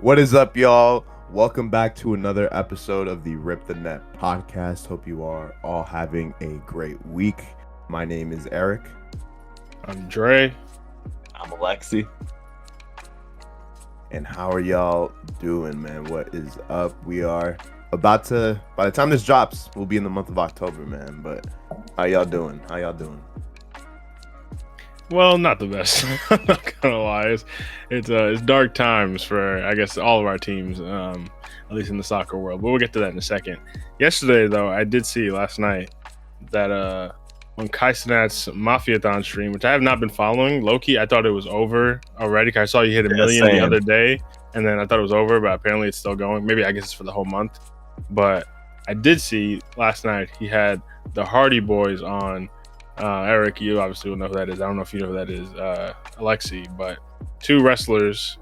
What is up, y'all? Welcome back to another episode of the Rip the Net podcast. Hope you are all having a great week. My name is Eric. I'm Dre. I'm Alexi. And how are y'all doing, man? What is up? We are about to, by the time this drops, we'll be in the month of October, man. But how y'all doing? Well, not the best. I'm not gonna lie. It's dark times for, I guess, all of our teams, at least in the soccer world. But we'll get to that in a second. Yesterday, though, I did see last night that on Kai Cenat's Mafiathon stream, which I have not been following, low-key, I thought it was over already. I saw you hit a million the other day, and then I thought it was over, but apparently it's still going. Maybe I guess it's for the whole month. But I did see last night he had the Hardy Boyz on. Eric, you obviously will know who that is. I don't know if you know who that is, Alexi, but two wrestlers,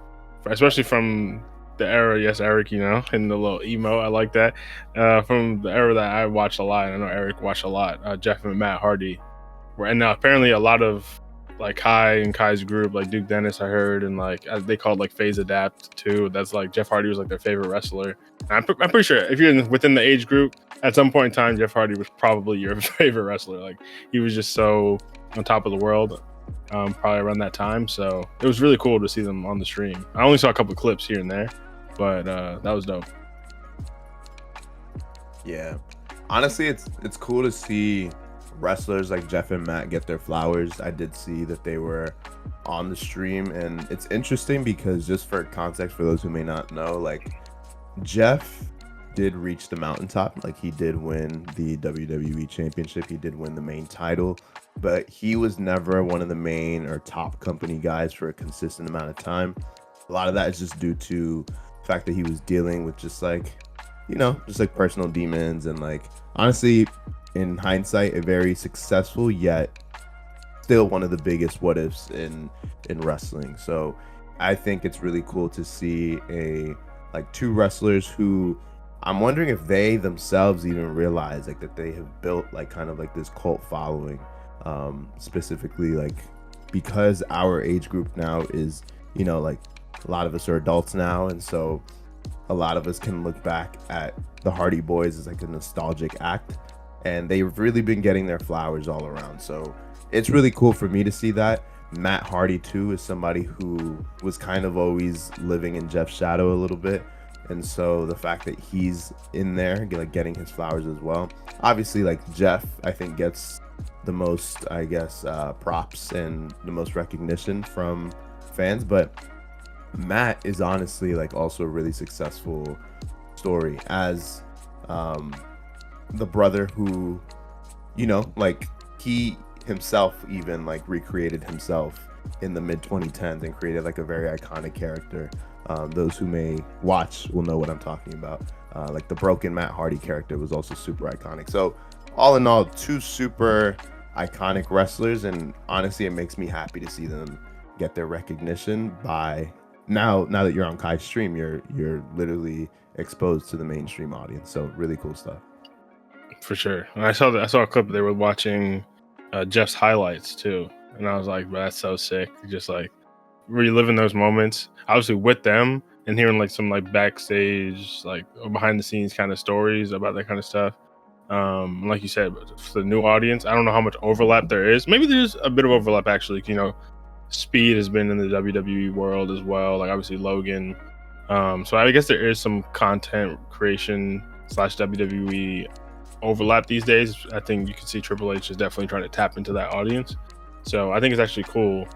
especially from the era, yes, Eric, you know, and the little emo, I like that, from the era that I watched a lot, and I know Eric watched a lot, Jeff and Matt Hardy, and apparently a lot of, like, Kai and Kai's group, like Duke Dennis, I heard, and, like, they called, like, Phase Adapt, too. That's, like, Jeff Hardy was, like, their favorite wrestler. And I'm pretty sure if you're within the age group, at some point in time, Jeff Hardy was probably your favorite wrestler. Like, he was just so on top of the world, probably around that time. So it was really cool to see them on the stream. I only saw a couple clips here and there, but that was dope. Yeah, honestly, it's cool to see wrestlers like Jeff and Matt get their flowers. I did see that they were on the stream, and it's interesting because, just for context for those who may not know, like, Jeff did reach the mountaintop. Like, he did win the WWE championship, he did win the main title, but he was never one of the main or top company guys for a consistent amount of time. A lot of that is just due to the fact that he was dealing with just like personal demons, and, like, honestly, in hindsight, a very successful yet still one of the biggest what ifs in wrestling. So I think it's really cool to see two wrestlers who, I'm wondering if they themselves even realize, like, that they have built, like, kind of like this cult following, specifically, like, because our age group now is, like, a lot of us are adults now, and so a lot of us can look back at the Hardy Boyz as, like, a nostalgic act, and they've really been getting their flowers all around. So it's really cool for me to see that. Matt Hardy, too, is somebody who was kind of always living in Jeff's shadow a little bit. And so the fact that he's in there, like, getting his flowers as well. Obviously, like, Jeff, I think, gets the most, I guess, props and the most recognition from fans. But Matt is honestly, like, also a really successful story as the brother who, like, he himself even, like, recreated himself in the mid 2010s and created, like, a very iconic character. Those who may watch will know what I'm talking about. Like, the broken Matt Hardy character was also super iconic. So all in all, two super iconic wrestlers, and honestly, it makes me happy to see them get their recognition by now that you're on Kai's stream, you're literally exposed to the mainstream audience. So really cool stuff. For sure. And I saw a clip they were watching Jeff's highlights too, and I was like, that's so sick. Just, like, reliving those moments, obviously with them, and hearing, like, some, like, backstage, like, behind the scenes kind of stories about that kind of stuff. Like you said, for the new audience, I don't know how much overlap there is. Maybe there's a bit of overlap, actually. Speed has been in the WWE world as well, like, obviously Logan. So I guess there is some content creation / WWE overlap these days. I think you can see Triple H is definitely trying to tap into that audience. So I think it's actually cool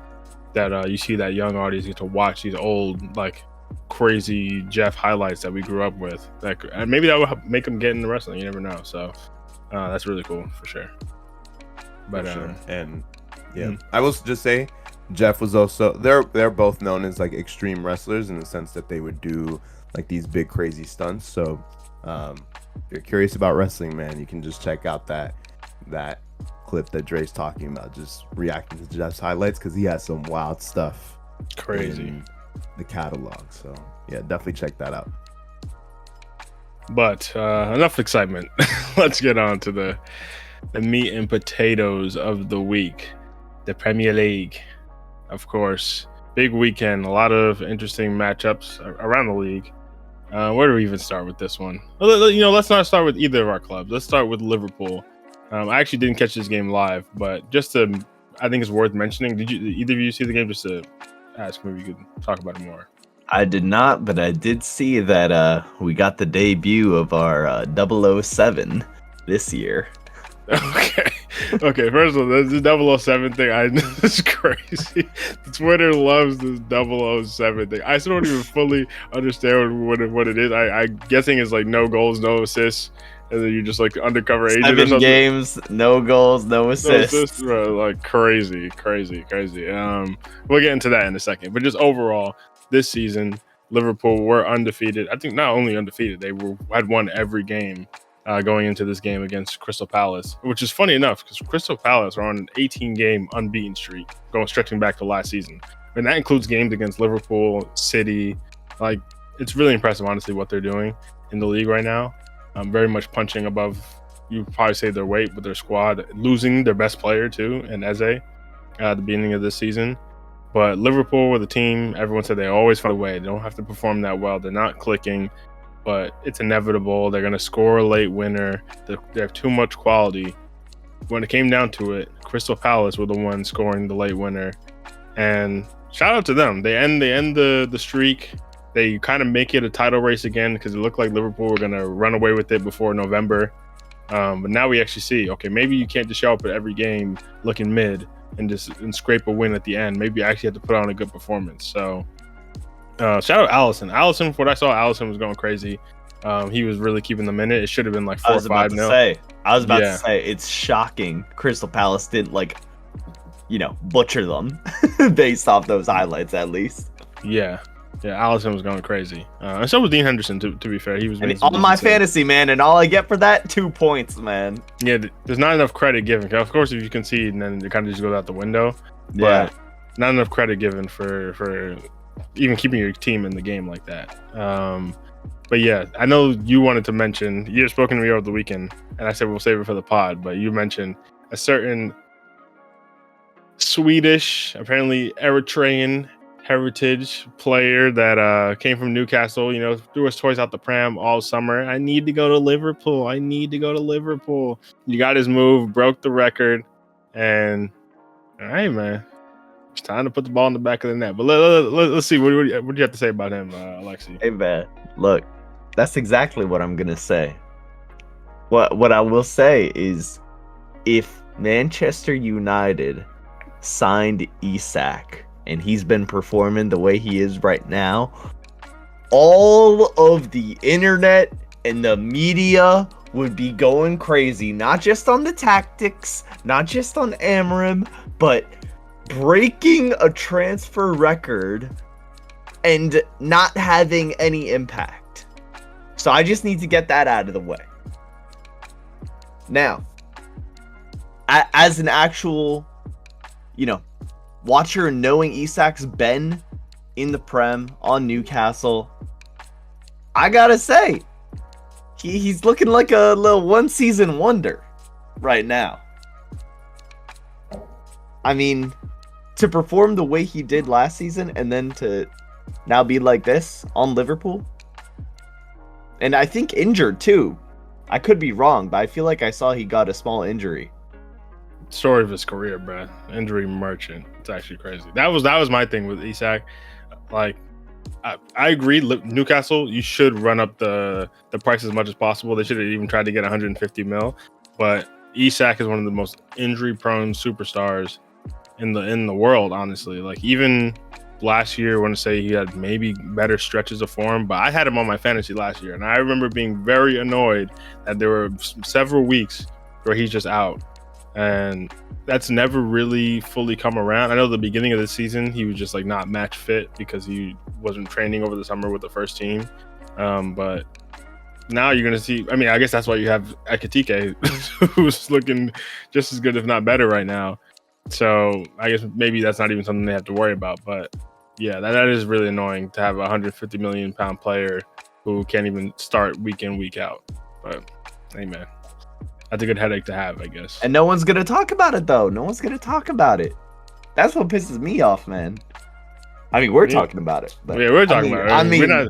that you see that young audience get to watch these old, like, crazy Jeff highlights that we grew up with. And maybe that will make them get into wrestling. You never know. So that's really cool for sure. But sure. And yeah, I will just say Jeff was also they're both known as, like, extreme wrestlers in the sense that they would do, like, these big crazy stunts. So if you're curious about wrestling, man, you can just check out that clip that Dre's talking about, just reacting to Jeff's highlights, because he has some wild stuff crazy in the catalog. So yeah, definitely check that out. But enough excitement. Let's get on to the meat and potatoes of the week. The Premier League, of course, big weekend. A lot of interesting matchups around the league. Where do we even start with this one? Well, let's not start with either of our clubs. Let's start with Liverpool. I actually didn't catch this game live, but I think it's worth mentioning. Did either of you see the game? Just to ask, maybe you could talk about it more. I did not, but I did see that we got the debut of our 007 this year. Okay. First of all, the 007 thing, this is crazy. Twitter loves this 007 thing. I still don't even fully understand what it is. I'm guessing it's like no goals, no assists, and then you're just like undercover agent. 7 games, no goals, no assists. Bro, like crazy. We'll get into that in a second. But just overall, this season, Liverpool were undefeated. I think not only undefeated, they had won every game. Going into this game against Crystal Palace, which is funny enough because Crystal Palace are on an 18-game unbeaten streak, stretching back to last season, and that includes games against Liverpool, City. Like, it's really impressive, honestly, what they're doing in the league right now. Very much punching above, you would probably say, their weight with their squad, losing their best player too, in Eze, at the beginning of this season. But Liverpool were the team. Everyone said they always find a way. They don't have to perform that well. They're not clicking. But it's inevitable. They're going to score a late winner. They have too much quality. When it came down to it, Crystal Palace were the ones scoring the late winner. And shout out to them. They end the streak. They kind of make it a title race again because it looked like Liverpool were going to run away with it before November. But now we actually see, okay, maybe you can't just show up at every game looking mid and scrape a win at the end. Maybe you actually have to put on a good performance. So shout out Allison. Allison, from what I saw, Allison was going crazy. He was really keeping them in it. It should have been like 4 or 5-0. I was about to say, it's shocking Crystal Palace didn't butcher them based off those highlights at least. Yeah, Allison was going crazy. And so was Dean Henderson, to be fair. He was on my fantasy, man, and all I get for that, 2 points, man. Yeah, there's not enough credit given. Of course, if you concede, and then it kind of just goes out the window. Yeah. But not enough credit given for even keeping your team in the game like that. But yeah, I know you wanted to mention, you had spoken to me over the weekend, and I said we'll save it for the pod, but you mentioned a certain Swedish, apparently Eritrean heritage player that came from Newcastle, threw his toys out the pram all summer. I need to go to Liverpool. You got his move, broke the record, and all right, man. It's time to put the ball in the back of the net. But let's see. What do you have to say about him, Alexi? Hey, man. Look, that's exactly what I'm going to say. What I will say is, if Manchester United signed Isak and he's been performing the way he is right now, all of the internet and the media would be going crazy. Not just on the tactics, not just on Amorim, but breaking a transfer record and not having any impact. So I just need to get that out of the way. Now, as an actual, watcher, knowing Isak's been in the Prem on Newcastle, I gotta say, he's looking like a little one-season wonder right now. I mean, to perform the way he did last season and then to now be like this on Liverpool. And I think injured too. I could be wrong, but I feel like I saw he got a small injury. Story of his career, bro. Injury merchant. It's actually crazy. That was my thing with Isak. Like, I agree. Newcastle, you should run up the price as much as possible. They should have even tried to get 150 mil. But Isak is one of the most injury-prone superstars in the world, honestly. Like, even last year, I want to say he had maybe better stretches of form, but I had him on my fantasy last year, and I remember being very annoyed that there were several weeks where he's just out, and that's never really fully come around. I know the beginning of the season he was just like not match fit because he wasn't training over the summer with the first team, but now you're gonna see. I mean, I guess that's why you have Ekitike, who's looking just as good, if not better, right now. So I guess maybe that's not even something they have to worry about. But yeah, that is really annoying to have a 150 million pound player who can't even start week in, week out. But hey, man, that's a good headache to have, I guess. And no one's gonna talk about it though. No one's gonna talk about it. That's what pisses me off, man. I mean, we're Yeah. talking about it. But, Yeah, we're talking about it. I mean, we're not,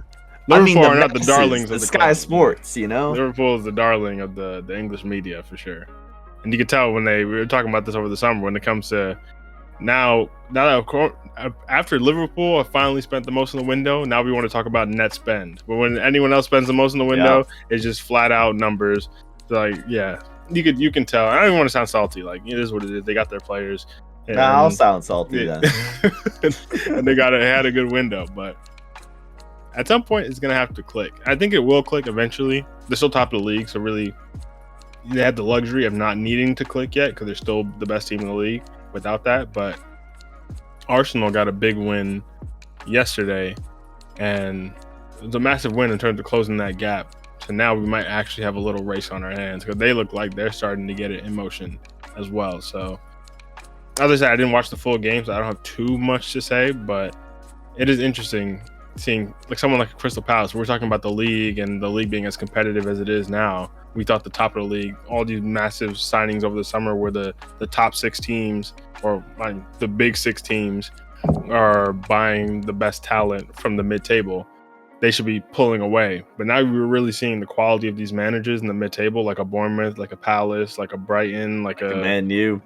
I mean, Liverpool the are not the masses, darlings the of the Sky club. Sports, you know. Liverpool is the darling of the English media for sure. And you can tell when we were talking about this over the summer when it comes to now that of course, after Liverpool have finally spent the most in the window, now we want to talk about net spend. But when anyone else spends the most in the window, it's just flat out numbers. Like, yeah, you can tell. I don't even want to sound salty. Like, it is what it is. They got their players. Nah, I'll sound salty then. And they had a good window, but at some point it's gonna have to click. I think it will click eventually. They're still top of the league, so really they had the luxury of not needing to click yet because they're still the best team in the league without that. But Arsenal got a big win yesterday, and it was a massive win in terms of closing that gap. So now we might actually have a little race on our hands because they look like they're starting to get it in motion as well. So as I said, I didn't watch the full game, so I don't have too much to say, but it is interesting seeing like someone like Crystal Palace. We're talking about the league and the league being as competitive as it is now. We thought the top of the league, all these massive signings over the summer were the top 6 teams, or like the big 6 teams are buying the best talent from the mid-table. They should be pulling away. But now we're really seeing the quality of these managers in the mid-table, like a Bournemouth, like a Palace, like a Brighton, like a Man U.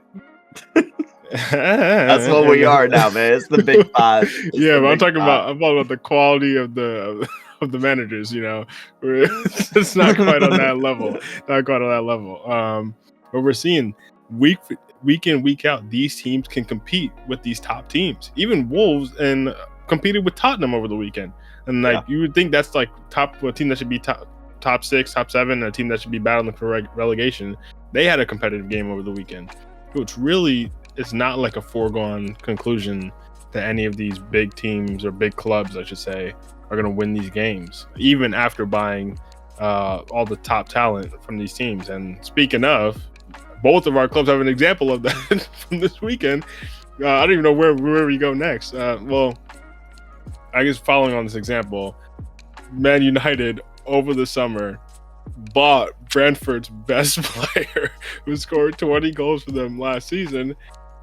That's what we are now, man. It's the big 5. Yeah, but I'm talking about the quality of the managers. You know, it's not quite on that level. Not quite on that level. But we're seeing week in, week out, these teams can compete with these top teams. Even Wolves and competed with Tottenham over the weekend. And like you would think that's like a team that should be top 6, top 7, a team that should be battling for relegation. They had a competitive game over the weekend. It's not like a foregone conclusion that any of these big teams or big clubs, I should say, are going to win these games, even after buying all the top talent from these teams. And speaking of, both of our clubs have an example of that from this weekend. I don't even know where we go next. Well, I guess following on this example, Man United over the summer bought Brentford's best player who scored 20 goals for them last season.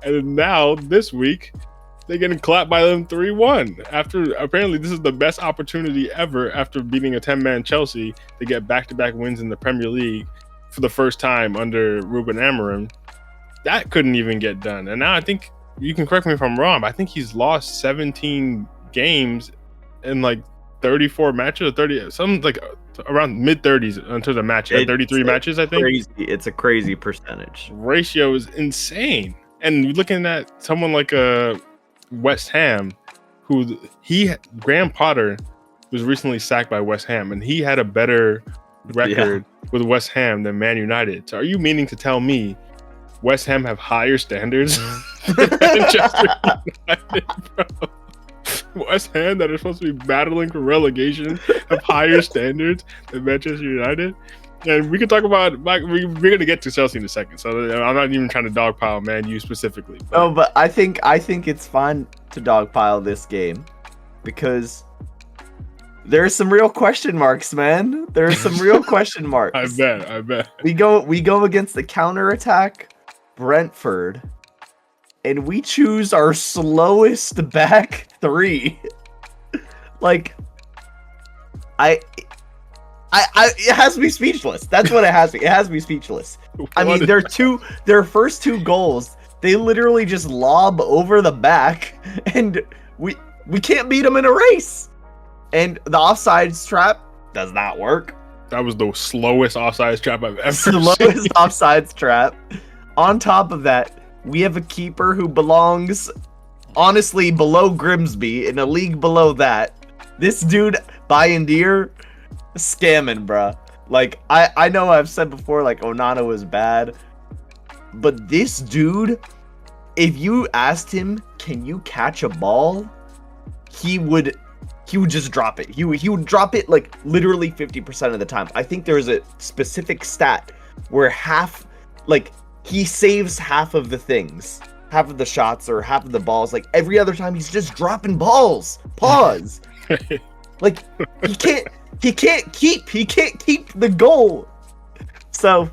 And now this week, they're getting clapped by them 3-1. After apparently this is the best opportunity ever after beating a 10-man Chelsea to get back-to-back wins in the Premier League for the first time under Ruben Amorim. That couldn't even get done. And now I think, you can correct me if I'm wrong, but I think he's lost 17 games in like 34 matches or 30, something like around mid-30s until the match. 33 matches, I think. It's a crazy percentage. Ratio is insane. And you're looking at someone like West Ham, Graham Potter was recently sacked by West Ham, and he had a better record with West Ham than Man United. So are you meaning to tell me West Ham have higher standards than Manchester United, bro? West Ham, that are supposed to be battling for relegation, have higher standards than Manchester United? And we can talk about, we're going to get to Chelsea in a second, so I'm not even trying to dogpile Man U specifically. But I think it's fine to dogpile this game because there's some real question marks, man. There's some real question marks. I bet. We go against the counterattack Brentford, and we choose our slowest back 3. Like, it has me speechless. That's what it has me. It has me speechless. I mean, their first 2 goals, they literally just lob over the back, and we can't beat them in a race. And the offsides trap does not work. That was the slowest offsides trap I've ever seen. Slowest offsides trap. On top of that, we have a keeper who belongs, honestly, below Grimsby, in a league below that. This dude, Bayendier, scamming, bruh. Like, I know I've said before, like, Onana was bad, but this dude, if you asked him, can you catch a ball? He would just drop it. He would drop it, like, literally 50% of the time. I think there's a specific stat where he saves half of the things, half of the shots or half of the balls. Like, every other time he's just dropping balls. Pause. Like, he can't keep the goal. So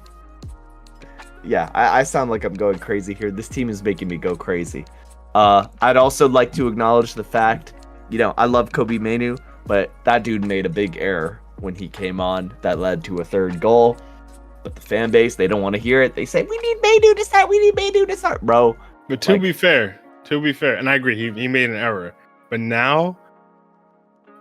yeah, I sound like I'm going crazy here. This team is making me go crazy. I'd also like to acknowledge the fact I love Kobe Mainu, but that dude made a big error when he came on that led to a third goal. But the fan base, they don't want to hear it. They say, we need Mainu to start. We need Mainu to start. Bro. But to be fair, and I agree, he made an error. But now,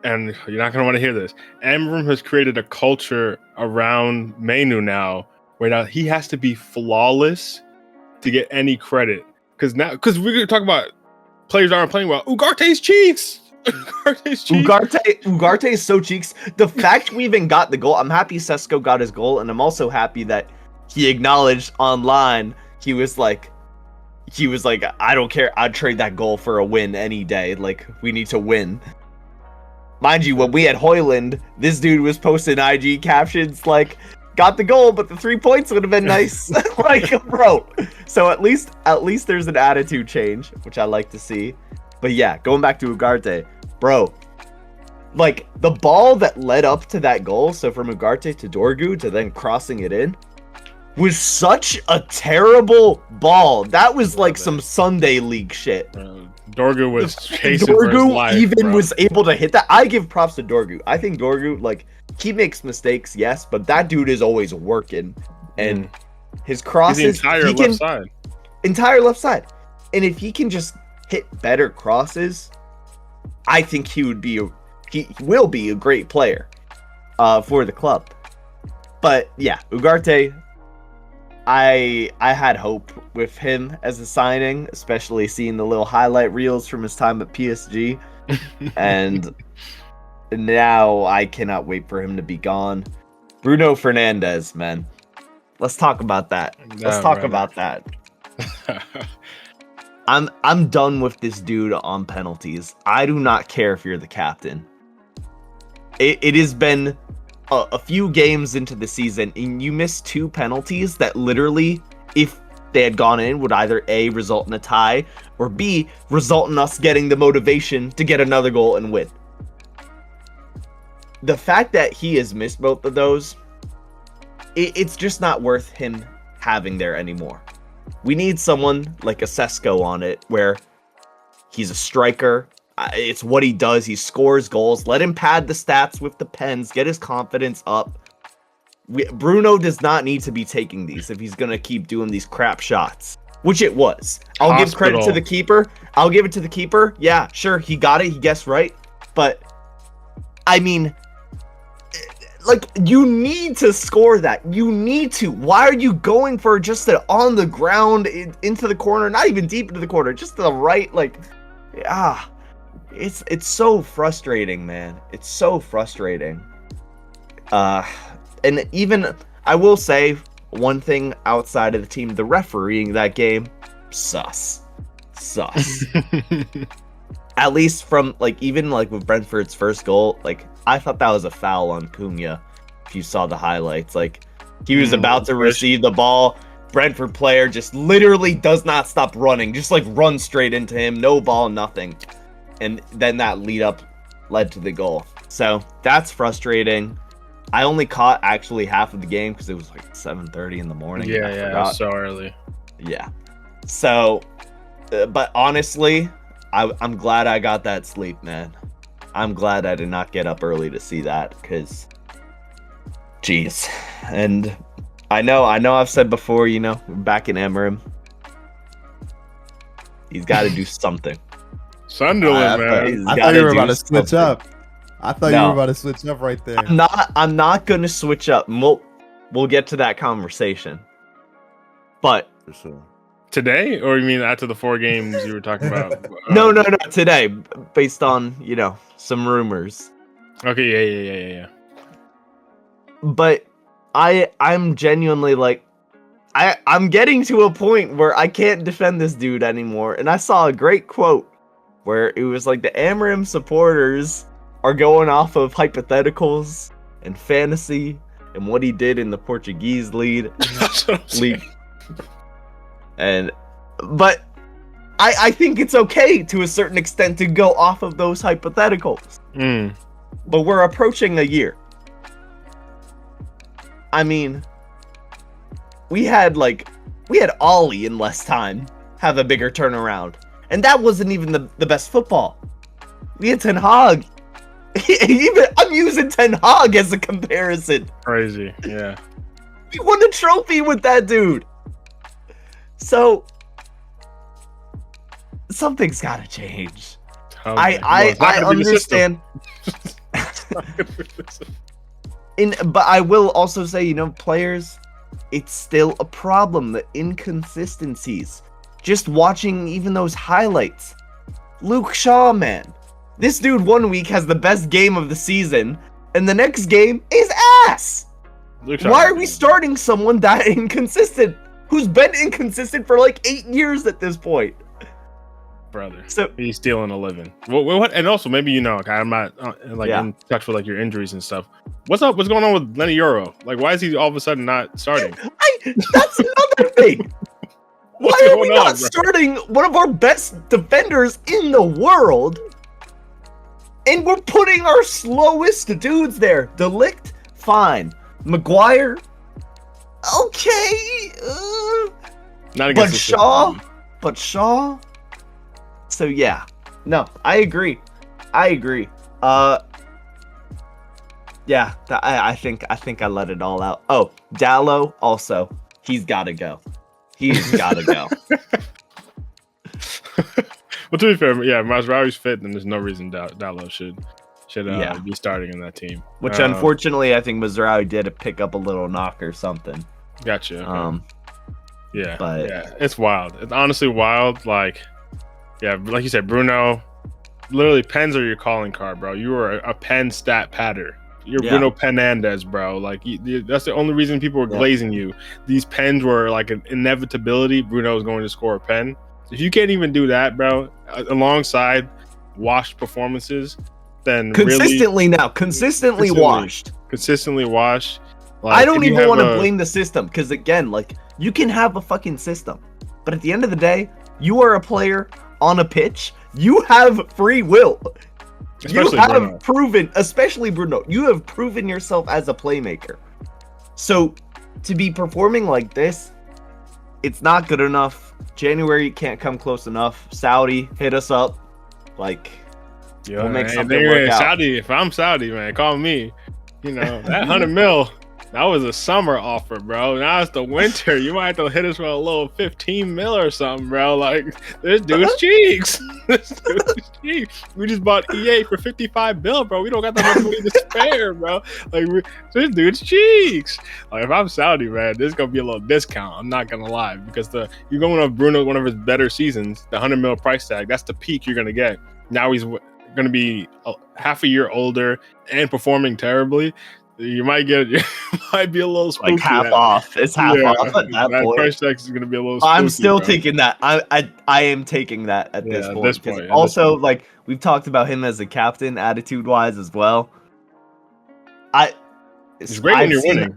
and you're not going to want to hear this, Amram has created a culture around Mainu now where now he has to be flawless to get any credit. Because we're going to talk about players aren't playing well. Ugarte's cheeks! Ugarte is so cheeks. The fact we even got the goal, I'm happy Sesko got his goal, and I'm also happy that he acknowledged online. He was like, I don't care. I'd trade that goal for a win any day. Like, we need to win. Mind you, when we had Hoyland, this dude was posting IG captions like, got the goal, but the 3 points would have been nice. Like, bro. So at least there's an attitude change, which I like to see. But yeah, going back to Ugarte, bro, like the ball that led up to that goal, so from Ugarte to Dorgu to then crossing it in, was such a terrible ball. That was like some Sunday league shit. Dorgu was chasing for his life, even was able to hit that. I give props to Dorgu. I think Dorgu, like, he makes mistakes, yes, but that dude is always working. And his crosses, entire left side. And if he can just hit better crosses, I think he will be a great player for the club. But yeah, Ugarte, I had hope with him as a signing, especially seeing the little highlight reels from his time at PSG. And now I cannot wait for him to be gone. Bruno Fernandes, man. Let's talk about that. I'm done with this dude on penalties. I do not care if you're the captain. It has been a few games into the season, and you missed 2 penalties that literally, if they had gone in, would either A, result in a tie, or B, result in us getting the motivation to get another goal and win. The fact that he has missed both of those, it's just not worth him having there anymore. We need someone like a Sesko on it, where he's a striker. It's what he does. He scores goals. Let him pad the stats with the pens. Get his confidence up. Bruno does not need to be taking these if he's going to keep doing these crap shots, which it was. I'll give credit to the keeper. I'll give it to the keeper. Yeah, sure. He got it. He guessed right. But, I mean, like, you need to score that. You need to. Why are you going for just an on the ground into the corner? Not even deep into the corner. Just to the right. Like, it's so frustrating, man. It's so frustrating. And even, I will say one thing outside of the team, the refereeing that game, sus. At least from, like, even like with Brentford's first goal, like, I thought that was a foul on Cunha. If you saw the highlights, like, he was about to receive the ball. Brentford player just literally does not stop running, just like run straight into him, no ball, nothing. And then that led to the goal. So that's frustrating. I only caught actually half of the game because it was like 7:30 in the morning. Yeah, so early. Yeah. So, but honestly, I'm glad I got that sleep, man. I'm glad I did not get up early to see that, because, jeez. And I know I've said before, back in Emerim, he's got to do something. Sunderland, man. I thought you were about to switch up. I thought you were about to switch up right there. I'm not going to switch up. We'll get to that conversation. But for sure. Today, or you mean after the 4 games you were talking about? No, today, based on, some rumors. Okay, yeah. But I'm genuinely like, I'm getting to a point where I can't defend this dude anymore. And I saw a great quote where it was like the Amorim supporters are going off of hypotheticals and fantasy and what he did in the Portuguese league. But I think it's okay to a certain extent to go off of those hypotheticals. But we're approaching a year. I mean, we had Ollie in less time have a bigger turnaround. And that wasn't even the best football. Me Ten Hag. Even I'm using Ten Hag as a comparison. Crazy, yeah. We won a trophy with that dude. So something's got to change. I understand. But I will also say, players, it's still a problem. The inconsistencies. Just watching even those highlights. Luke Shaw, man. This dude 1 week has the best game of the season, and the next game is ass. Why are we starting someone that inconsistent? Who's been inconsistent for like 8 years at this point? Brother, so he's stealing a living. What? And also, maybe I'm not in touch with like your injuries and stuff. What's up? What's going on with Lenny Euro? Like, why is he all of a sudden not starting? That's another thing. Why are we not starting one of our best defenders in the world? And we're putting our slowest dudes there. De Ligt, fine. Maguire, okay. Not against but Shaw. So yeah, no, I agree. Yeah, I think I let it all out. Oh, Dallo also, he's got to go. He's got to go. Well, to be fair, yeah, Mazraoui's fit, then there's no reason Dallo should be starting in that team. Which unfortunately, I think Mazraoui did pick up a little knock or something. Gotcha. Okay. But it's wild. It's honestly wild. Like you said, Bruno. Literally, pens are your calling card, bro. You are a pen stat patter. You're Bruno Penandes, bro. Like that's the only reason people were glazing you. These pens were like an inevitability. Bruno was going to score a pen. If you can't even do that, bro, alongside washed performances, then consistently washed. Like, I don't even want to blame the system because again, like you can have a fucking system, but at the end of the day, you are a player on a pitch. You have free will. Especially you have proven, especially Bruno, you have proven yourself as a playmaker. So to be performing like this, it's not good enough. January can't come close enough. Saudi, hit us up. Like, we'll make something work out. Saudi, if I'm Saudi, man, call me. That 100 mil, that was a summer offer, bro. Now it's the winter. You might have to hit us with a little 15 mil or something, bro. Like, this dude's cheeks. We just bought EA for 55 bill, bro. We don't got that much money to spare, bro. Like, this dude's cheeks. Like, if I'm Saudi, man, there's gonna be a little discount. I'm not gonna lie, because you're going with Bruno, one of his better seasons, the 100 mil price tag. That's the peak you're gonna get. Now he's gonna be half a year older and performing terribly. You might be a little spooky. Like half off. It's half off at that point. Price tag is gonna be a little spooky. I'm still taking that. I am taking that at this point. Also, like we've talked about him as a captain, attitude wise as well. It's great when you're winning.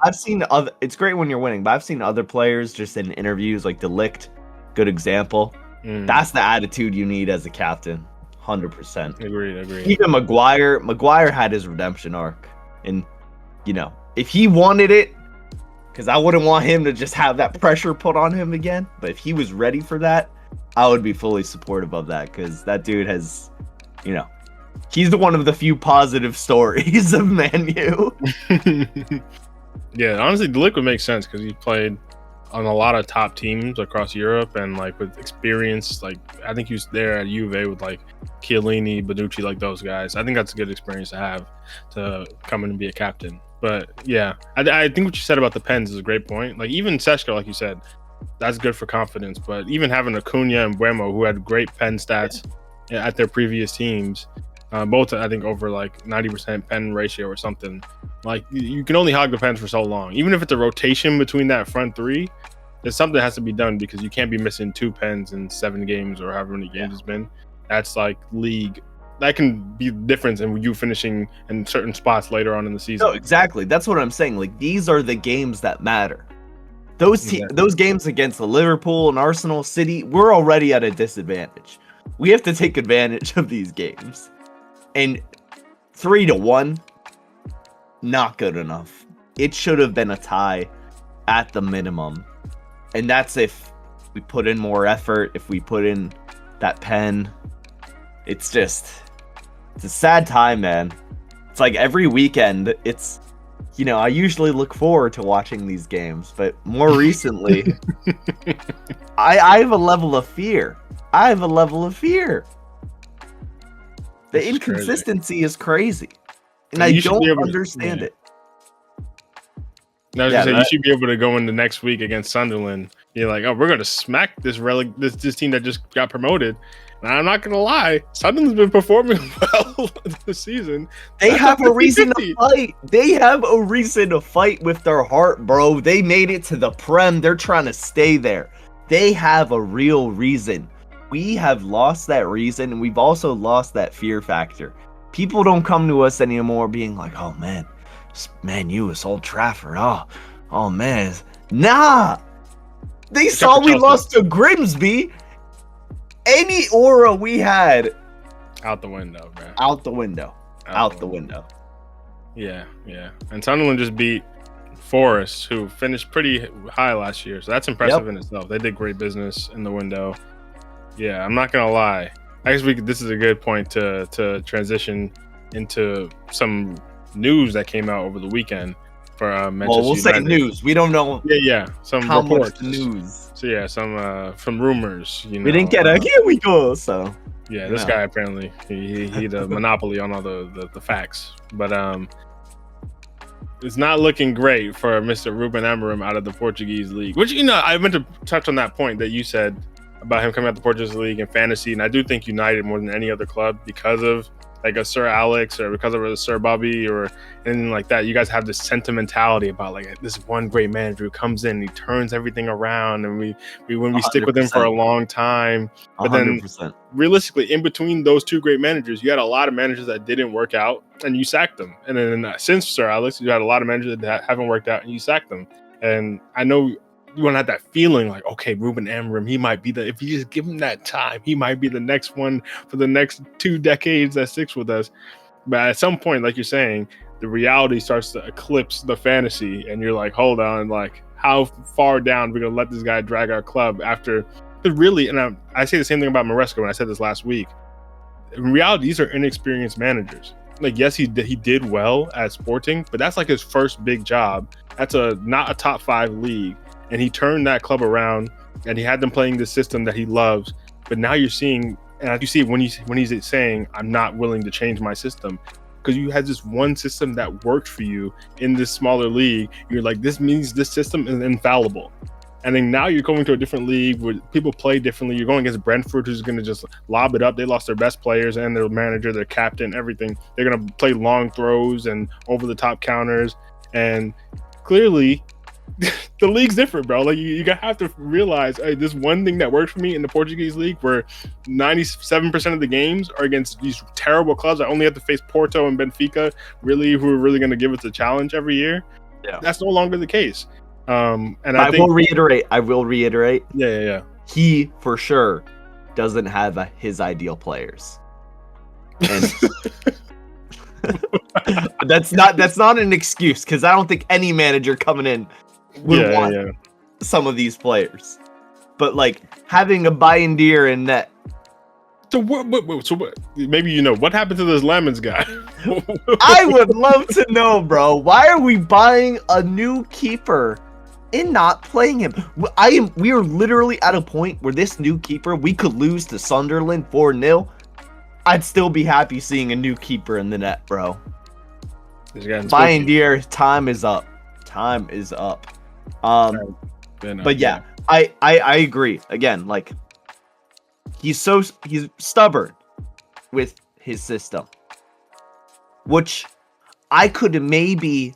It's great when you're winning, but I've seen other players just in interviews, like De Ligt, good example. That's the attitude you need as a captain. 100%. Agreed. Even Maguire had his redemption arc, and if he wanted it, because I wouldn't want him to just have that pressure put on him again, but if he was ready for that, I would be fully supportive of that, because that dude has, he's one of the few positive stories of Man U. Yeah, honestly, De Ligt would make sense because he played on a lot of top teams across Europe, and like with experience, like I think he was there at Juve with like Chiellini, Bonucci, like those guys. I think that's a good experience to have to come in and be a captain. But yeah, I think what you said about the pens is a great point. Like even Seshko, like you said, that's good for confidence. But even having Acuna and Buemo, who had great pen stats at their previous teams, both I think over like 90% pen ratio or something. Like you can only hog the pens for so long. Even if it's a rotation between that front three, there's something that has to be done because you can't be missing 2 pens in 7 games or however many games it's been. That's like league. That can be the difference in you finishing in certain spots later on in the season. No, exactly. That's what I'm saying. Like these are the games that matter. Those games against the Liverpool and Arsenal, City, we're already at a disadvantage. We have to take advantage of these games. And 3-1, not good enough. It should have been a tie at the minimum. And that's if we put in more effort, if we put in that pen. It's just, It's a sad time, man. It's like every weekend, it's, you know, I usually look forward to watching these games, but more recently, I have a level of fear. I have a level of fear. The inconsistency is crazy. And I don't understand it. I was gonna say, you should be able to go into next week against Sunderland. You're like, oh, we're gonna smack this team that just got promoted. And I'm not gonna lie, Sunderland's been performing well this season. They have a reason to fight. They have a reason to fight with their heart, bro. They made it to the Prem. They're trying to stay there. They have a real reason. We have lost that reason, and we've also lost that fear factor. People don't come to us anymore being like, oh man, Man U is Old Trafford. Oh man. Nah. They saw we lost to Grimsby. Any aura we had, out the window, man. Out the window. Yeah. And Sunderland just beat Forest, who finished pretty high last year. So that's impressive in itself. They did great business in the window. Yeah, I'm not gonna lie. I guess this is a good point to transition into some news that came out over the weekend for Manchester United. Say news. We don't know. Yeah. Some how reports. Much news. So yeah, some rumors. You know, we didn't get a here we go. So yeah, this guy apparently he had a monopoly on all the facts, but it's not looking great for Mr. Ruben Amorim out of the Portuguese league. Which, you know, I meant to touch on that point that you said about him coming out the Portuguese league and fantasy, and I do think United more than any other club, because of like a Sir Alex or because of a Sir Bobby or anything like that. You guys have this sentimentality about like this one great manager who comes in, he turns everything around, and we stick with him for a long time. But 100%. Then realistically, in between those two great managers, you had a lot of managers that didn't work out and you sacked them. And then since Sir Alex, you had a lot of managers that haven't worked out and you sacked them. And I know you want to have that feeling like, okay, Ruben Amorim, he might be if you just give him that time, he might be the next one for the next 2 decades that sticks with us. But at some point, like you're saying, the reality starts to eclipse the fantasy, and you're like, hold on, like how far down we're gonna let this guy drag our club after? Because really, and I say the same thing about Maresca when I said this last week. In reality, these are inexperienced managers. Like, yes, he did well at Sporting, but that's like his first big job. That's not a top 5 league. And he turned that club around, and he had them playing the system that he loves. But now you're seeing, and you see when he's saying, I'm not willing to change my system, because you had this one system that worked for you in this smaller league. You're like, this means this system is infallible. And then now you're going to a different league where people play differently. You're going against Brentford, who's going to just lob it up. They lost their best players and their manager, their captain, everything. They're going to play long throws and over-the-top counters. And clearly, the league's different, bro. Like you have to realize, hey, this one thing that worked for me in the Portuguese league, where 97% of the games are against these terrible clubs. I only have to face Porto and Benfica, who are really going to give us a challenge every year. Yeah, that's no longer the case. And I will reiterate. Yeah. He for sure doesn't have his ideal players. And that's not an excuse, because I don't think any manager coming in would want some of these players. But like having a Bayindir in net. So what? Maybe you know what happened to this Lemons guy. I would love to know, bro. Why are we buying a new keeper and not playing him? We are literally at a point where this new keeper, we could lose to Sunderland 4-0. I'd still be happy seeing a new keeper in the net, bro. Bayindir, time is up. But yeah, I agree. Again, like he's stubborn with his system, which I could maybe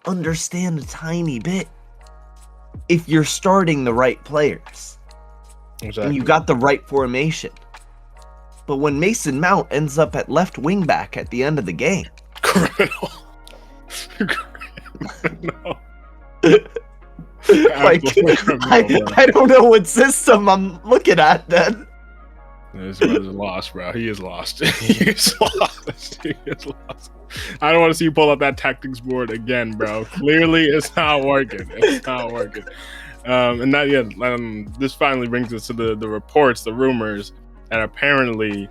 understand a tiny bit if you're starting the right players and you got the right formation. But when Mason Mount ends up at left wing back at the end of the game, criminal. Like, I don't know what system I'm looking at then. This is lost, bro. He is lost. He is lost. I don't want to see you pull up that tactics board again, bro. Clearly, it's not working. And that, this finally brings us to the reports, the rumors, and apparently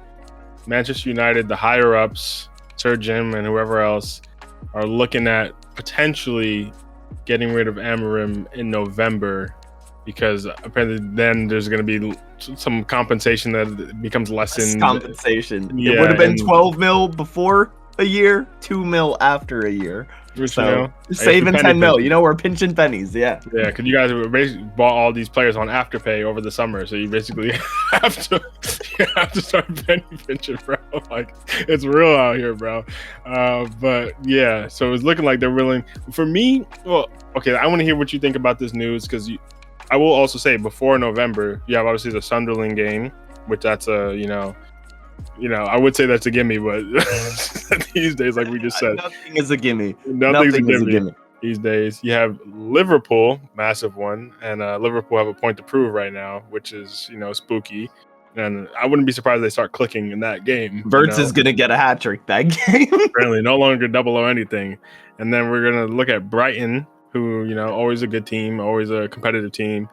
Manchester United, the higher ups, Sir Jim and whoever else, are looking at potentially getting rid of Amorim in November, because apparently then there's going to be some compensation that becomes lessened. Compensation. Yeah, it would have been 12 mil before a year, 2 mil after a year. Which, so saving 10 mil. You know, we're pinching pennies. Yeah. Yeah, because you guys basically bought all these players on Afterpay over the summer, so you basically have to start penny pinching, bro. Like, it's real out here, bro. But yeah, so it's looking like they're willing. For me, well, okay, I want to hear what you think about this news, because I will also say before November, you have obviously the Sunderland game, which that's a I would say that's a gimme, but these days, like we just said, nothing is a gimme. Nothing's a gimme these days. You have Liverpool, massive one, and Liverpool have a point to prove right now, which is spooky. And I wouldn't be surprised if they start clicking in that game. Verts is gonna get a hat trick that game. Apparently, no longer double or anything. And then we're gonna look at Brighton, who always a good team, always a competitive team.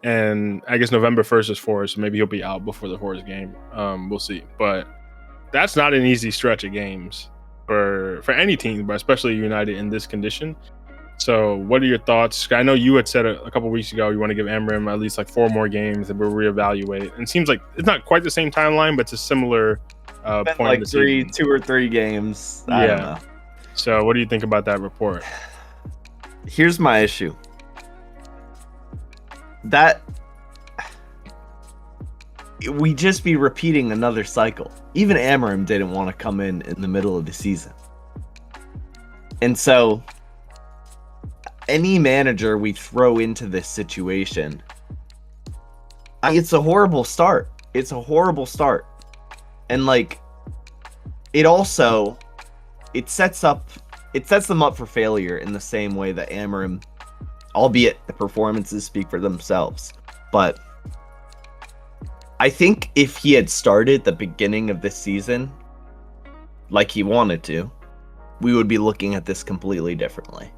And I guess November 1st is Forest, so maybe he'll be out before the Forest game. We'll see. But that's not an easy stretch of games for any team, but especially United in this condition. So what are your thoughts? I know you had said a couple weeks ago you want to give Amorim at least like 4 more games and we'll reevaluate. And it seems like it's not quite the same timeline, but it's a similar point. Like 2 or 3 games. I don't know. So what do you think about that report? Here's my issue. That we just be repeating another cycle. Even Amorim didn't want to come in the middle of the season. And so any manager we throw into this situation, it's a horrible start. It's a horrible start. And like it sets them up for failure in the same way that Amorim, albeit the performances speak for themselves. But I think if he had started the beginning of this season like he wanted to, we would be looking at this completely differently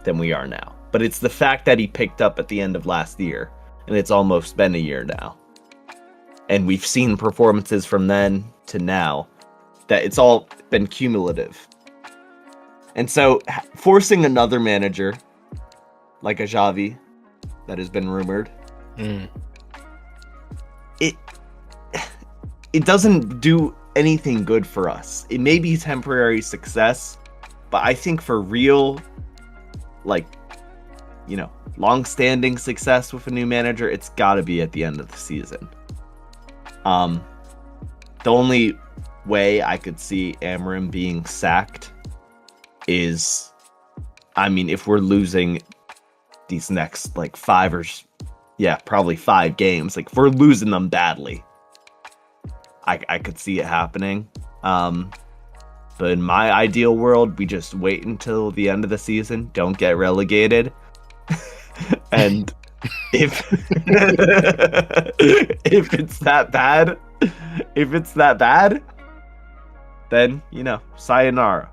than we are now. But it's the fact that he picked up at the end of last year, and it's almost been a year now. And we've seen performances from then to now that it's all been cumulative. And so forcing another manager like a Xavi that has been rumored, it doesn't do anything good for us. It may be temporary success, but I think for real, long-standing success with a new manager, it's got to be at the end of the season. The only way I could see Amorim being sacked is, if we're losing these next probably 5 games, if we're losing them badly, I could see it happening. But in my ideal world, we just wait until the end of the season, don't get relegated, and if it's that bad, then sayonara.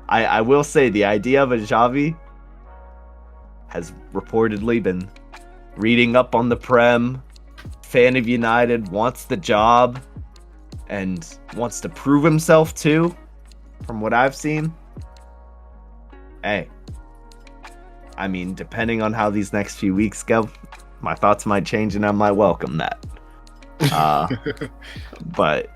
I will say the idea of a Xavi has reportedly been reading up on the Prem, fan of United, wants the job, and wants to prove himself too, from what I've seen. Hey, depending on how these next few weeks go, my thoughts might change and I might welcome that. But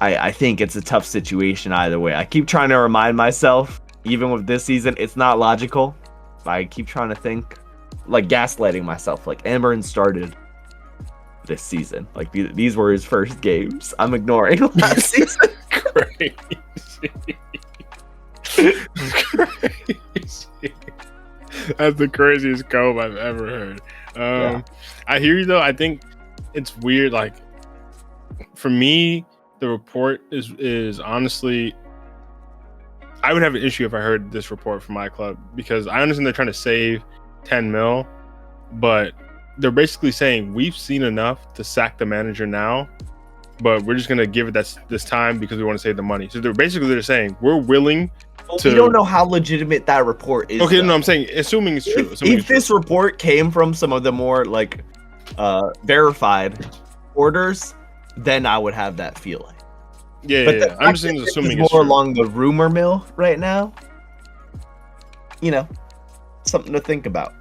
I think it's a tough situation either way. I keep trying to remind myself, even with this season, it's not logical. I keep trying to think, gaslighting myself, Amorim started this season. These were his first games. I'm ignoring last season. Crazy. That's the craziest comb I've ever heard. I hear you though. I think it's weird. For me, the report is honestly, I would have an issue if I heard this report from my club, because I understand they're trying to save 10 mil, but they're basically saying we've seen enough to sack the manager now, but we're just going to give it this time because we want to save the money. So they're saying we're willing to... We don't know how legitimate that report is. Okay, though. No, I'm saying, assuming it's true. If this report came from some of the more verified quarters, then I would have that feeling. Yeah, But yeah. I'm just assuming it's more true. along the rumor mill right now. Something to think about.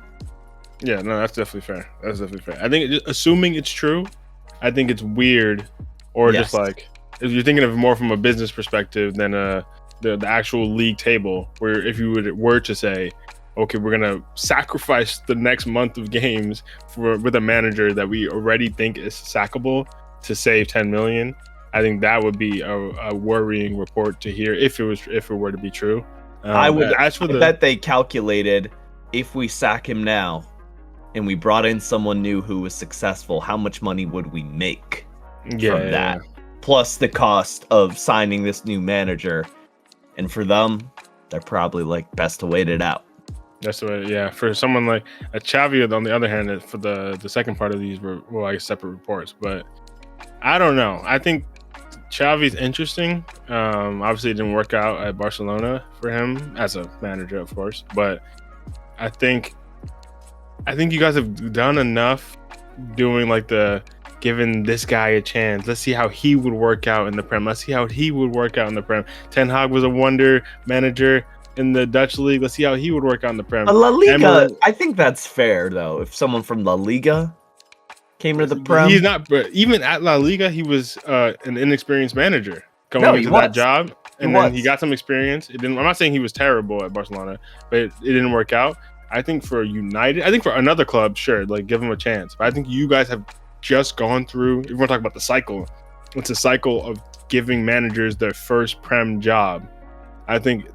Yeah, no, that's definitely fair. That's definitely fair. I think assuming it's true, I think it's weird, or Yes. just like if you're thinking of it more from a business perspective than the actual league table, where if you were to say, okay, we're gonna sacrifice the next month of games with a manager that we already think is sackable to save 10 million. I think that would be a worrying report to hear if it were to be true. I I bet they calculated if we sack him now and we brought in someone new who was successful, how much money would we make from that? Plus the cost of signing this new manager. And for them, they're probably like, best to wait it out. That's the way, yeah. For someone like a Xavi, on the other hand, for the second part of these were like separate reports. But I don't know. I think Xavi's interesting. Obviously, it didn't work out at Barcelona for him as a manager, of course. But I think you guys have done enough doing like giving this guy a chance. Let's see how he would work out in the Prem. Let's see how he would work out in the Prem. Ten Hag was a wonder manager in the Dutch league. Let's see how he would work out in the Prem. La Liga, I think that's fair though. If someone from La Liga came to the Prem, he's not. But even at La Liga, he was an inexperienced manager going into that job, and then he got some experience. It didn't. I'm not saying he was terrible at Barcelona, but it didn't work out. I think for United, I think for another club, sure, like give him a chance. But I think you guys have just gone through. If we're talking about the cycle, it's a cycle of giving managers their first Prem job. I think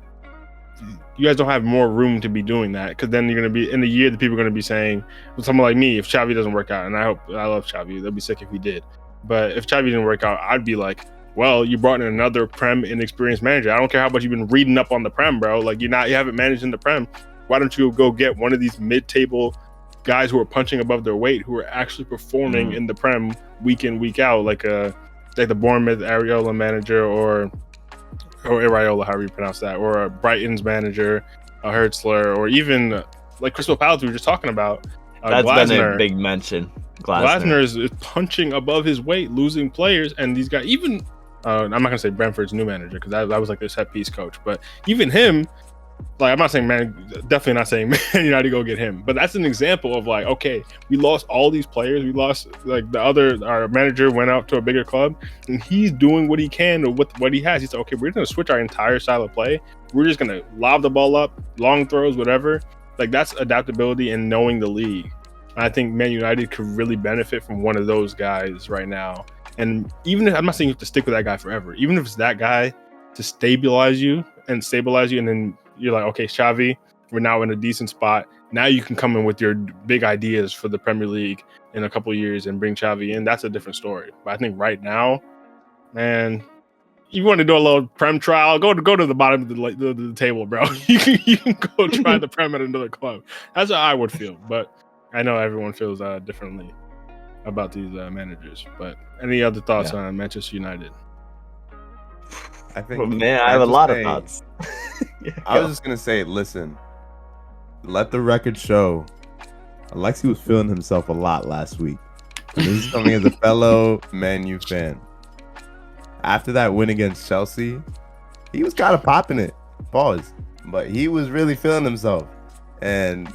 you guys don't have more room to be doing that, because then you're going to be in a year, the people are going to be saying, well, someone like me, if Xavi doesn't work out, and I love Xavi, they'll be sick if he did. But if Xavi didn't work out, I'd be like, well, you brought in another Prem inexperienced manager. I don't care how much you've been reading up on the Prem, bro. Like you haven't managed in the Prem. Why don't you go get one of these mid-table guys who are punching above their weight, who are actually performing in the Prem week in, week out, like the Bournemouth Areola manager or Areola, however you pronounce that, or a Brighton's manager, a Hertzler, or even like Crystal Palace we were just talking about. That's Glasner. been a big mention. Glasner is punching above his weight, losing players, and these guys, even I'm not gonna say Brentford's new manager, because that was like their set piece coach, but even him, like I'm not saying definitely not saying Man United go get him, but that's an example of like, okay, we lost all these players, we lost like our manager went out to a bigger club, and he's doing what he can with what he has. He said, okay, we're gonna switch our entire style of play. We're just gonna lob the ball up, long throws, whatever. Like that's adaptability and knowing the league. I think Man United could really benefit from one of those guys right now. And even if I'm not saying you have to stick with that guy forever, even if it's that guy to stabilize you, and then you're like, okay, Xavi, we're now in a decent spot. Now you can come in with your big ideas for the Premier League in a couple of years and bring Xavi in. That's a different story. But I think right now, man, you want to do a little Prem trial, go to the bottom of the table, bro. You can go try the Prem at another club. That's how I would feel. But I know everyone feels differently about these managers. But any other thoughts on Manchester United? I think, I have a lot of thoughts. I was just gonna say, listen, let the record show. Alexi was feeling himself a lot last week. And this is coming as a fellow Man U fan. After that win against Chelsea, he was kind of popping it. Pause. But he was really feeling himself, and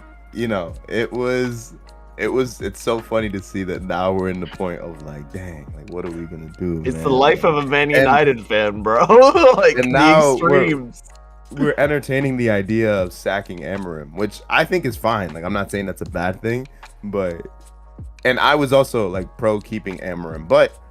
it's so funny to see that now we're in the point of like, dang, like what are we gonna do? It's man? the life of a Man United fan, bro. Like and the now extremes. We're entertaining the idea of sacking Amorim, which I think is fine. Like I'm not saying that's a bad thing, and I was also like pro keeping Amorim, but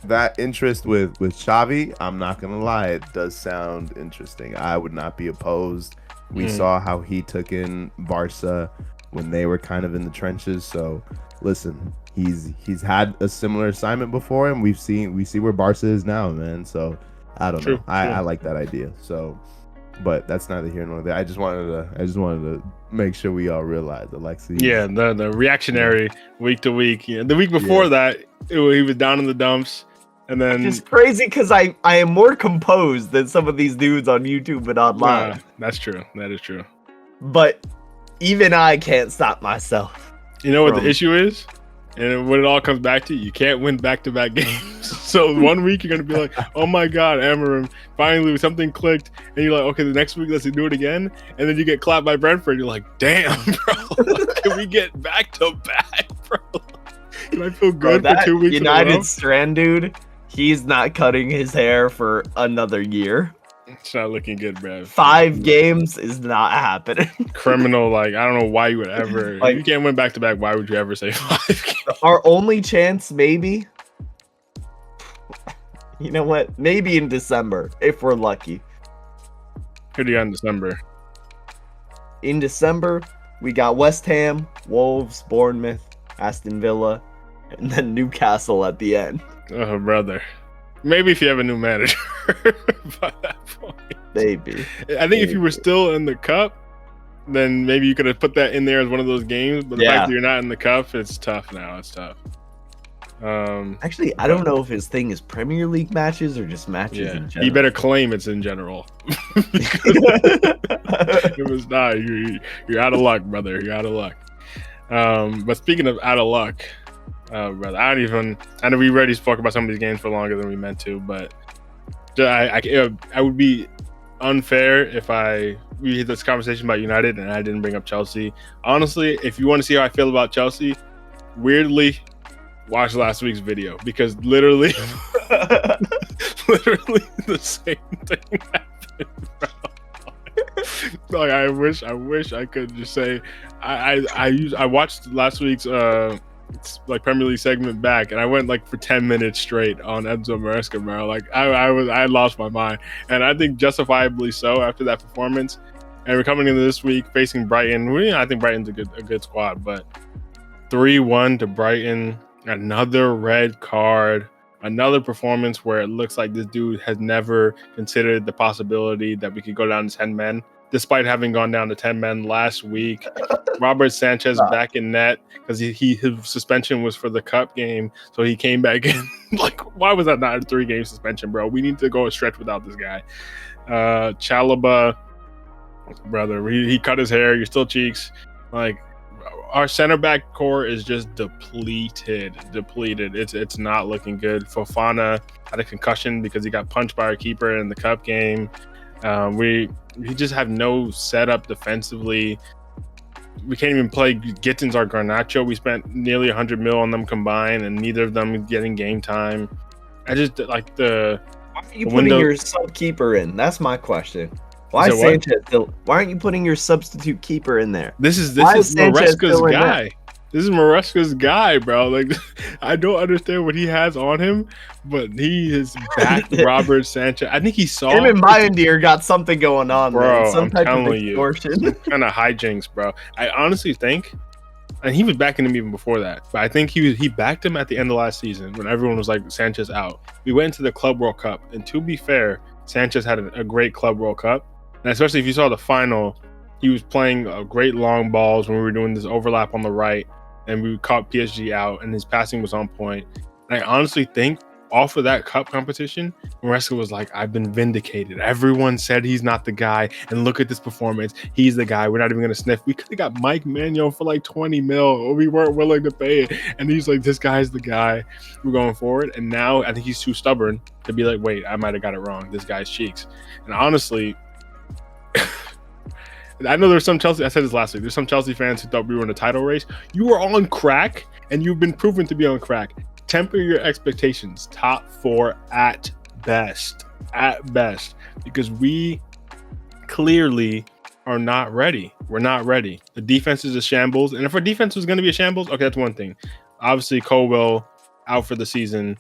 that interest with Xavi, I'm not gonna lie, it does sound interesting. I would not be opposed. We saw how he took in Barca when they were kind of in the trenches. So listen, he's had a similar assignment before, and we see where Barca is now, man. So I don't know. I like that idea. So, but that's neither here nor there. I just wanted to make sure we all realize Alexi. Yeah, the reactionary week to week. Yeah, the week before that, he was down in the dumps, and then it's crazy because I am more composed than some of these dudes on YouTube and online. That's true. That is true. But even I can't stop myself. You know what the issue is? And when it all comes back to you can't win back-to-back games. So 1 week you're gonna be like, oh my god, Amarim, finally something clicked, and you're like, okay, the next week let's do it again, and then you get clapped by Brentford. You're like, damn, bro, can we get back-to-back, bro? Can I feel good Bro, for 2 weeks? United Strand dude, he's not cutting his hair for another year. It's not looking good, bro. 5 games is not happening. Criminal, like I don't know why you would ever. Like, if you can't win back-to-back, why would you ever say 5 games? Our only chance, maybe. You know what? Maybe in December, if we're lucky. Who do you got in December? In December, we got West Ham, Wolves, Bournemouth, Aston Villa, and then Newcastle at the end. Oh, brother. Maybe if you have a new manager by that point. Maybe. I think if you were still in the cup, then maybe you could have put that in there as one of those games. But the fact that you're not in the cup, it's tough now. It's tough. Actually, I don't know if his thing is Premier League matches or just matches in general. He better claim it's in general. It was not. You're out of luck, brother. You're out of luck. But speaking of out of luck, brother, I know we already spoke about some of these games for longer than we meant to, but I would be unfair if we had this conversation about United and I didn't bring up Chelsea. Honestly, if you want to see how I feel about Chelsea, weirdly, watch last week's video, because literally the same thing happened, bro. Like I wish I could just say I watched last week's like Premier League segment back, and I went like for 10 minutes straight on Enzo Maresca, bro. Like I lost my mind, and I think justifiably so after that performance. And we're coming into this week facing Brighton. I think Brighton's a good squad, but 3-1 to Brighton, another red card, another performance where it looks like this dude has never considered the possibility that we could go down to 10 men, despite having gone down to 10 men last week. Robert Sanchez back in net because his suspension was for the cup game, so he came back in. Like, why was that not a 3-game suspension, bro? We need to go a stretch without this guy. Chalobah, brother, he cut his hair. You're still cheeks. Like, our center back core is just depleted. It's not looking good. Fofana had a concussion because he got punched by our keeper in the cup game. We just have no setup defensively. We can't even play Gittins or Garnacho. We spent nearly 100 mil on them combined, and neither of them getting game time. I just like the. Why aren't you putting your sub keeper in? That's my question. Why is Sanchez still? Why aren't you putting your substitute keeper in there? This is Maresca's guy. This is Maresca's guy, bro. Like, I don't understand what he has on him, but he is back. Robert Sanchez. I think he saw him and Bayindir got something going on, bro. Man. Some I'm type telling of extortion. you, kind of hijinks, bro. I honestly think, and he was backing him even before that, but I think he backed him at the end of last season when everyone was like Sanchez out. We went into the Club World Cup, and to be fair, Sanchez had a great Club World Cup, and especially if you saw the final, he was playing great long balls when we were doing this overlap on the right. And we caught PSG out, and his passing was on point. And I honestly think off of that cup competition, Maresca was like, I've been vindicated. Everyone said he's not the guy, and look at this performance. He's the guy. We're not even going to sniff. We could have got Mike Manuel for like 20 mil. We weren't willing to pay it. And he's like, this guy's the guy. We're going forward. And now I think he's too stubborn to be like, wait, I might have got it wrong. This guy's cheeks. And honestly, I know there's some Chelsea, I said this last week, there's some Chelsea fans who thought we were in a title race. You are on crack, and you've been proven to be on crack. Temper your expectations. Top 4 at best, because we clearly are not ready. We're not ready. The defense is a shambles, and if our defense was going to be a shambles, okay, that's one thing. Obviously, Colwell out for the season.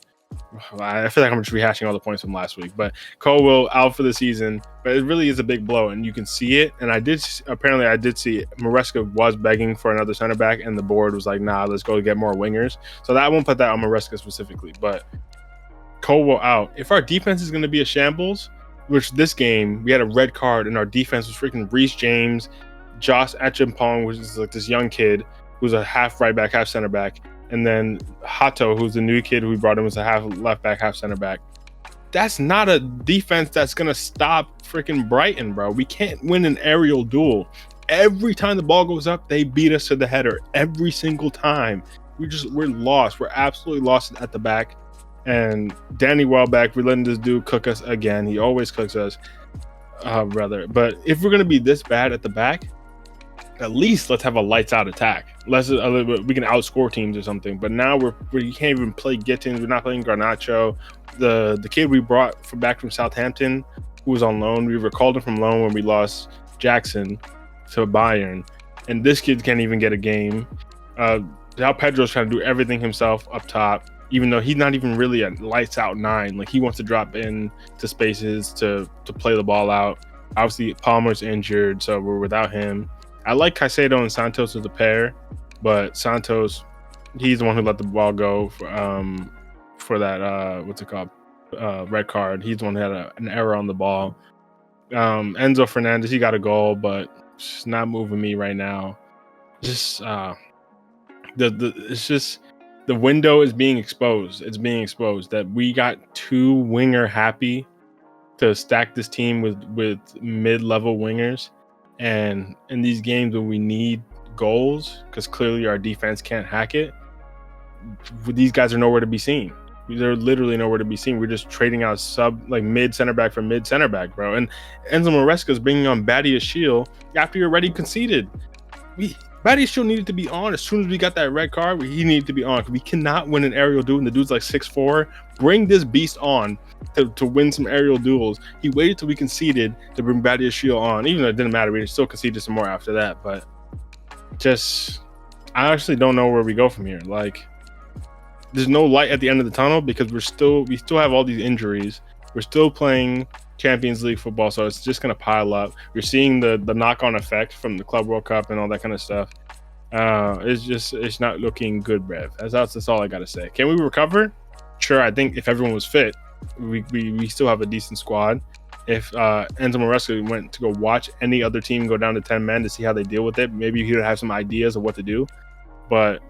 I feel like I'm just rehashing all the points from last week, but Colwell out for the season, but it really is a big blow, and you can see it. And I did see Maresca was begging for another center back, and the board was like, nah, let's go get more wingers. So I won't put that on Maresca specifically, but Colwell out. If our defense is going to be a shambles, which this game we had a red card, and our defense was freaking Reece James, Josh Achimpong, which is like this young kid who's a half right back, half center back. And then Hato, who's the new kid who we brought in, was a half left back, half center back. That's not a defense that's going to stop freaking Brighton, bro. We can't win an aerial duel. Every time the ball goes up, they beat us to the header. Every single time. we're lost. We're absolutely lost at the back. And Danny Welbeck, we're letting this dude cook us again. He always cooks us, brother. But if we're gonna be this bad at the back, at least let's have a lights out attack. We can outscore teams or something. But now we can't even play Gittins. We're not playing Garnacho. The kid we brought back from Southampton, who was on loan, we recalled him from loan when we lost Jackson to Bayern, and this kid can't even get a game. João Pedro's trying to do everything himself up top, even though he's not even really a lights out 9. Like, he wants to drop in to spaces to play the ball out. Obviously, Palmer's injured, so we're without him. I like Caicedo and Santos as a pair, but Santos, he's the one who let the ball go for that what's it called, red card. He's the one who had an error on the ball. Enzo Fernandez, he got a goal, but it's not moving me right now. Just it's just the window is being exposed. It's being exposed that we got too winger happy to stack this team with mid-level wingers. And in these games when we need goals, because clearly our defense can't hack it, these guys are nowhere to be seen. They're literally nowhere to be seen. We're just trading out mid center back for mid center back, bro. And Enzo Maresca is bringing on Badiashile after you already conceded. Badiashile needed to be on as soon as we got that red card. He needed to be on. We cannot win an aerial duel, and the dude's like 6'4". Bring this beast on to win some aerial duels. He waited till we conceded to bring Badiashile on, even though it didn't matter. We still conceded some more after that. But I actually don't know where we go from here. Like, there's no light at the end of the tunnel because we still have all these injuries. We're still playing Champions League football, so it's just gonna pile up. You're seeing the knock-on effect from the Club World Cup and all that kind of stuff. It's not looking good, Brev. That's all I gotta say. Can we recover? Sure. I think if everyone was fit, we still have a decent squad. If Enzo Maresca went to go watch any other team go down to 10 men to see how they deal with it, maybe he would have some ideas of what to do. But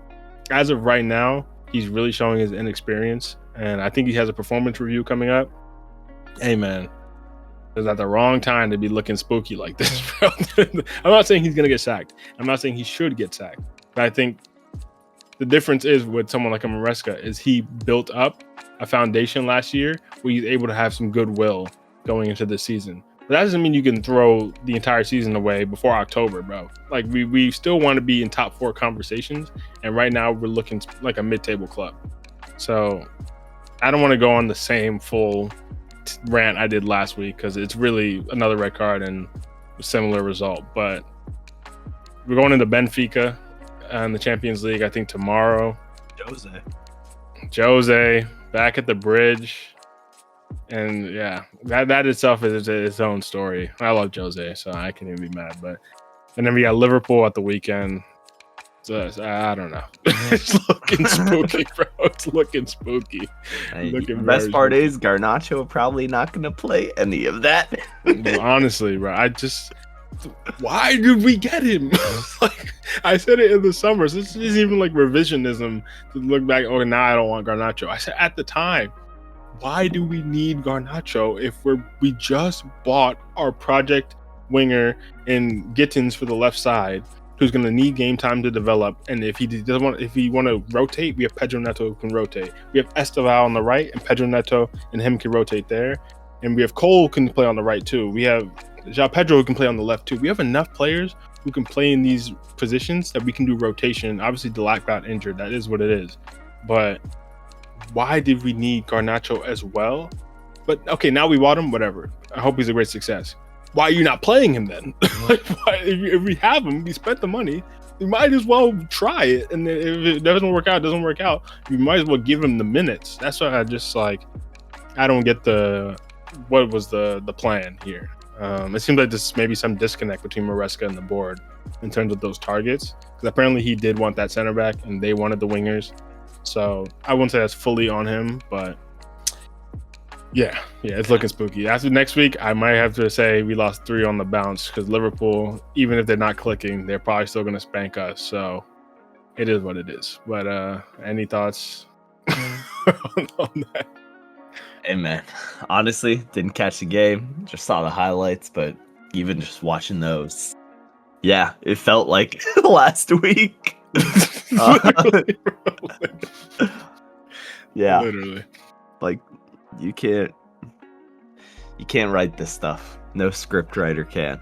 as of right now, he's really showing his inexperience, and I think he has a performance review coming up. Hey, man, it's at the wrong time to be looking spooky like this, bro. I'm not saying he's going to get sacked. I'm not saying he should get sacked. But I think the difference is with someone like a Maresca is he built up a foundation last year where he's able to have some goodwill going into this season. But that doesn't mean you can throw the entire season away before October, bro. Like, we still want to be in top 4 conversations, and right now we're looking like a mid-table club. So I don't want to go on the same full rant I did last week because it's really another red card and a similar result. But we're going into Benfica in the Champions League, I think, tomorrow. Jose back at the bridge. And yeah, that itself is its own story. I love Jose, so I can't even be mad. And then we got Liverpool at the weekend. So, I don't know. It's looking spooky, bro. It's looking spooky. The best part is Garnacho probably not going to play any of that. Well, honestly, bro, why did we get him? Like, I said it in the summer. So this isn't even like revisionism to look back. Oh, now I don't want Garnacho. I said at the time, why do we need Garnacho if we just bought our project winger in Gittins for the left side, who's going to need game time to develop? And if he want to rotate, we have Pedro Neto who can rotate. We have Esteval on the right, and Pedro Neto and him can rotate there. And we have Cole who can play on the right too. We have João Pedro who can play on the left too. We have enough players who can play in these positions that we can do rotation. Obviously, Delac got injured. That is what it is. But why did we need Garnacho as well? But okay, now we bought him, whatever. I hope he's a great success. Why are you not playing him then? Like, if we have him, we spent the money, we might as well try it. And then if it doesn't work out, we might as well give him the minutes. That's why I just I don't get what was the plan here. It seems like there's maybe some disconnect between Maresca and the board in terms of those targets, because apparently he did want that center back and they wanted the wingers. So I wouldn't say that's fully on him, but yeah, it's looking spooky. After next week, I might have to say we lost 3 on the bounce, because Liverpool, even if they're not clicking, they're probably still going to spank us. So it is what it is. But any thoughts on that? Hey, man, honestly, didn't catch the game, just saw the highlights, but even just watching those, yeah, it felt like last week. Literally, bro. Yeah, Literally. like you can't write this stuff. No script writer can.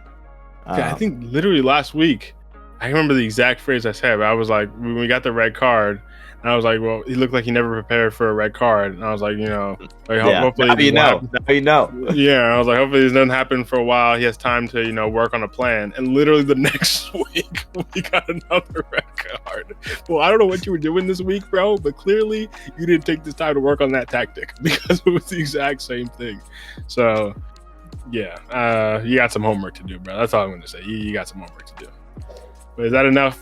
Yeah, I think literally last week, I remember the exact phrase I said. But I was like, when we got the red card, and I was like, well, he looked like he never prepared for a red card. And I was like, like hopefully now you know. Now you know. Yeah, I was like, hopefully this doesn't happen for a while. He has time to, work on a plan. And literally the next week, we got another red card. Well, I don't know what you were doing this week, bro, but clearly you didn't take this time to work on that tactic because it was the exact same thing. So, yeah, you got some homework to do, bro. That's all I'm going to say. You got some homework to do. But is that enough?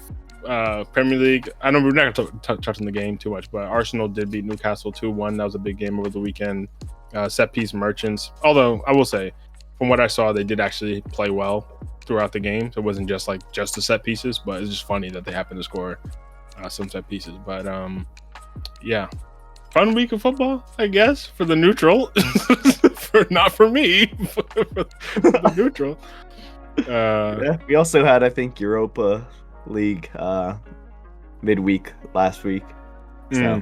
Premier League, I know we're not going to touch on the game too much, but Arsenal did beat Newcastle 2-1. That was a big game over the weekend. Set piece merchants. Although I will say, from what I saw, they did actually play well throughout the game. So it wasn't just the set pieces, but it's just funny that they happened to score some set pieces. But yeah, fun week of football, I guess, for the neutral. Not for me, for the neutral. Yeah, we also had, I think, Europa League midweek last week. So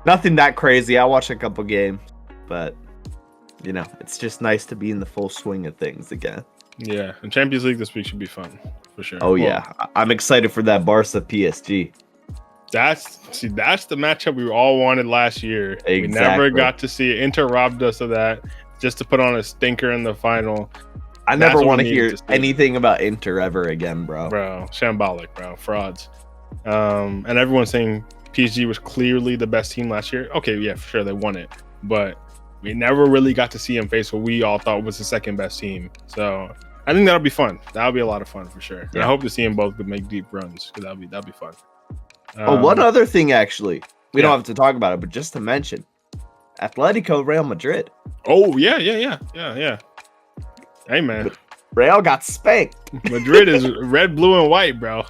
nothing that crazy. I watched a couple games, but it's just nice to be in the full swing of things again. Yeah, and Champions League this week should be fun for sure. Oh yeah, I'm excited for that Barca PSG. That's the matchup we all wanted last year. Exactly. We never got to see it. Inter robbed us of that just to put on a stinker in the final. I never want to hear anything about Inter ever again, bro. Bro, shambolic, bro. Frauds. And everyone's saying PSG was clearly the best team last year. Okay, yeah, for sure, they won it. But we never really got to see them face what we all thought was the second best team. So I think that'll be fun. That'll be a lot of fun for sure. Yeah. I hope to see them both make deep runs because that'll be fun. One other thing, actually. We don't have to talk about it, but just to mention. Atletico Real Madrid. Oh, yeah. Hey, man. Real got spanked. Madrid is red, blue, and white, bro.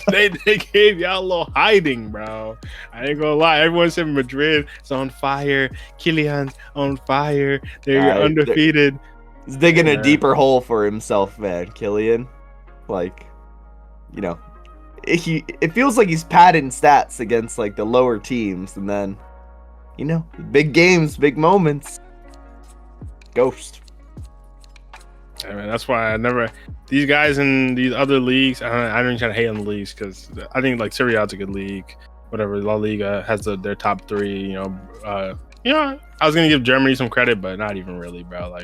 they gave y'all a little hiding, bro. I ain't gonna lie. Everyone said Madrid is on fire. Kylian's on fire. They're undefeated. He's digging a deeper hole for himself, man. Kylian. It feels like he's padding stats against, the lower teams. And then, big games, big moments. Ghost. I mean, that's why these guys in these other leagues, I don't even try to hate on the leagues because I think Serie A's a good league. Whatever, La Liga has their top three. I was gonna give Germany some credit, but not even really, bro.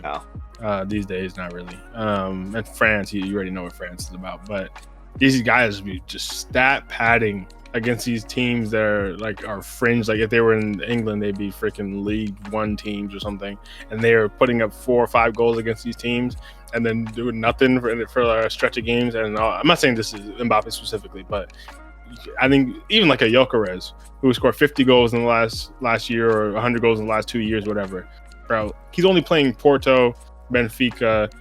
These days, not really. And France, you already know what France is about. But these guys be just stat padding against these teams that are fringe. Like if they were in England, they'd be freaking League One teams or something, and they are putting up 4 or 5 goals against these teams, and then doing nothing for a stretch of games. And I'm not saying this is Mbappe specifically, but I think even a Gyökeres, who scored 50 goals in the last year or 100 goals in the last 2 years, whatever, bro, he's only playing Porto, Benfica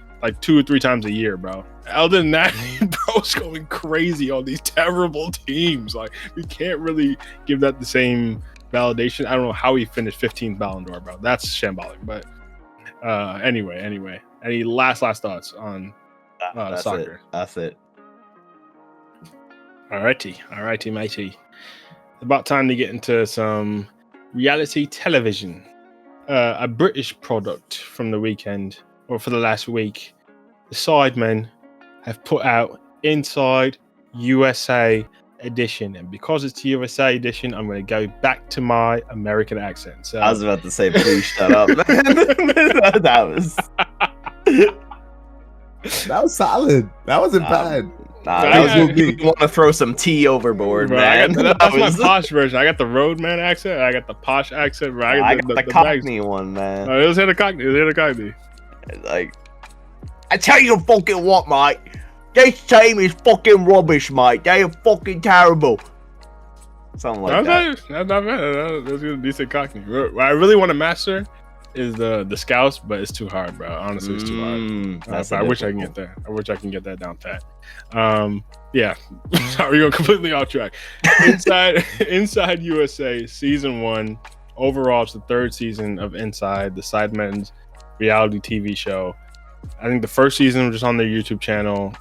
2 or 3 times a year, bro. Other than that, bro's going crazy on these terrible teams. We can't really give that the same validation. I don't know how he finished 15th Ballon d'Or, bro. That's shambolic. But anyway. Any last thoughts on soccer? That's it. Alrighty, matey. About time to get into some reality television. A British product from the weekend, or for the last week. The Sidemen have put out Inside USA edition, and because it's USA edition, I'm going to go back to my American accent. So I was about to say, please shut up. That was solid. That wasn't bad. You want to throw some tea overboard, bro, man. That's my posh version. I got the roadman accent. I got the posh accent. Bro. I got the Cockney one, man. It was the Cockney. I tell you fucking what, mate. This team is fucking rubbish, mate. They are fucking terrible. Something like that. That's not bad. That's a decent Cockney. What I really want to master is the Scouts, but it's too hard, bro. Honestly, it's too hard. I wish I can get there. I wish I can get that down pat. Yeah. Sorry, you're completely off track. Inside USA season 1. Overall, it's the 3rd season of Inside, the Sidemen's reality TV show. I think the first season was just on their YouTube channel.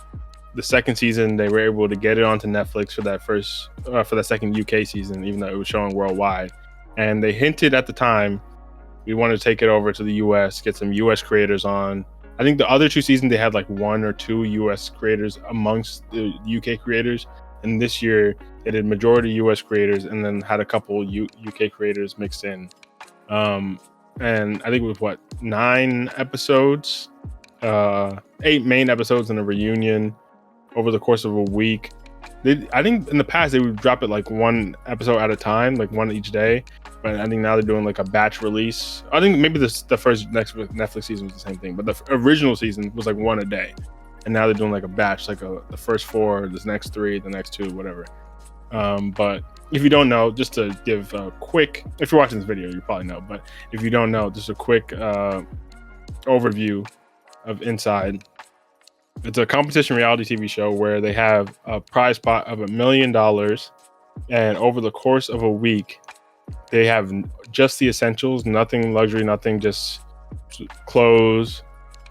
the second season they were able to get it onto Netflix for that second UK season, even though it was showing worldwide. And they hinted at the time we wanted to take it over to the US, get some US creators on. I think the other 2 seasons they had like 1 or 2 US creators amongst the UK creators, and this year they did majority US creators and then had a couple UK creators mixed in. And I think it was 9 episodes, 8 main episodes and a reunion over the course of a week. I think in the past they would drop it like 1 episode at a time, like 1 each day. But I think now they're doing like a batch release. I think maybe the first Netflix season was the same thing, but the original season was like 1 a day, and now they're doing like a batch, like the first 4, this next 3, the next 2, whatever. But if you don't know, just to give a quick, if you're watching this video, you probably know, but if you don't know, just a quick overview of Inside. It's a competition reality TV show where they have a prize pot of $1 million, and over the course of a week, they have just the essentials, nothing luxury, nothing, just clothes,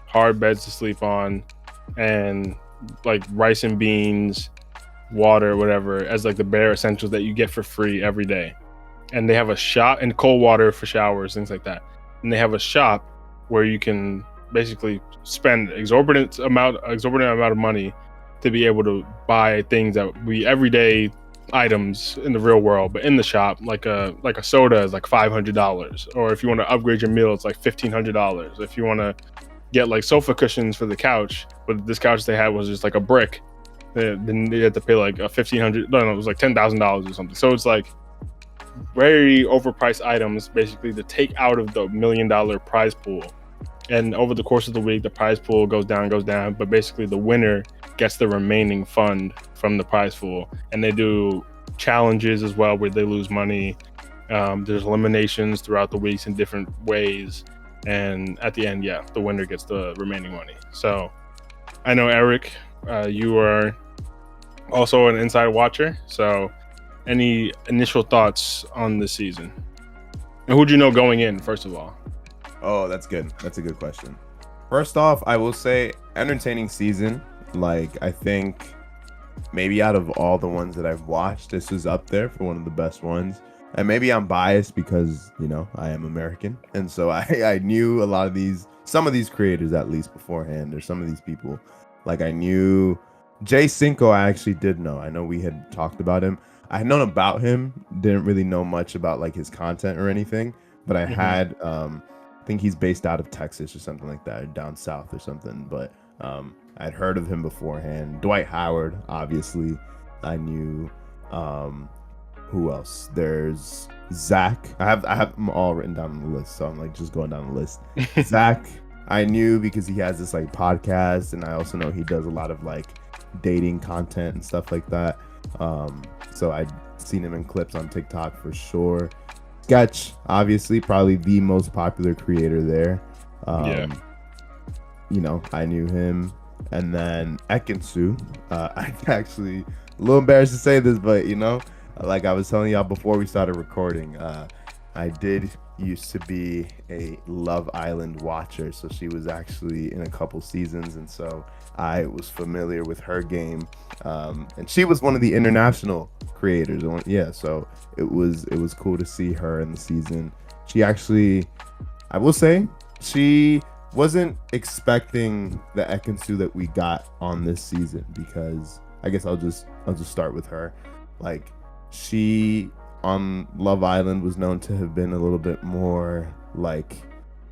hard beds to sleep on, and like rice and beans, water, whatever, as like the bare essentials that you get for free every day. And they have a shop, and cold water for showers, things like that. And they have a shop where you can basically spend exorbitant amount of money to be able to buy things that we everyday items in the real world, but in the shop, like a soda is like $500, or if you want to upgrade your meal, it's like $1,500. If you want to get like sofa cushions for the couch, but this couch they had was just like a brick, then they had to pay like $1,500. No, it was like $10,000 or something. So it's like very overpriced items, basically, to take out of the $1 million prize pool. And over the course of the week, the prize pool goes down, but basically the winner gets the remaining fund from the prize pool. And they do challenges as well where they lose money. There's eliminations throughout the weeks in different ways. And at the end, the winner gets the remaining money. So I know, Eric, you are also an Inside watcher. So any initial thoughts on this season? And who'd you know going in, first of all? Oh, that's good. That's a good question. First off, I will say entertaining season. Like, I think maybe out of all the ones that I've watched, this is up there for one of the best ones. And maybe I'm biased because, you know, I am American. And so I knew some of these creators at least beforehand, or some of these people. Like, I knew Jay Cinco, I actually did know. I know we had talked about him. I had known about him, didn't really know much about like his content or anything, but I had, I think he's based out of Texas or something like that, or down south or something. But I'd heard of him beforehand. Dwight Howard, obviously, I knew. Who else? There's Zach. I have them all written down on the list, so I'm like just going down the list. Zach, I knew because he has this like podcast, and I also know he does a lot of like dating content and stuff like that. So I'd seen him in clips on TikTok for sure. Sketch, obviously, probably the most popular creator there. You know, I knew him. And then Ekansu, I'm actually a little embarrassed to say this, but you know, like I was telling y'all before we started recording, I did used to be a Love Island watcher, so she was actually in a couple seasons, and so I was familiar with her game, and she was one of the international creators. So it was cool to see her in the season. She actually, I will say, she wasn't expecting the Ekansu that we got on this season, because I guess I'll just start with her. Like, she on Love Island was known to have been a little bit more like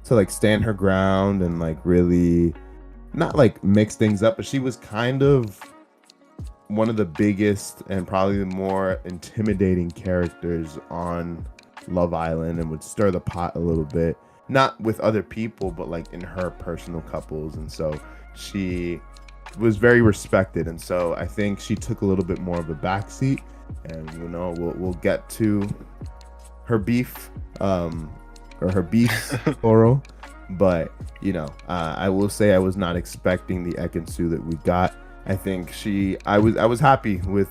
to like stand her ground and like really not like mix things up, but she was kind of one of the biggest and probably the more intimidating characters on Love Island, and would stir the pot a little bit, not with other people, but like in her personal couples. And so she was very respected, and so I think she took a little bit more of a backseat. And you know, we'll get to her beef, or her beef oral, but you know, I will say I was not expecting the Ekansu that we got. I think I was happy with,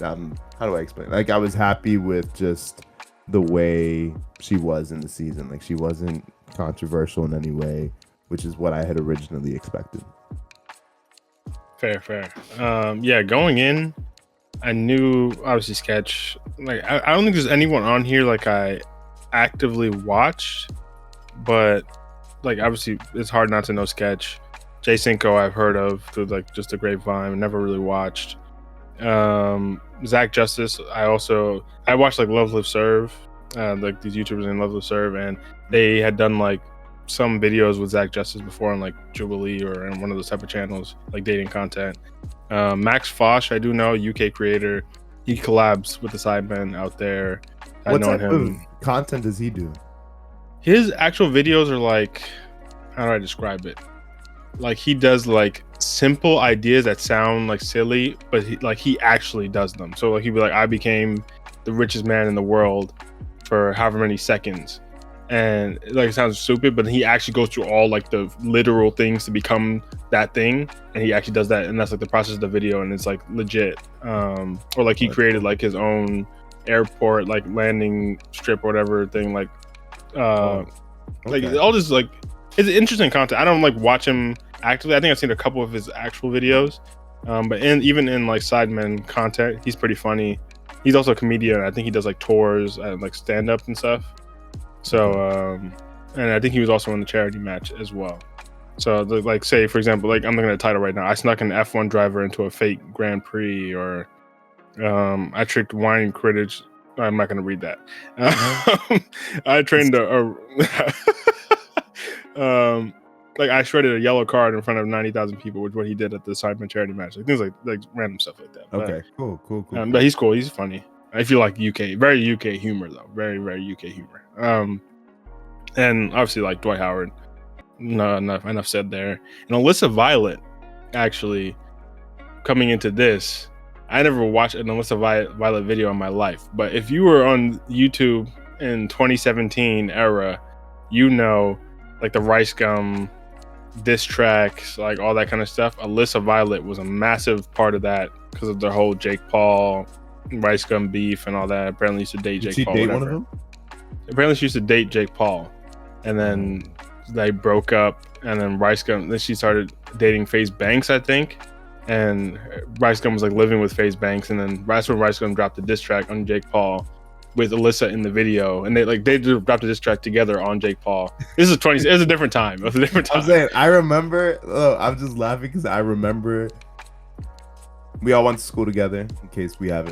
how do I explain? Like, I was happy with just the way she was in the season. Like, she wasn't controversial in any way, which is what I had originally expected. Fair. Yeah, going in, I knew obviously Sketch. Like, I don't think there's anyone on here like I actively watched, but like obviously it's hard not to know Sketch. Jay Cinco I've heard of through like just a grapevine, never really watched. Zach Justice, I watched like Love Live Serve, like these YouTubers in Love Live Serve, and they had done like some videos with Zach Justice before on like Jubilee or in one of those type of channels, like dating content. Max Fosh, I do know, UK creator. He collabs with the Sidemen out there. What type of content does he do? His actual videos are like, how do I describe it? Like he does like simple ideas that sound like silly, but he actually does them. So like he'd be like, I became the richest man in the world for however many seconds. And like it sounds stupid, but he actually goes through all like the literal things to become that thing, and he actually does that, and that's like the process of the video, and it's like legit. Or like he created like his own airport like landing strip or whatever thing, like like all this like it's interesting content. I don't like watch him actively. I think I've seen a couple of his actual videos, but even in like Sidemen content, he's pretty funny. He's also a comedian. I think he does like tours and like stand up and stuff. So, and I think he was also in the charity match as well. So, like, say for example, like I'm looking at the title right now. I snuck an F1 driver into a fake Grand Prix, or I tricked wine critics. I'm not going to read that. I trained like I shredded a yellow card in front of 90,000 people, which is what he did at the Sidemen charity match. Like things like random stuff like that. Okay, cool. But he's cool. He's funny. I feel like very UK humor though, very UK humor. And obviously like Dwight Howard. No, enough said there. And Alyssa Violet, actually, coming into this, I never watched an Alyssa Violet video in my life. But if you were on YouTube in 2017 era, you know, like the Rice Gum diss tracks, like all that kind of stuff. Alyssa Violet was a massive part of that because of the whole Jake Paul, Rice Gum beef and all that. Apparently used to date Jake Paul. Did she date one of them? Apparently she used to date Jake Paul, and then they broke up, and then Rice Gum, then she started dating FaZe Banks, I think, and Rice Gum was like living with FaZe Banks, and then that's when Rice Gum dropped the diss track on Jake Paul with Alyssa in the video, and they dropped a diss track together on Jake Paul. This is it's a different time. It was a different time. I'm saying, I remember. I'm just laughing because I remember we all went to school together. In case we have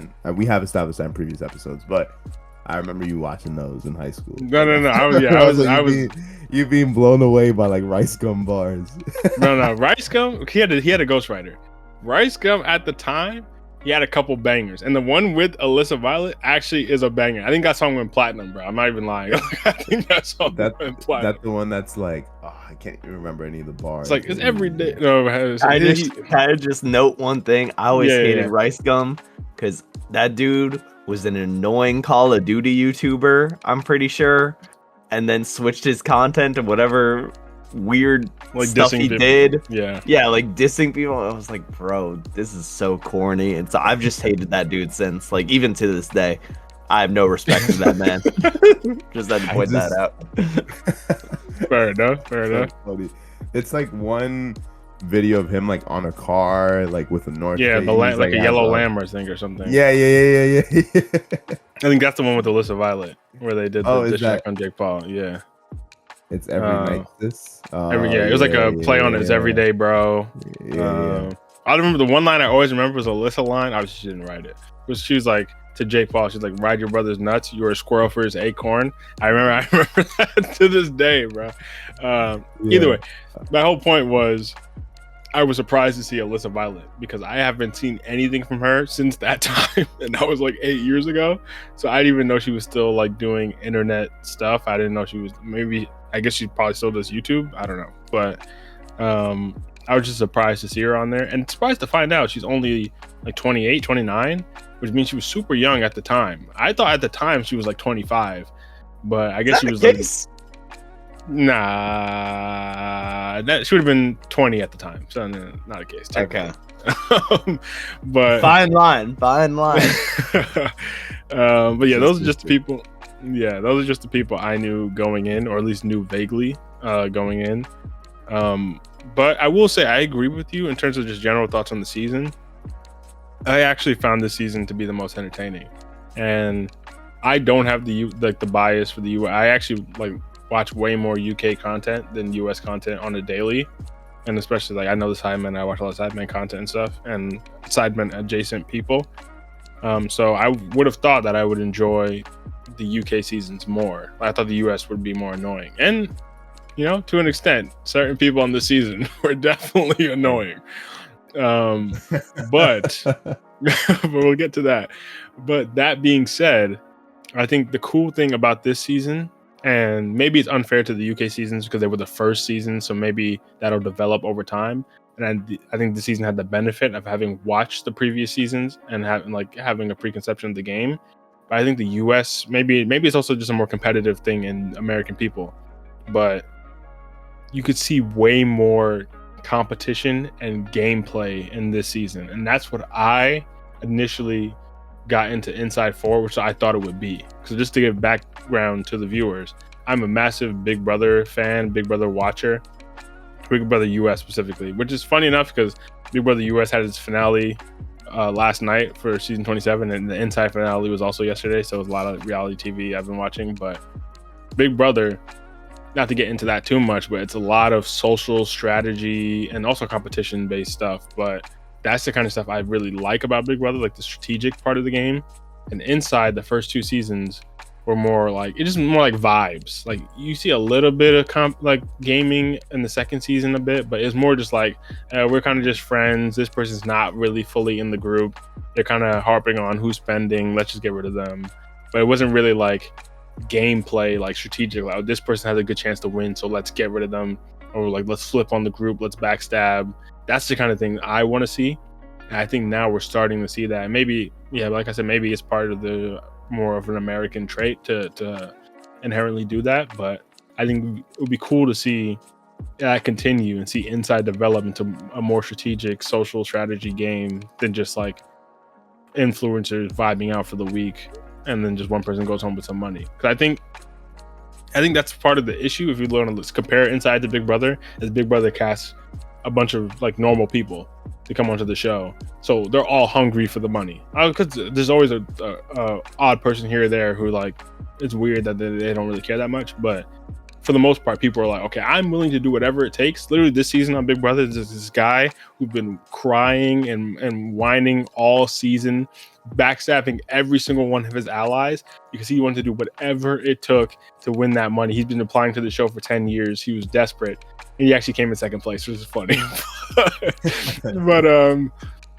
established that in previous episodes, but I remember you watching those in high school. No. I was you being blown away by like Rice Gum bars. No. Rice Gum. He had a ghostwriter. Rice Gum at the time, he had a couple bangers, and the one with Alyssa Violet actually is a banger. I think that song went platinum, bro. I'm not even lying. I think that song went platinum. That's the one that's like, I can't even remember any of the bars. It's like it's every day. No, I just note one thing. I always hated Rice Gum because that dude was an annoying Call of Duty YouTuber, I'm pretty sure, and then switched his content to whatever weird like stuff he did. Yeah, like dissing people. I was like, bro, this is so corny. And so I've just hated that dude since. Like even to this day, I have no respect for that man. Just had to point that out. Fair enough. Funny. It's like one video of him like on a car, like with a North. Yeah, the like a yellow lamb or thing or something. Yeah. I think that's the one with Alyssa Violet where they did the diss track on Jake Paul. Yeah. It's every night. It was like a play on his everyday, bro. I remember the one line I always remember was Alyssa line. Obviously, she didn't write it. She was like to Jake Paul. She's like, "Ride your brother's nuts. You're a squirrel for his acorn." I remember that to this day, bro. Either way, my whole point was I was surprised to see Alyssa Violet because I haven't seen anything from her since that time, and that was like 8 years ago. So I didn't even know she was still like doing internet stuff. I didn't know she was I guess she probably still does YouTube. I don't know. But I was just surprised to see her on there and surprised to find out she's only like 28, 29, which means she was super young at the time. I thought at the time she was like 25, but I guess she was like, nah, she would have been 20 at the time. So no, not a case. Okay. But fine line. But yeah, those are just the people. Yeah, those are just the people I knew going in, or at least knew vaguely going in. But I will say I agree with you in terms of just general thoughts on the season. I actually found this season to be the most entertaining, and I don't have the bias for the US. I actually watch way more UK content than US content on a daily, and especially I know the Sidemen. I watch a lot of Sidemen content and stuff, and Sidemen adjacent people. So I would have thought that I would enjoy the UK seasons more. I thought the US would be more annoying, and to an extent, certain people on the season were definitely annoying. But we'll get to that. But that being said, I think the cool thing about this season, and maybe it's unfair to the UK seasons because they were the first season, so maybe that'll develop over time. And I think the season had the benefit of having watched the previous seasons and having a preconception of the game. But I think the US, maybe it's also just a more competitive thing in American people. But you could see way more competition and gameplay in this season, and that's what I initially got into Inside 4, which I thought it would be. So just to give background to the viewers, I'm a massive Big Brother fan, Big Brother watcher, Big Brother US specifically, which is funny enough because Big Brother US had its finale last night for season 27, and the Inside finale was also yesterday, so it was a lot of reality TV I've been watching. But Big Brother, not to get into that too much, but it's a lot of social strategy and also competition based stuff. But that's the kind of stuff I really like about Big Brother, like the strategic part of the game. And Inside, the first 2 seasons were more it's just more like vibes. Like you see a little bit of gaming in the second season a bit, but it's more just we're kind of just friends. This person's not really fully in the group. They're kind of harping on who's spending. Let's just get rid of them. But it wasn't really gameplay, strategic. This person has a good chance to win, so let's get rid of them. Or let's flip on the group. Let's backstab. That's the kind of thing I want to see. And I think now we're starting to see that. And maybe, like I said, maybe it's part of the more of an American trait to inherently do that. But I think it would be cool to see that continue and see Inside develop into a more strategic social strategy game than just influencers vibing out for the week and then just one person goes home with some money. Because I think that's part of the issue. If you learn to compare Inside to Big Brother, as Big Brother casts a bunch of normal people to come onto the show, so they're all hungry for the money. Because there's always a odd person here or there who it's weird that they don't really care that much, but for the most part, people are okay, I'm willing to do whatever it takes. Literally this season on Big Brother, there's this guy who's been crying and whining all season, backstabbing every single one of his allies because he wanted to do whatever it took to win that money. He's been applying to the show for 10 years. He was desperate, and he actually came in second place, which is funny. But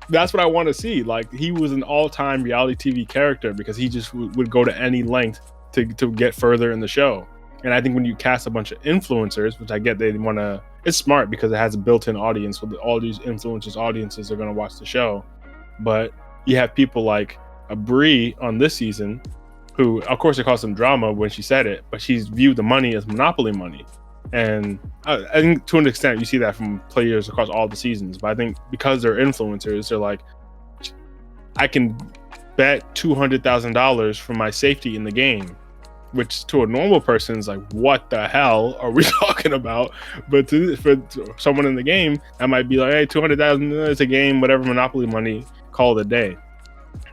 that's what I want to see. He was an all-time reality TV character because he just would go to any length to get further in the show. And I think when you cast a bunch of influencers, which I get they want to, it's smart because it has a built-in audience with all these influencers, audiences are going to watch the show. But you have people like a Brie on this season who, of course, it caused some drama when she said it, but she's viewed the money as monopoly money. And I think to an extent, you see that from players across all the seasons. But I think because they're influencers, they're I can bet $200,000 for my safety in the game, which to a normal person is what the hell are we talking about? But for someone in the game, that might be hey, 200,000, it's a game, whatever, monopoly money, call it a day.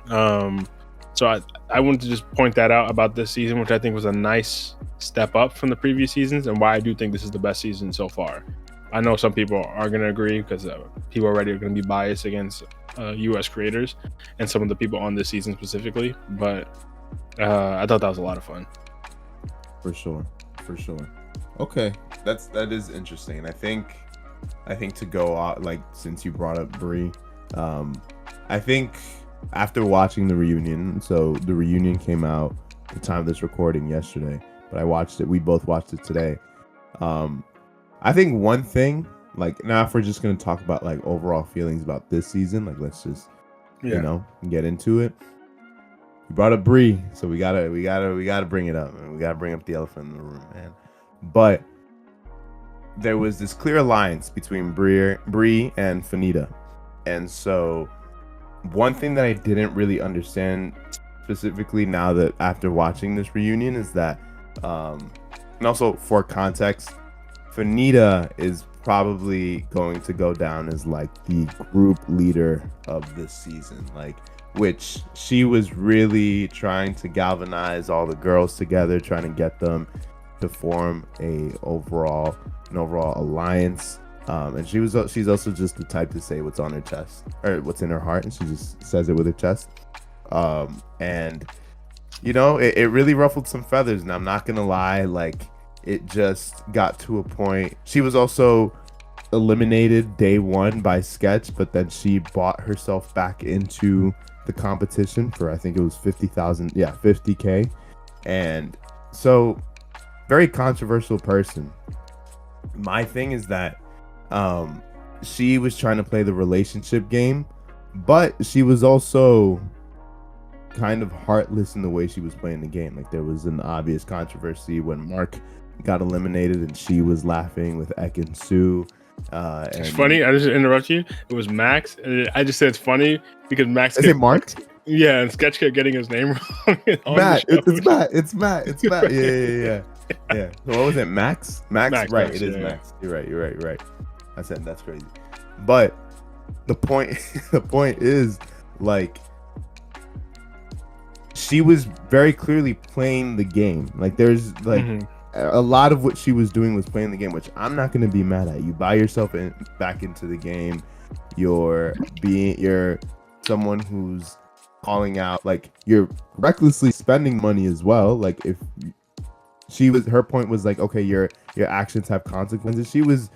So I wanted to just point that out about this season, which I think was a nice step up from the previous seasons, and why I do think this is the best season so far. I know some people are going to agree because people already are going to be biased against US creators and some of the people on this season specifically, but I thought that was a lot of fun. For sure. Okay, that is interesting. And I think to go out, since you brought up Brie, I think after watching the reunion, so the reunion came out at the time of this recording yesterday, but I watched it, we both watched it today. I think one thing, now if we're just gonna talk about overall feelings about this season, let's just get into it. You brought up Brie, so we gotta bring it up, and we gotta bring up the elephant in the room, man. But there was this clear alliance between Brie and Fanita, and so one thing that I didn't really understand specifically now that after watching this reunion is that, and also for context, Fanita is probably going to go down as like the group leader of this season, like, which she was really trying to galvanize all the girls together, trying to get them to form an overall alliance. And she's also just the type to say what's on her chest or what's in her heart, and she just says it with her chest. And you know, it really ruffled some feathers, and I'm not gonna lie, like, it just got to a point. She was also eliminated day one by Sketch, but then she bought herself back into the competition for, I think it was 50K. And so, very controversial person. My thing is that she was trying to play the relationship game, but she was also kind of heartless in the way she was playing the game. Like, there was an obvious controversy when Mark got eliminated and she was laughing with Ek and Sue. It's funny. I just interrupt you. It was Max. And I just said it's funny because Max. Is it Mark? Yeah, and Sketch kept getting his name wrong. Matt. It's Matt. Yeah. So what was it? Max, right? Max, it is yeah. Max. You're right. I said that's crazy. But the point is, like, she was very clearly playing the game. Like, there's like a lot of what she was doing was playing the game, which I'm not going to be mad at. You buy yourself back into the game. You're someone who's calling out, like, you're recklessly spending money as well. Like, if her point was like, okay, your actions have consequences. She was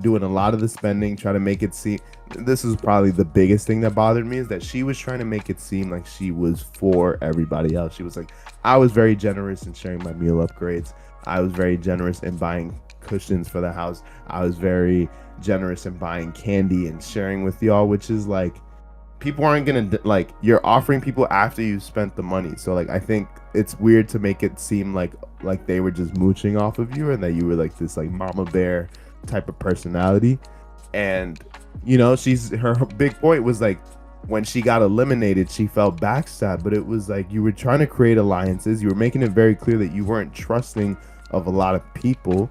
doing a lot of the spending, trying to make it seem, this is probably the biggest thing that bothered me, is that she was trying to make it seem like she was for everybody else. She was like, I was very generous in sharing my meal upgrades. I was very generous in buying cushions for the house. I was very generous in buying candy and sharing with y'all, which is like, people aren't gonna, like, you're offering people after you spent the money. So, like, I think it's weird to make it seem like they were just mooching off of you and that you were like this like mama bear type of personality. And, you know, her big point was like, when she got eliminated, she felt backstabbed, but it was like, you were trying to create alliances. You were making it very clear that you weren't trusting of a lot of people,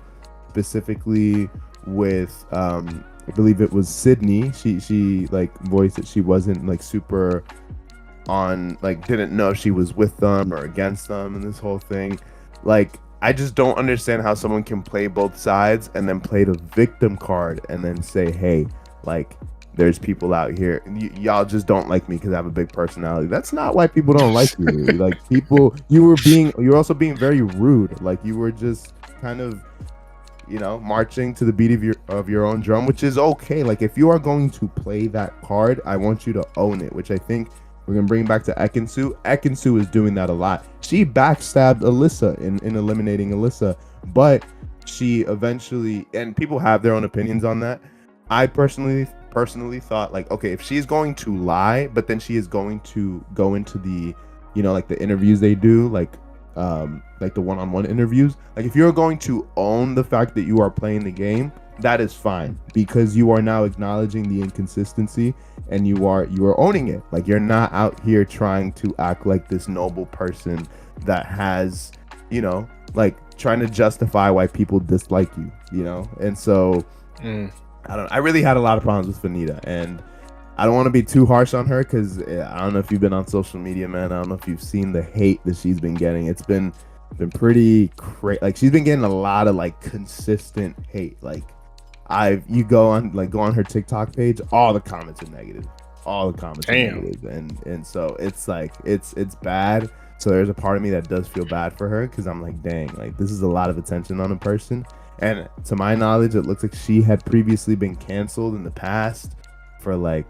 specifically with I believe it was Sydney. She like voiced that she wasn't like super on, like, didn't know if she was with them or against them, and this whole thing. Like, I just don't understand how someone can play both sides and then play the victim card and then say, hey, like, there's people out here, y'all just don't like me because I have a big personality. That's not why people don't like you. Like, you're also being very rude. Like, you were just kind of, you know, marching to the beat of your own drum, which is okay. Like, if you are going to play that card, I want you to own it, which I think we're gonna bring back to Ekin-Su. Ekin-Su is doing that a lot. She backstabbed Alyssa in eliminating Alyssa, but she eventually, and people have their own opinions on that. I personally thought, like, okay, if she's going to lie, but then she is going to go into the, you know, like the interviews they do, like the one-on-one interviews, like, if you're going to own the fact that you are playing the game, that is fine, because you are now acknowledging the inconsistency and you are owning it. Like, you're not out here trying to act like this noble person that has, you know, like, trying to justify why people dislike you, you know. And so I really had a lot of problems with Fanita, and I don't want to be too harsh on her, because I don't know if you've been on social media, man. I don't know if you've seen the hate that she's been getting. It's been pretty crazy. Like, she's been getting a lot of like consistent hate. Like, you go on her TikTok page, all the comments are negative. All the comments are negative. And so it's like, it's bad. So there's a part of me that does feel bad for her, because I'm like, dang, like, this is a lot of attention on a person. And to my knowledge, it looks like she had previously been canceled in the past for like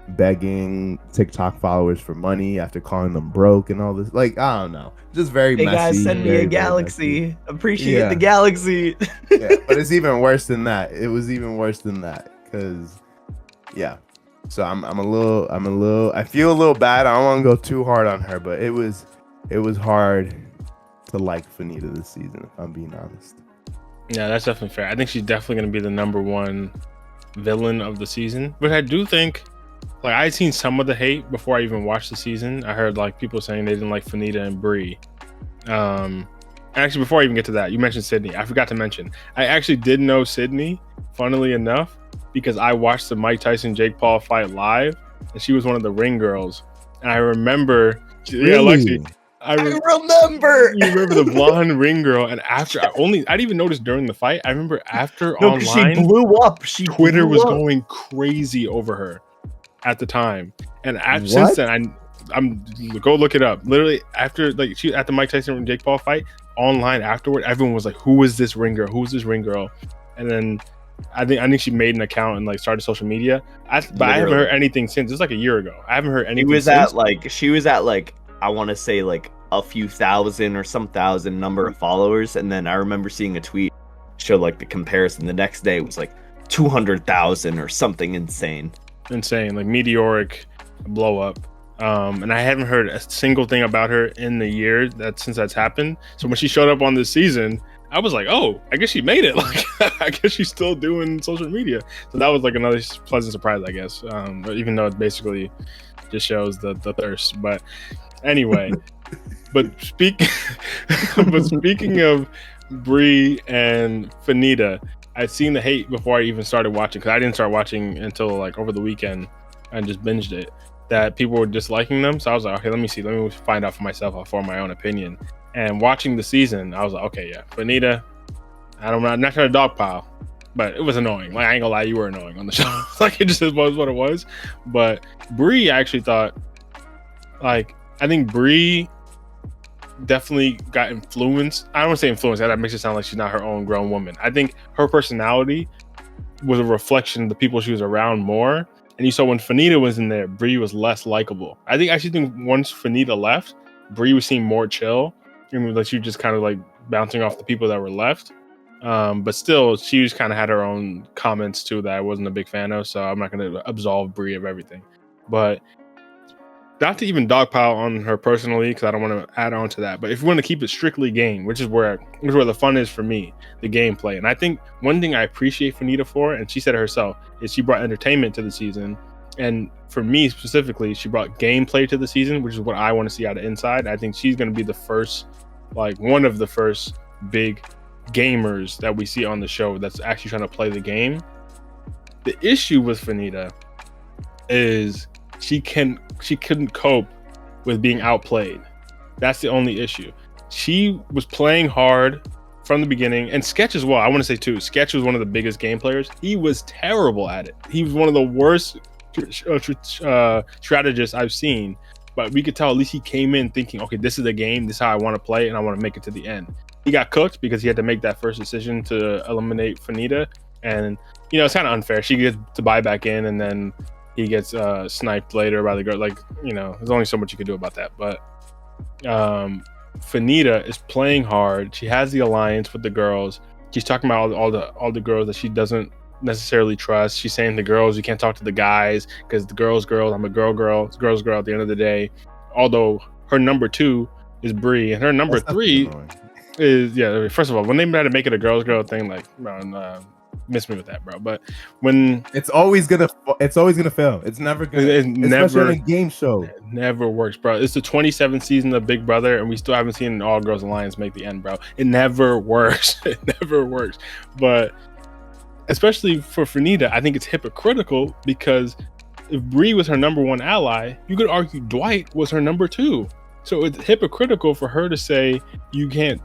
begging TikTok followers for money after calling them broke and all this. Like, I don't know, just very messy. Hey guys, send me a galaxy. Appreciate the galaxy. Yeah, but it's even worse than that. It was even worse than that, because yeah. So I'm a little. I feel a little bad. I don't want to go too hard on her, but it was hard to like Fanita this season, if I'm being honest. Yeah, that's definitely fair. I think she's definitely going to be the number one villain of the season. But I do think, like, I had seen some of the hate before I even watched the season. I heard like people saying they didn't like Fanita and Bree. Actually, before I even get to that, you mentioned Sydney. I forgot to mention. I actually did know Sydney, funnily enough, because I watched the Mike Tyson Jake Paul fight live, and she was one of the ring girls. And I remember, yeah, Lexi, I remember. You remember the blonde ring girl? And after I didn't even notice during the fight. I remember after No, 'cause online, she blew up. Twitter was going crazy over her at the time, and since then, I'm go look it up. Literally after like she at the Mike Tyson and Jake Paul fight online afterward, everyone was like, "Who is this ring girl? Who is this ring girl?" And then I think she made an account and like started social media. But I haven't heard anything since. It was like a year ago. I haven't heard anything. She was at like I want to say like a few thousand or some thousand number of followers, and then I remember seeing a tweet show like the comparison. The next day it was like 200,000 or something insane, like meteoric blow up. And I haven't heard a single thing about her in the year since that's happened. So when she showed up on this season, I was like, oh, I guess she made it. Like, I guess she's still doing social media. So that was like another pleasant surprise, I guess. Even though it basically just shows the thirst. But anyway, speaking of Brie and Fanita, I'd seen the hate before I even started watching, because I didn't start watching until like over the weekend and just binged it, that people were disliking them. So I was like, okay, let me find out for myself. I'll form my own opinion. And watching the season, I was like, okay, yeah, Fanita, I'm not trying to dogpile, but it was annoying. Like, I ain't gonna lie, you were annoying on the show. Like, it just was what it was. But Brie, I actually thought, like, I think Brie definitely got influenced. I don't want to say influenced. That makes it sound like she's not her own grown woman. I think her personality was a reflection of the people she was around more. And you saw when Fanita was in there, Brie was less likable. I actually think once Fanita left, Brie was seeing more chill. I mean, like she was just kind of like bouncing off the people that were left. But still, she just kind of had her own comments too that I wasn't a big fan of. So I'm not going to absolve Brie of everything. But not to even dogpile on her personally, because I don't want to add on to that. But if you want to keep it strictly game, which is where the fun is for me, the gameplay. And I think one thing I appreciate Fanita for, and she said it herself, is she brought entertainment to the season. And for me specifically, she brought gameplay to the season, which is what I want to see out of Inside. I think she's going to be the first, like one of the first big gamers that we see on the show that's actually trying to play the game. The issue with Fanita is she couldn't cope with being outplayed. That's the only issue. She was playing hard from the beginning, and Sketch as well. I want to say too, Sketch was one of the biggest game players. He was terrible at it. He was one of the worst strategists I've seen, but we could tell at least he came in thinking, okay, this is the game, this is how I want to play, and I want to make it to the end. He got cooked because he had to make that first decision to eliminate Fanita, and it's kind of unfair. She gets to buy back in, and then he gets sniped later by the girl. Like, there's only so much you could do about that. But Fanita is playing hard. She has the alliance with the girls. She's talking about all the girls that she doesn't necessarily trust. She's saying to girls, you can't talk to the guys because the girls. I'm a girl. It's girls at the end of the day. Although her number 2 is Brie, and her number 3 is First of all, when they had to make it a girl thing, like miss me with that, bro. But when it's always gonna fail. It's never gonna. Especially on a game show. It never works, bro. It's the 27th season of Big Brother, and we still haven't seen an all girls alliance make the end, bro. It never works. It never works. But especially for Fanita, I think it's hypocritical because if Brie was her number 1 ally, you could argue Dwight was her number 2. So it's hypocritical for her to say you can't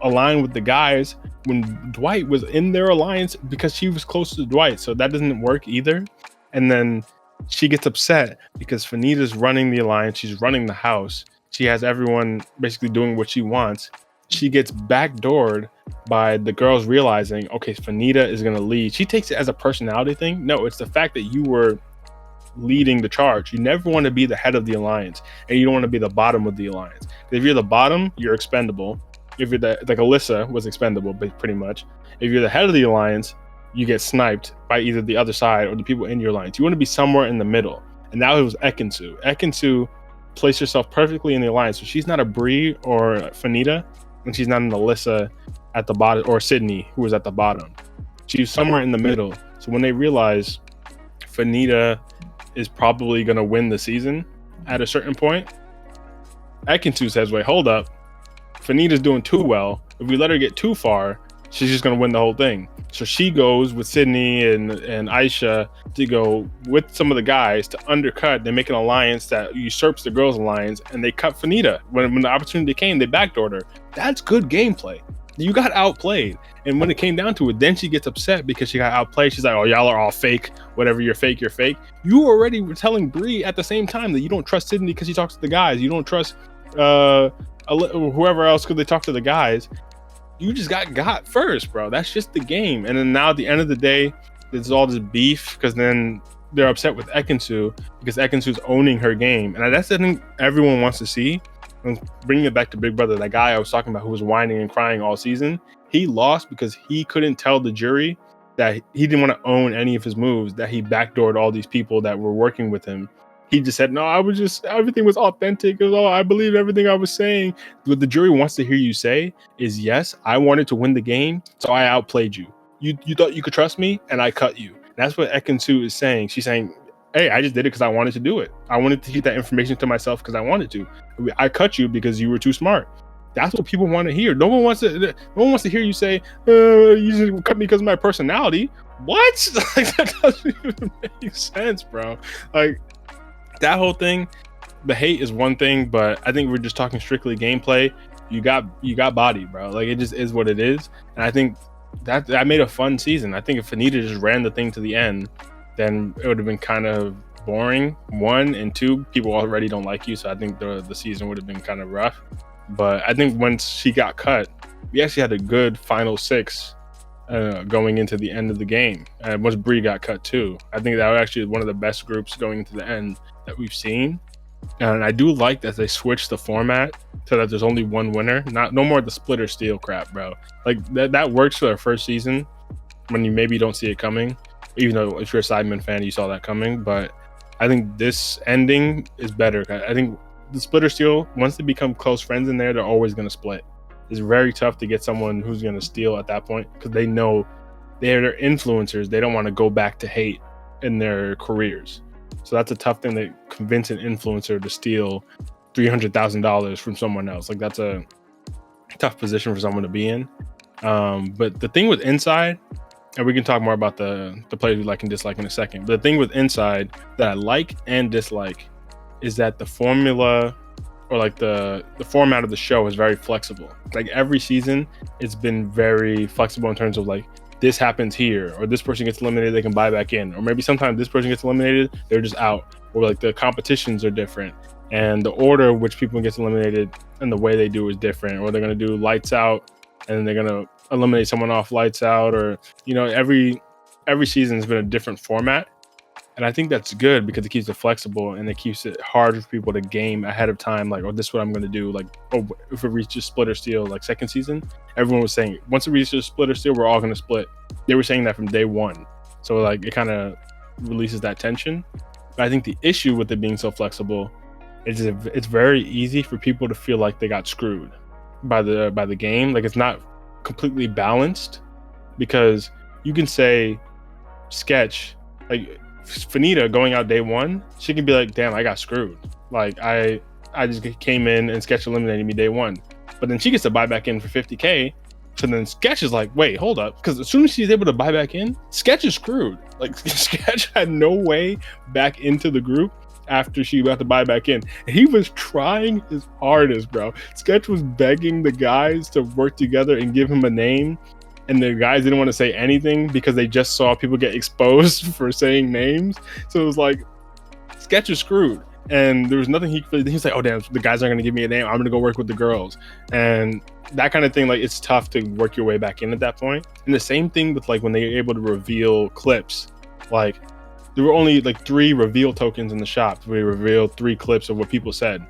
align with the guys when Dwight was in their alliance because she was close to Dwight. So that doesn't work either. And then she gets upset because Fanita's running the alliance. She's running the house. She has everyone basically doing what she wants. She gets backdoored by the girls realizing, okay, Fanita is going to lead. She takes it as a personality thing. No, it's the fact that you were leading the charge. You never want to be the head of the alliance, and you don't want to be the bottom of the alliance. If you're the bottom, you're expendable. If you're like Alyssa was expendable, but pretty much. If you're the head of the alliance, you get sniped by either the other side or the people in your alliance. You want to be somewhere in the middle. And now it was Ekin-Su. Ekin-Su placed herself perfectly in the alliance. So she's not a Brie or Fanita, and she's not an Alyssa at the bottom, or Sydney, who was at the bottom. She's somewhere in the middle. So when they realize Fanita is probably going to win the season at a certain point, Ekin-Su says, wait, hold up. Fanita's doing too well. If we let her get too far, she's just going to win the whole thing. So she goes with Sydney and Aisha to go with some of the guys to undercut. They make an alliance that usurps the girls' alliance, and they cut Fanita. When the opportunity came, they backdoored her. That's good gameplay. You got outplayed. And when it came down to it, then she gets upset because she got outplayed. She's like, oh, y'all are all fake. Whatever, you're fake, you're fake. You already were telling Bree at the same time that you don't trust Sydney because she talks to the guys. You don't trust whoever else could they talk to the guys. You just got first, bro. That's just the game. And then now at the end of the day, there's all this beef because then they're upset with Ekansu because Ekansu's owning her game. And that's the thing everyone wants to see. And bringing it back to Big Brother, that guy I was talking about who was whining and crying all season, he lost because he couldn't tell the jury that he didn't want to own any of his moves, that he backdoored all these people that were working with him. He just said, no, everything was authentic. It was all, I believed everything I was saying. What the jury wants to hear you say is, yes, I wanted to win the game, so I outplayed you. You thought you could trust me, and I cut you. That's what Ekansu is saying. She's saying, hey, I just did it because I wanted to do it. I wanted to keep that information to myself because I wanted to. I cut you because you were too smart. That's what people want to hear. No one wants to hear you say, you just cut me because of my personality. What? Like, that doesn't even make sense, bro. Like, that whole thing, the hate is one thing, but I think we're just talking strictly gameplay. You got body, bro. Like, it just is what it is. And I think that made a fun season. I think if Fanita just ran the thing to the end, then it would have been kind of boring. 1 and 2, people already don't like you, so I think the season would have been kind of rough. But I think once she got cut, we actually had a good final 6 going into the end of the game. And once Bree got cut too, I think that was actually one of the best groups going into the end that we've seen. And I do like that they switched the format so that there's only one winner. No more the split or steal crap, bro. Like that works for their first season when you maybe don't see it coming. Even though if you're a Sidemen fan, you saw that coming. But I think this ending is better. I think the split or steal, once they become close friends in there, they're always going to split. It's very tough to get someone who's going to steal at that point because they know they're influencers. They don't want to go back to hate in their careers. So that's a tough thing to convince an influencer to steal $300,000 from someone else. Like, that's a tough position for someone to be in. But the thing with Inside, and we can talk more about the players we like and dislike in a second. But the thing with Inside that I like and dislike is that the formula or like the format of the show is very flexible. Like every season, it's been very flexible in terms of like, this happens here, or this person gets eliminated, they can buy back in. Or maybe sometimes this person gets eliminated, they're just out. Or like the competitions are different. And the order of which people gets eliminated and the way they do is different. Or they're going to do lights out and then they're going to eliminate someone off lights out. Or, you know, every season has been a different format. And I think that's good because it keeps it flexible and it keeps it hard for people to game ahead of time. Like, oh, this is what I'm going to do. Like, oh, if it reaches split or steal, like second season, everyone was saying, once it reaches split or steal, we're all going to split. They were saying that from day one. So like, it kind of releases that tension. But I think the issue with it being so flexible is it's very easy for people to feel like they got screwed by the game. Like, it's not completely balanced because you can say sketch, like, Fanita going out day one, she can be like, damn, I got screwed. Like, I just came in and Sketch eliminated me day one. But then she gets to buy back in for 50K. So then Sketch is like, wait, hold up. Because as soon as she's able to buy back in, Sketch is screwed. Like, Sketch had no way back into the group after she got to buy back in. And he was trying his hardest, bro. Sketch was begging the guys to work together and give him a name. And the guys didn't want to say anything because they just saw people get exposed for saying names. So it was like, Sketch is screwed. And there was nothing he's like, oh, damn, the guys aren't going to give me a name. I'm going to go work with the girls. And that kind of thing, like, it's tough to work your way back in at that point. And the same thing with, like, when they were able to reveal clips. Like, there were only, like, 3 reveal tokens in the shop. We revealed 3 clips of what people said.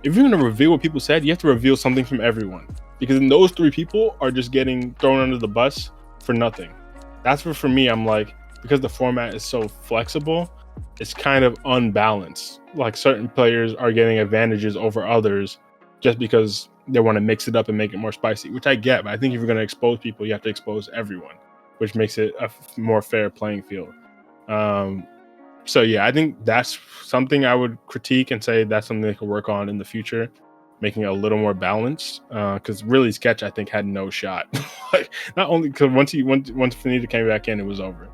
If you're going to reveal what people said, you have to reveal something from everyone. Because then those 3 people are just getting thrown under the bus for nothing. That's where, for me, I'm like, because the format is so flexible, it's kind of unbalanced. Like, certain players are getting advantages over others just because they want to mix it up and make it more spicy, which I get. But I think if you're going to expose people, you have to expose everyone, which makes it a more fair playing field. So yeah, I think that's something I would critique and say that's something they could work on in the future. making it a little more balanced. Because really, Sketch I think had no shot. Like not only because once Fanita came back in, it was over.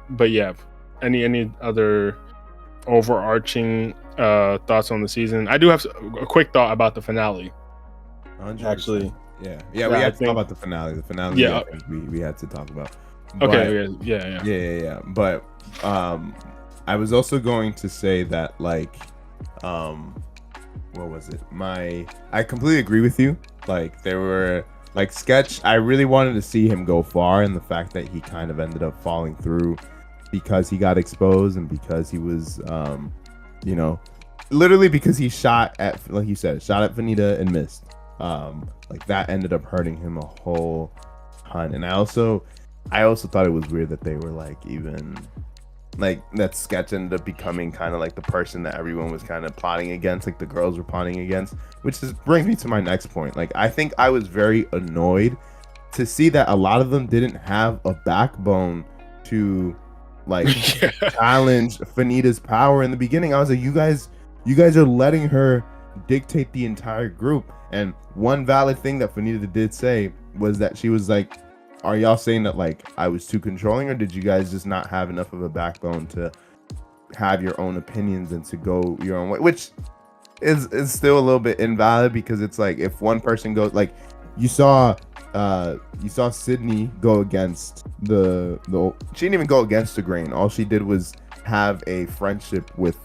But yeah, any other overarching thoughts on the season? I do have a quick thought about the finale. 100%. Actually, yeah, we had to talk about the finale. The finale, yeah, I think we had to talk about. Okay, But, yeah. But I was also going to say that, like, what was it? I completely agree with you. Like, there were like Sketch. I really wanted to see him go far, and the fact that he kind of ended up falling through because he got exposed and because he was, literally because he shot at Fanita and missed. Like that ended up hurting him a whole ton. And I also thought it was weird that they were like, even like that Sketch ended up becoming kind of like the person that everyone was kind of plotting against, like the girls were plotting against, which brings me to my next point. Like, I think I was very annoyed to see that a lot of them didn't have a backbone to like challenge Fanita's power in the beginning. I was like, you guys are letting her dictate the entire group. And one valid thing that Fanita did say was that she was like, are y'all saying that like I was too controlling, or did you guys just not have enough of a backbone to have your own opinions and to go your own way? Which is still a little bit invalid, because it's like, if one person goes, like you saw Sydney go against the she didn't even go against the grain. All she did was have a friendship with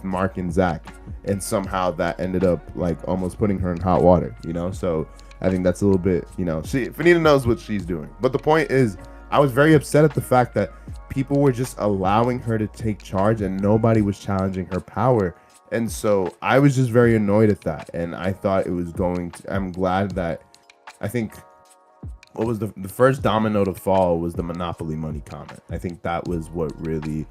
Mark and Zach, and somehow that ended up like almost putting her in hot water, so I think that's a little bit, Fanita knows what she's doing. But the point is, I was very upset at the fact that people were just allowing her to take charge and nobody was challenging her power. And so I was just very annoyed at that. And I thought it was I'm glad that, I think what was the first domino to fall was the Monopoly money comment. I think that was what really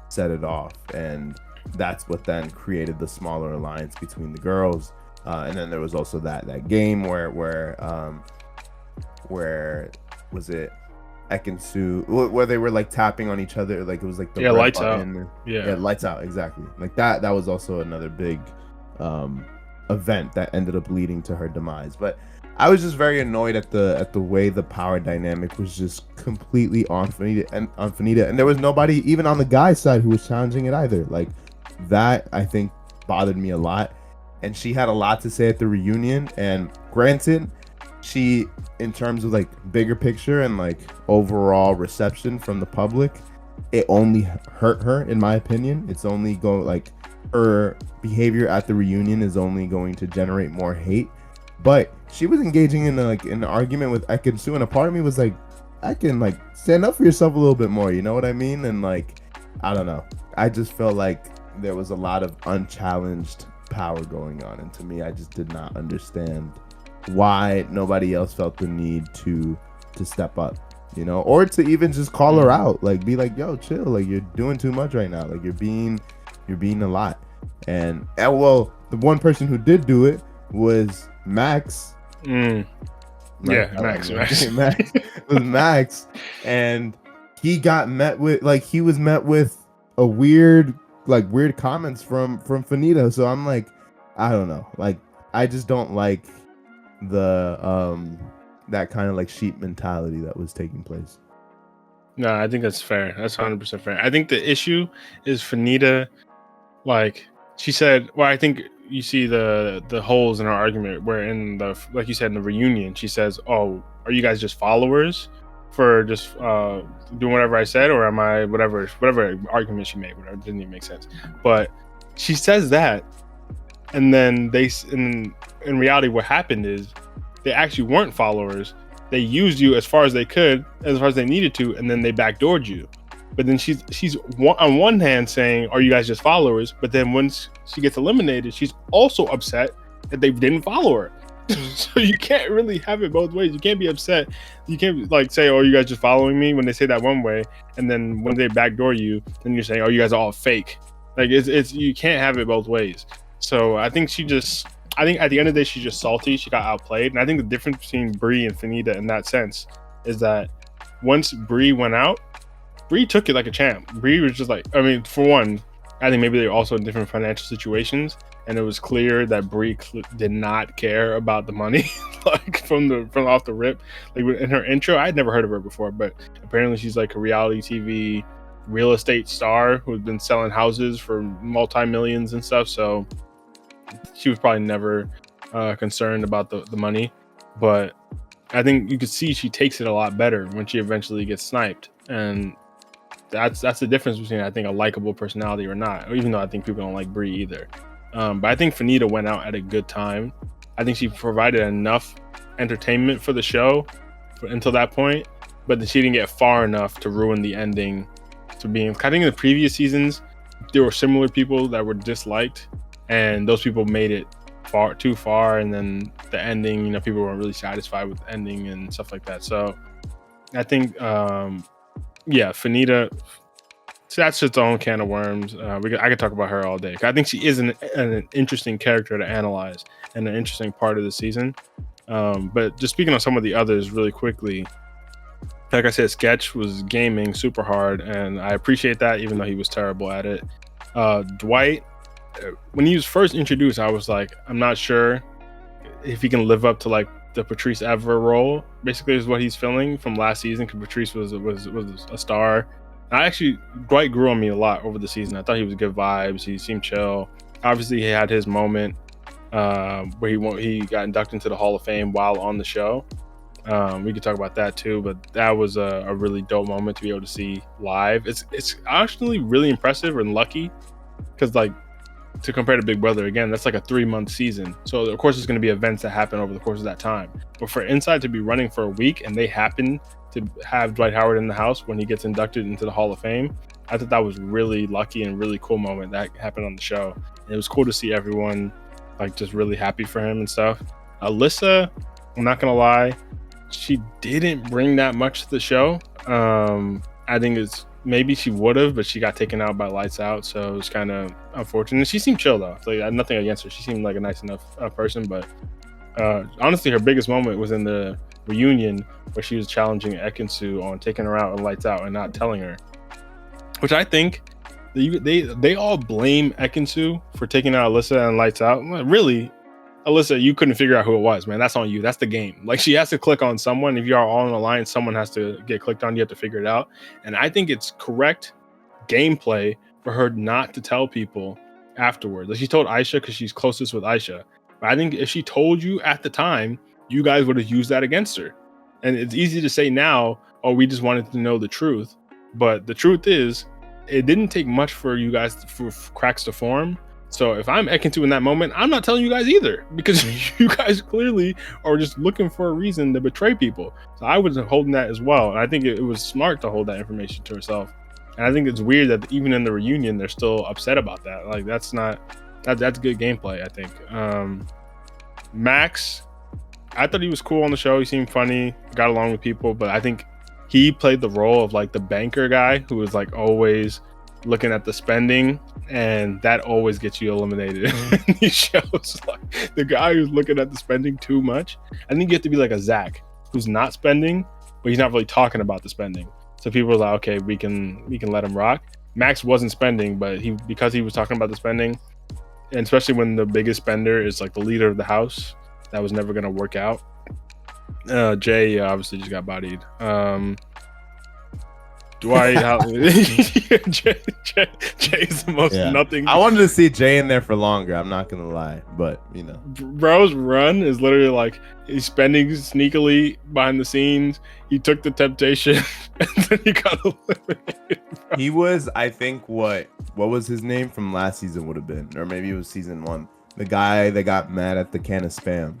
set it off. And that's what then created the smaller alliance between the girls. And then there was also that game where was it Ekin-Su, where they were like tapping on each other, like it was like the lights button. out. Yeah, lights out, exactly. Like that was also another big event that ended up leading to her demise. But I was just very annoyed at the way the power dynamic was just completely on Fanita, and there was nobody even on the guy's side who was challenging it either. Like that, I think, bothered me a lot. And she had a lot to say at the reunion. And granted, she, in terms of like bigger picture and like overall reception from the public, it only hurt her, in my opinion. It's only her behavior at the reunion is only going to generate more hate. But she was engaging in an argument with Ekin-Su, and a part of me was like, I can like stand up for yourself a little bit more, you know what I mean? And like, I don't know, I just felt like there was a lot of unchallenged power going on, and to me, I just did not understand why nobody else felt the need to step up, or to even just call her out, like be like, yo, chill, like you're doing too much right now, like you're being a lot. And well, the one person who did do it was Max. Right? Yeah, Max. Max was Max, and he was met with a weird comments from Fanita. So I'm like, I don't know, like I just don't like the that kind of like sheep mentality that was taking place. No, I think that's fair. That's 100% fair. I think the issue is Fanita, like she said, well, I think you see the holes in her argument where in the, like you said, in the reunion, she says, oh, are you guys just followers for just doing whatever I said, or am I whatever argument she made, whatever, didn't even make sense. But she says that, and then in reality what happened is they actually weren't followers. They used you as far as they could, as far as they needed to, and then they backdoored you. But then she's on one hand saying, are you guys just followers? But then once she gets eliminated, she's also upset that they didn't follow her. So you can't really have it both ways. You can't be upset. You can't like say, oh, you guys just following me, when they say that one way, and then when they backdoor you, then you're saying, oh, you guys are all fake. Like it's you can't have it both ways. So I think at the end of the day, she's just salty. She got outplayed. And I think the difference between Brie and Fanita in that sense is that once Brie went out, Brie took it like a champ. Brie was just like, I mean, for one, I think maybe they're also in different financial situations, and it was clear that Brie did not care about the money, like from off the rip. Like in her intro, I'd never heard of her before, but apparently she's like a reality TV real estate star who's been selling houses for multi-millions and stuff. So she was probably never concerned about the money, but I think you could see she takes it a lot better when she eventually gets sniped, and that's the difference between, I think, a likable personality or not. Even though I think people don't like Brie either, but I think Fanita went out at a good time. I think she provided enough entertainment for the show until that point, but then she didn't get far enough to ruin the ending. To being, I think in the previous seasons there were similar people that were disliked, and those people made it too far, and then the ending, people weren't really satisfied with the ending and stuff like that. So I think Fanita, that's its own can of worms. I could talk about her all day. I think she is an interesting character to analyze and an interesting part of the season. But just speaking on some of the others really quickly, like I said, Sketch was gaming super hard, and I appreciate that, even though he was terrible at it. Dwight, when he was first introduced, I was like, I'm not sure if he can live up to like the Patrice Evra role, basically, is what he's feeling from last season, because Patrice was a star. Dwight grew on me a lot over the season. I thought he was good vibes. He seemed chill. Obviously, he had his moment where he got inducted into the Hall of Fame while on the show. We could talk about that too, but that was a really dope moment to be able to see live. It's actually really impressive and lucky, because like, to compare to Big Brother, again, that's like a 3-month season. So of course there's going to be events that happen over the course of that time. But for Inside to be running for a week and they happen to have Dwight Howard in the house when he gets inducted into the Hall of Fame, I thought that was really lucky and really cool moment that happened on the show. And it was cool to see everyone like just really happy for him and stuff. Alyssa, I'm not going to lie, she didn't bring that much to the show. I think maybe she would have, but she got taken out by Lights Out, so it was kind of unfortunate. She seemed chill though. Like, I had nothing against her. She seemed like a nice enough person, but honestly, her biggest moment was in the reunion where she was challenging Ekinsu on taking her out and Lights Out and not telling her, which I think they all blame Ekinsu for taking out Alyssa and Lights Out. Really, Alyssa, you couldn't figure out who it was, man. That's on you. That's the game. Like, she has to click on someone. If you are all in a line, someone has to get clicked on. You have to figure it out. And I think it's correct gameplay for her not to tell people afterwards. Like, she told Aisha because she's closest with Aisha. But I think if she told you at the time, you guys would have used that against her. And it's easy to say now, oh, we just wanted to know the truth. But the truth is, it didn't take much for you guys for cracks to form. So if I'm Ekinsu in that moment, I'm not telling you guys either, because you guys clearly are just looking for a reason to betray people. So I was holding that as well. And I think it was smart to hold that information to herself. And I think it's weird that even in the reunion, they're still upset about that. Like, that's good gameplay, I think. Max, I thought he was cool on the show. He seemed funny, got along with people, but I think he played the role of like the banker guy who was like always looking at the spending, and that always gets you eliminated in these shows. Like, the guy who's looking at the spending too much. I think you have to be like a Zach who's not spending, but he's not really talking about the spending. So people are like, okay, we can let him rock. Max wasn't spending, but because he was talking about the spending, and especially when the biggest spender is like the leader of the house, that was never going to work out. Jay obviously just got bodied. Dwight, Jay's the most nothing. I wanted to see Jay in there for longer. I'm not gonna lie, but bro's run is literally like he's spending sneakily behind the scenes. He took the temptation, and then he got eliminated. Bro. He was, I think, what was his name from last season would have been, or maybe it was season 1. The guy that got mad at the can of Spam.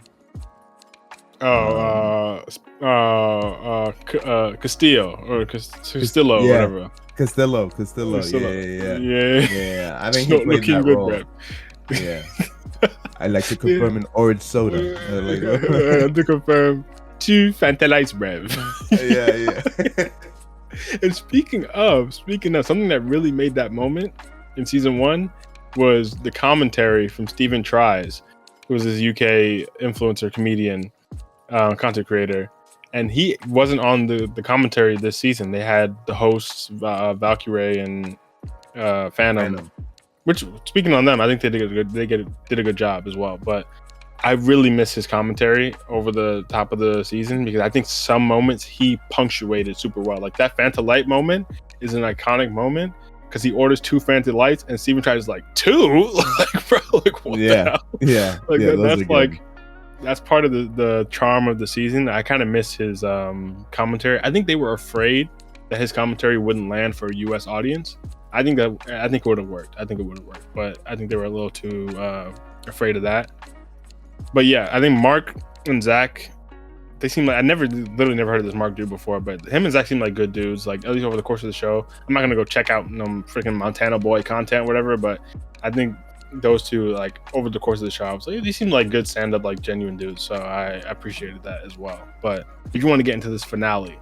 Castillo or Castillo, whatever. Castillo. Yeah. I think he played that role. Rep. Yeah. I like to confirm an orange soda. To confirm 2 Fanta Lights, brev. Yeah. And speaking of something that really made that moment in season 1 was the commentary from Stephen Tries, who was this UK influencer comedian. Content creator, and he wasn't on the commentary this season. They had the hosts Valkyrie and Phantom which speaking on them, I think they did a good job as well. But I really miss his commentary over the top of the season because I think some moments he punctuated super well. Like that Fanta Light moment is an iconic moment because he orders 2 Fanta Lights and Steven tries like 2, like bro, like what the hell? Yeah, like yeah, that's like that's part of the charm of the season. I kind of miss his commentary. I think they were afraid that his commentary wouldn't land for a U.S. audience. I think it would have worked. But I think they were a little too afraid of that. But yeah, I think Mark and Zach, they seem like I literally never heard of this Mark dude before, but him and Zach seem like good dudes. Like at least over the course of the show, I'm not gonna go check out freaking Montana Boy content, or whatever. But I think those two, like over the course of the show, I was like, these seem like good stand-up, like genuine dudes. So I appreciated that as well. But if you want to get into this finale,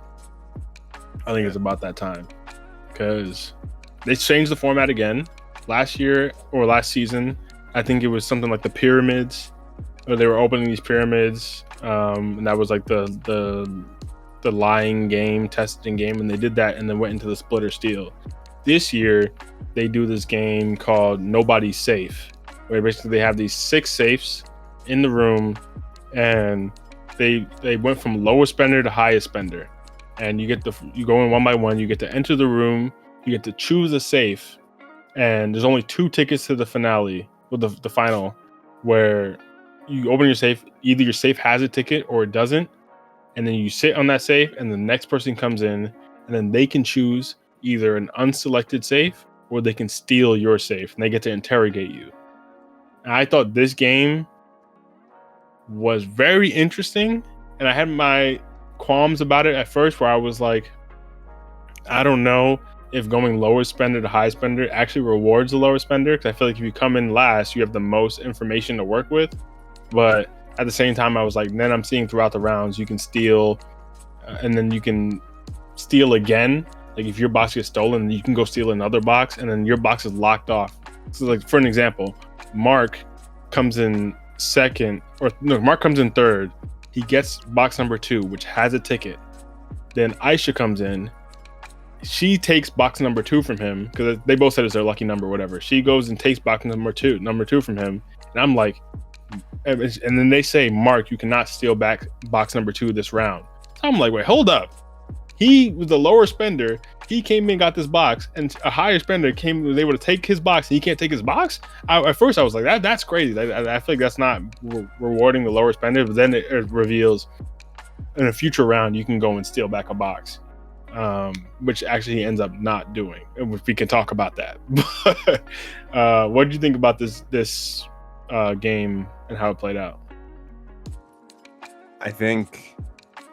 I think it's about that time because they changed the format again last year or last season. I think it was something like the pyramids. Or they were opening these pyramids, and that was like the lying game, testing game, and they did that and then went into the split or steal. This year, they do this game called Nobody's Safe, where basically they have these 6 safes in the room, and they went from lowest spender to highest spender, and you go in one by one. You get to enter the room, you get to choose a safe, and there's only 2 tickets to the finale, or the final, where you open your safe, either your safe has a ticket or it doesn't, and then you sit on that safe and the next person comes in and then they can choose either an unselected safe or they can steal your safe and they get to interrogate you. And I thought this game was very interesting, and I had my qualms about it at first where I was like, I don't know if going lower spender to high spender actually rewards the lower spender, because I feel like if you come in last, you have the most information to work with. But at the same time, I was like, then I'm seeing throughout the rounds, you can steal, and then you can steal again. Like if your box gets stolen, you can go steal another box, and then your box is locked off. So like for an example, Mark comes in Mark comes in third. He gets box number 2, which has a ticket. Then Aisha comes in. She takes box number 2 from him because they both said it's their lucky number, whatever. She goes and takes box number two from him, and I'm like. And then they say, Mark, you cannot steal back box number 2 this round. So I'm like, wait, hold up. He was the lower spender. He came in, got this box, and a higher spender was able to take his box, and he can't take his box? At first, I was like, that's crazy. I feel like that's not rewarding the lower spender, but then it reveals in a future round, you can go and steal back a box, which actually he ends up not doing. And we can talk about that. But what did you think about this game and how it played out? I think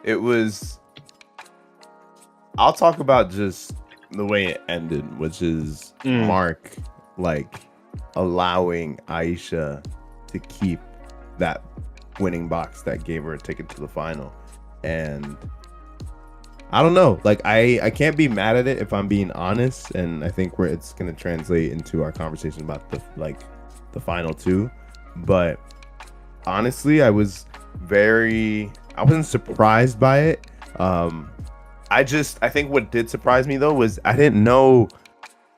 it was. I'll talk about just the way it ended, which is Mark like allowing Aisha to keep that winning box that gave her a ticket to the final. And I don't know, like I can't be mad at it if I'm being honest, and I think it's going to translate into our conversation about the final 2. But honestly, I wasn't surprised by it. I think what did surprise me though was I didn't know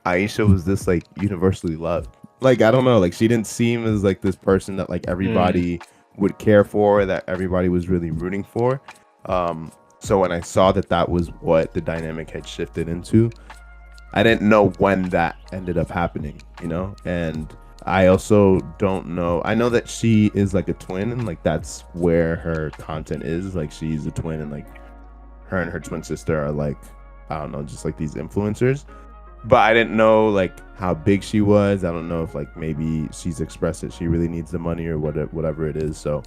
Aisha was this like universally loved. Like I don't know, like she didn't seem as like this person that like everybody would care for, that everybody was really rooting for. So when I saw that was what the dynamic had shifted into, I didn't know when that ended up happening, you know? And I also don't know. I know that she is like a twin, and like that's where her content is. Like she's a twin, and like her and her twin sister are like, I don't know, just like these influencers. But I didn't know like how big she was. I don't know if like maybe she's expressed that she really needs the money or whatever it is. So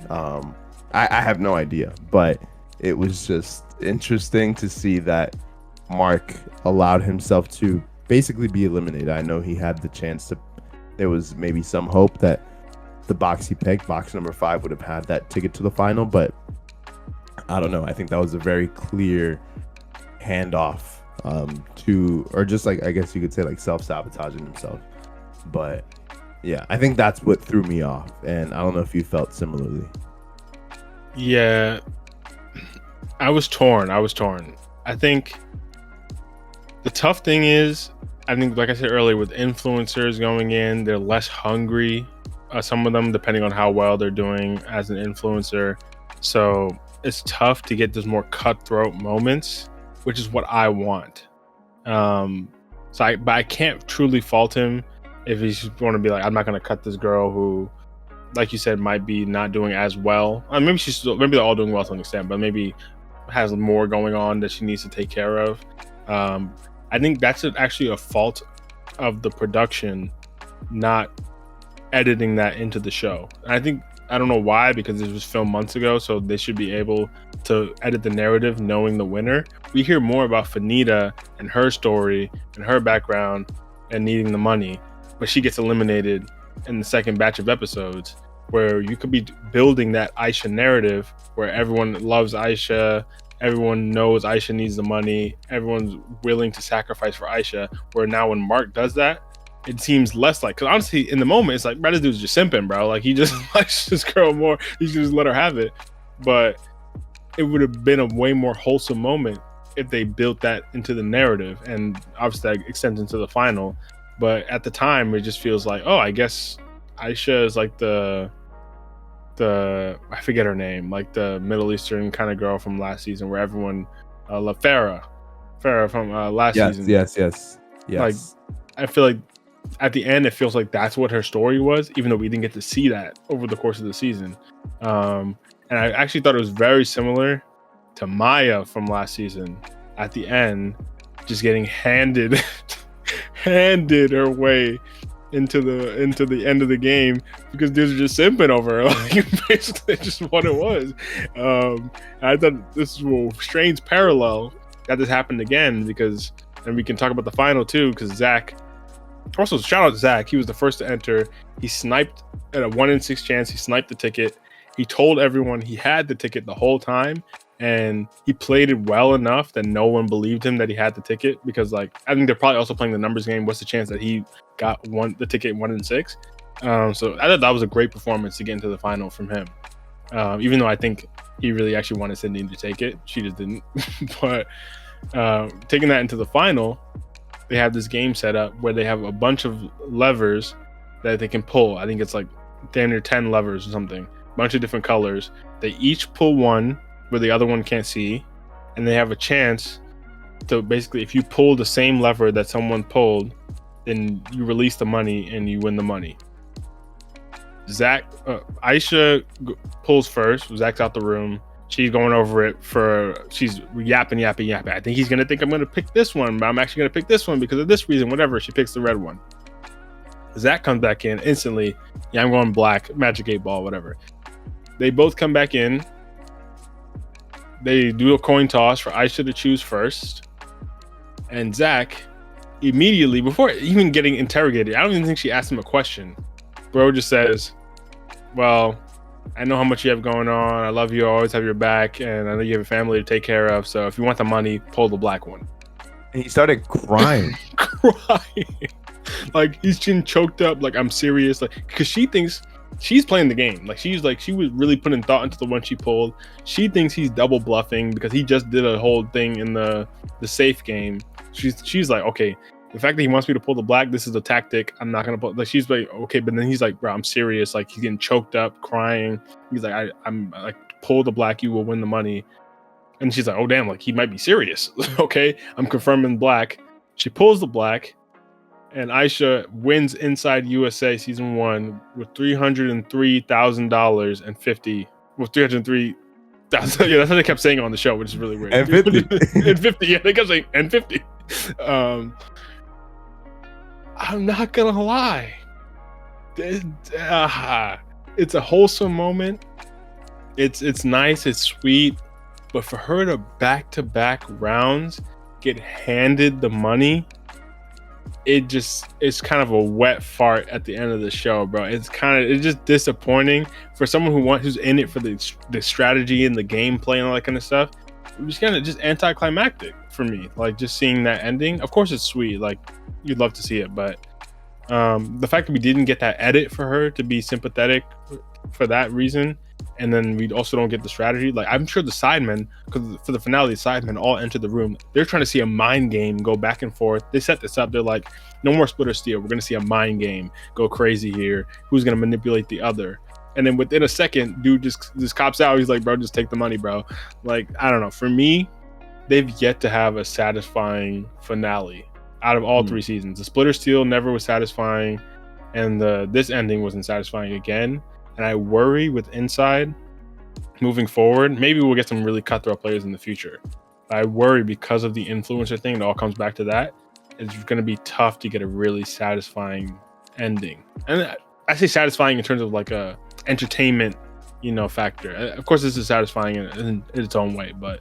I have no idea. But it was just interesting to see that Mark allowed himself to basically be eliminated. I know he had the chance to. There was maybe some hope that the box he picked, box number 5, would have had that ticket to the final, but I don't know. I think that was a very clear handoff or just like, I guess you could say like self-sabotaging himself. But yeah, I think that's what threw me off, and I don't know if you felt similarly. Yeah, I was torn. I think the tough thing is I think, like I said earlier, with influencers going in, they're less hungry. Some of them, depending on how well they're doing as an influencer. So it's tough to get those more cutthroat moments, which is what I want. But I can't truly fault him if he's going to be like, I'm not going to cut this girl who, like you said, might be not doing as well. Maybe they're all doing well to an extent, but maybe has more going on that she needs to take care of. I think that's actually a fault of the production, not editing that into the show. And I don't know why, because it was filmed months ago, so they should be able to edit the narrative knowing the winner. We hear more about Fanita and her story and her background and needing the money, but she gets eliminated in the second batch of episodes, where you could be building that Aisha narrative where everyone loves Aisha, everyone knows Aisha needs the money, everyone's willing to sacrifice for Aisha, where now when Mark does that, it seems less like, because honestly, in the moment, it's like, bro, this dude's just simping, bro. Like, he just likes this girl more. He should just let her have it. But it would have been a way more wholesome moment if they built that into the narrative. And obviously, that extends into the final. But at the time, it just feels like, oh, I guess Aisha is like the I forget her name, like the Middle Eastern kind of girl from last season, where everyone loved Farah from last season. Yes. Like, I feel like at the end, it feels like that's what her story was, even though we didn't get to see that over the course of the season. And I actually thought it was very similar to Maya from last season. At the end, just getting handed her way into the end of the game because dudes are just simping over her. Like, basically just what it was. I thought this was a strange parallel that this happened again, because, and we can talk about the final too, because Zach, also shout out to Zach, he was the first to enter. He sniped at a 1 in 6 chance. He sniped the ticket. He told everyone he had the ticket the whole time, and he played it well enough that no one believed him that he had the ticket, because, like, I think they're probably also playing the numbers game. What's the chance that he got the ticket 1 in 6? So I thought that was a great performance to get into the final from him. Even though I think he really actually wanted Sydney to take it, she just didn't. But taking that into the final, they have this game set up where they have a bunch of levers that they can pull. I think it's like damn near 10 levers or something, a bunch of different colors. They each pull one where the other one can't see, and they have a chance to basically, if you pull the same lever that someone pulled, then you release the money and you win the money. Aisha pulls first. Zach's out the room. She's going over it she's yapping. I think he's going to think I'm going to pick this one, but I'm actually going to pick this one because of this reason, whatever. She picks the red one. Zach comes back in instantly. Yeah, I'm going black, magic 8 ball, whatever. They both come back in. They do a coin toss for Aisha to choose first. And Zach, immediately, before even getting interrogated, I don't even think she asked him a question. Bro just says, well, I know how much you have going on. I love you. I always have your back. And I know you have a family to take care of. So if you want the money, pull the black one. And he started crying. Like, he's getting choked up. Like, I'm serious. Like, because she thinks she's playing the game. Like, she was really putting thought into the one she pulled. She thinks he's double bluffing because he just did a whole thing in the safe game. She's like, okay, the fact that he wants me to pull the black, this is a tactic. I'm not gonna pull. Like, she's like, okay, but then he's like, bro, I'm serious. Like, he's getting choked up, crying. He's like, I'm like, pull the black, you will win the money. And she's like, oh damn, like, he might be serious. Okay, I'm confirming black. She pulls the black, and Aisha wins Inside USA season 1 with $303,000 and 50. With 303,000. Yeah, that's what they kept saying on the show, which is really weird. And 50. And 50. Yeah, they kept saying and 50. I'm not gonna lie. It's a wholesome moment. It's nice. It's sweet. But for her to back-to-back rounds get handed the money, it's kind of a wet fart at the end of the show, bro. It's just disappointing for someone who's in it for the strategy and the gameplay and all that kind of stuff. It was kind of just anticlimactic for me, like, just seeing that ending. Of course it's sweet, like, you'd love to see it, but the fact that we didn't get that edit for her to be sympathetic for that reason. And then we also don't get the strategy. Like, I'm sure the Sidemen, because for the finale, the Sidemen all enter the room. They're trying to see a mind game go back and forth. They set this up. They're like, no more split or steal. We're going to see a mind game go crazy here. Who's going to manipulate the other? And then within a second, dude just cops out. He's like, bro, just take the money, bro. Like, I don't know. For me, they've yet to have a satisfying finale out of all 3 seasons. The split or steal never was satisfying. And this ending wasn't satisfying again. And I worry with Inside moving forward. Maybe we'll get some really cutthroat players in the future. But I worry because of the influencer thing. It all comes back to that. It's going to be tough to get a really satisfying ending. And I say satisfying in terms of like a entertainment, factor. Of course, this is satisfying in its own way. But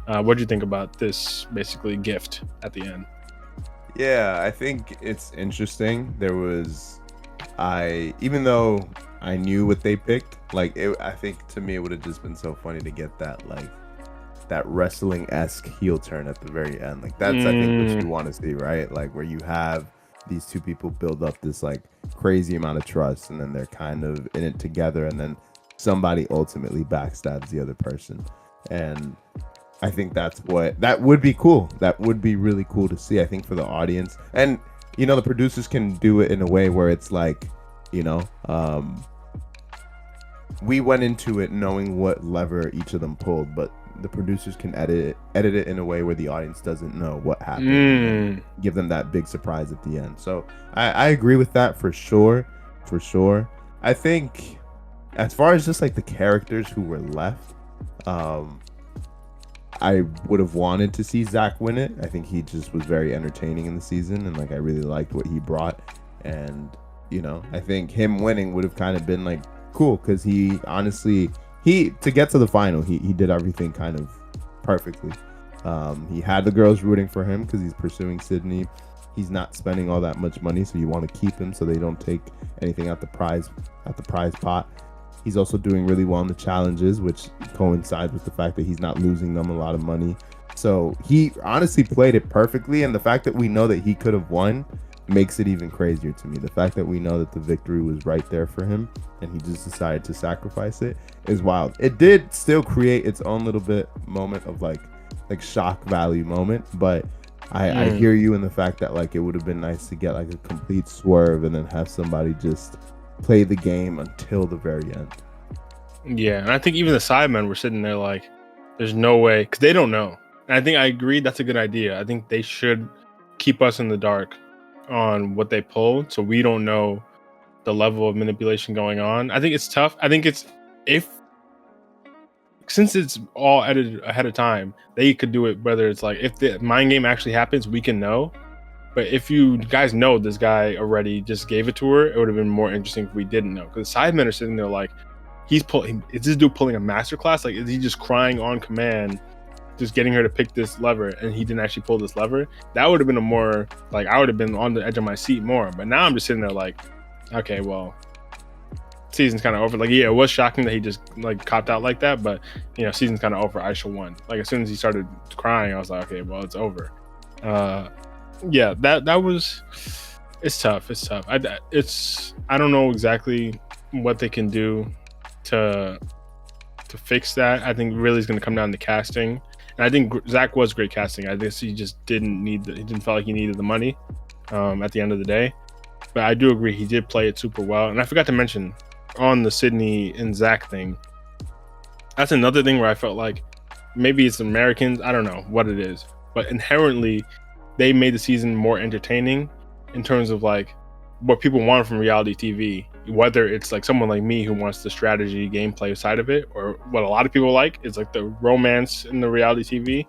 what do you think about this basically gift at the end? Yeah, I think it's interesting. Even though I knew what they picked, I think to me it would have just been so funny to get that wrestling-esque heel turn at the very end. Like, that's I think what you want to see, right? Like, where you have these two people build up this like crazy amount of trust, and then they're kind of in it together, and then somebody ultimately backstabs the other person. And I think that would be cool. That would be really cool to see, I think, for the audience. And the producers can do it in a way where it's like, we went into it knowing what lever each of them pulled, but the producers can edit it in a way where the audience doesn't know what happened. And give them that big surprise at the end. So I agree with that for sure. I think as far as just like the characters who were left, I would have wanted to see Zach win it. I think he just was very entertaining in the season, and like I really liked what he brought. And I think him winning would have kind of been like cool, because he honestly to get to the final, he did everything kind of perfectly. He had the girls rooting for him because he's pursuing Sydney. He's not spending all that much money, so you want to keep him so they don't take anything at the prize pot. He's also doing really well in the challenges, which coincides with the fact that he's not losing them a lot of money. So he honestly played it perfectly, and the fact that we know that he could have won makes it even crazier to me. The fact that we know that the victory was right there for him and he just decided to sacrifice it is wild. It did still create its own little bit moment of like shock value moment, but I hear you in the fact that like it would have been nice to get like a complete swerve and then have somebody just play the game until the very end. Yeah, and I think even the Sidemen were sitting there like, there's no way, because they don't know. And I think I agree that's a good idea. I think they should keep us in the dark on what they pulled, so we don't know the level of manipulation going on. I think it's tough. I think since it's all edited ahead of time, they could do it, whether it's like if the mind game actually happens, we can know. But if you guys know this guy already just gave it to her, it would have been more interesting if we didn't know. Because the Sidemen are sitting there like, is this dude pulling a masterclass? Like, is he just crying on command, just getting her to pick this lever, and he didn't actually pull this lever? That would have been a more, like, I would have been on the edge of my seat more. But now I'm just sitting there like, okay, well, season's kind of over. Like, yeah, it was shocking that he just like copped out like that, but season's kind of over. Aisha won. Like, as soon as he started crying, I was like, okay, well, it's over. Yeah, that was, it's tough. I don't know exactly what they can do to fix that. I think really is going to come down to casting. And I think Zach was great casting. I guess he just he didn't feel like he needed the money at the end of the day. But I do agree he did play it super well. And I forgot to mention on the Sydney and Zach thing, that's another thing where I felt like maybe it's Americans. I don't know what it is, but inherently they made the season more entertaining in terms of like what people want from reality TV, whether it's like someone like me who wants the strategy gameplay side of it, or what a lot of people like is like the romance in the reality TV.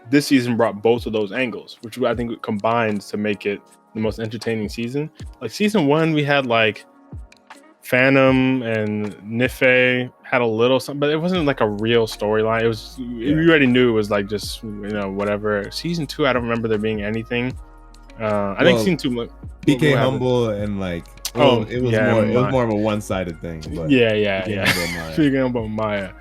This season brought both of those angles, which I think combines to make it the most entertaining season. Like season 1, we had like Phantom and Nife had a little something, but it wasn't like a real storyline. It was, you already knew it was like just, whatever. Season 2, I don't remember there being anything. I think season 2, PK Humble and like, it was more of a one-sided thing. But yeah. PK Humble and Maya.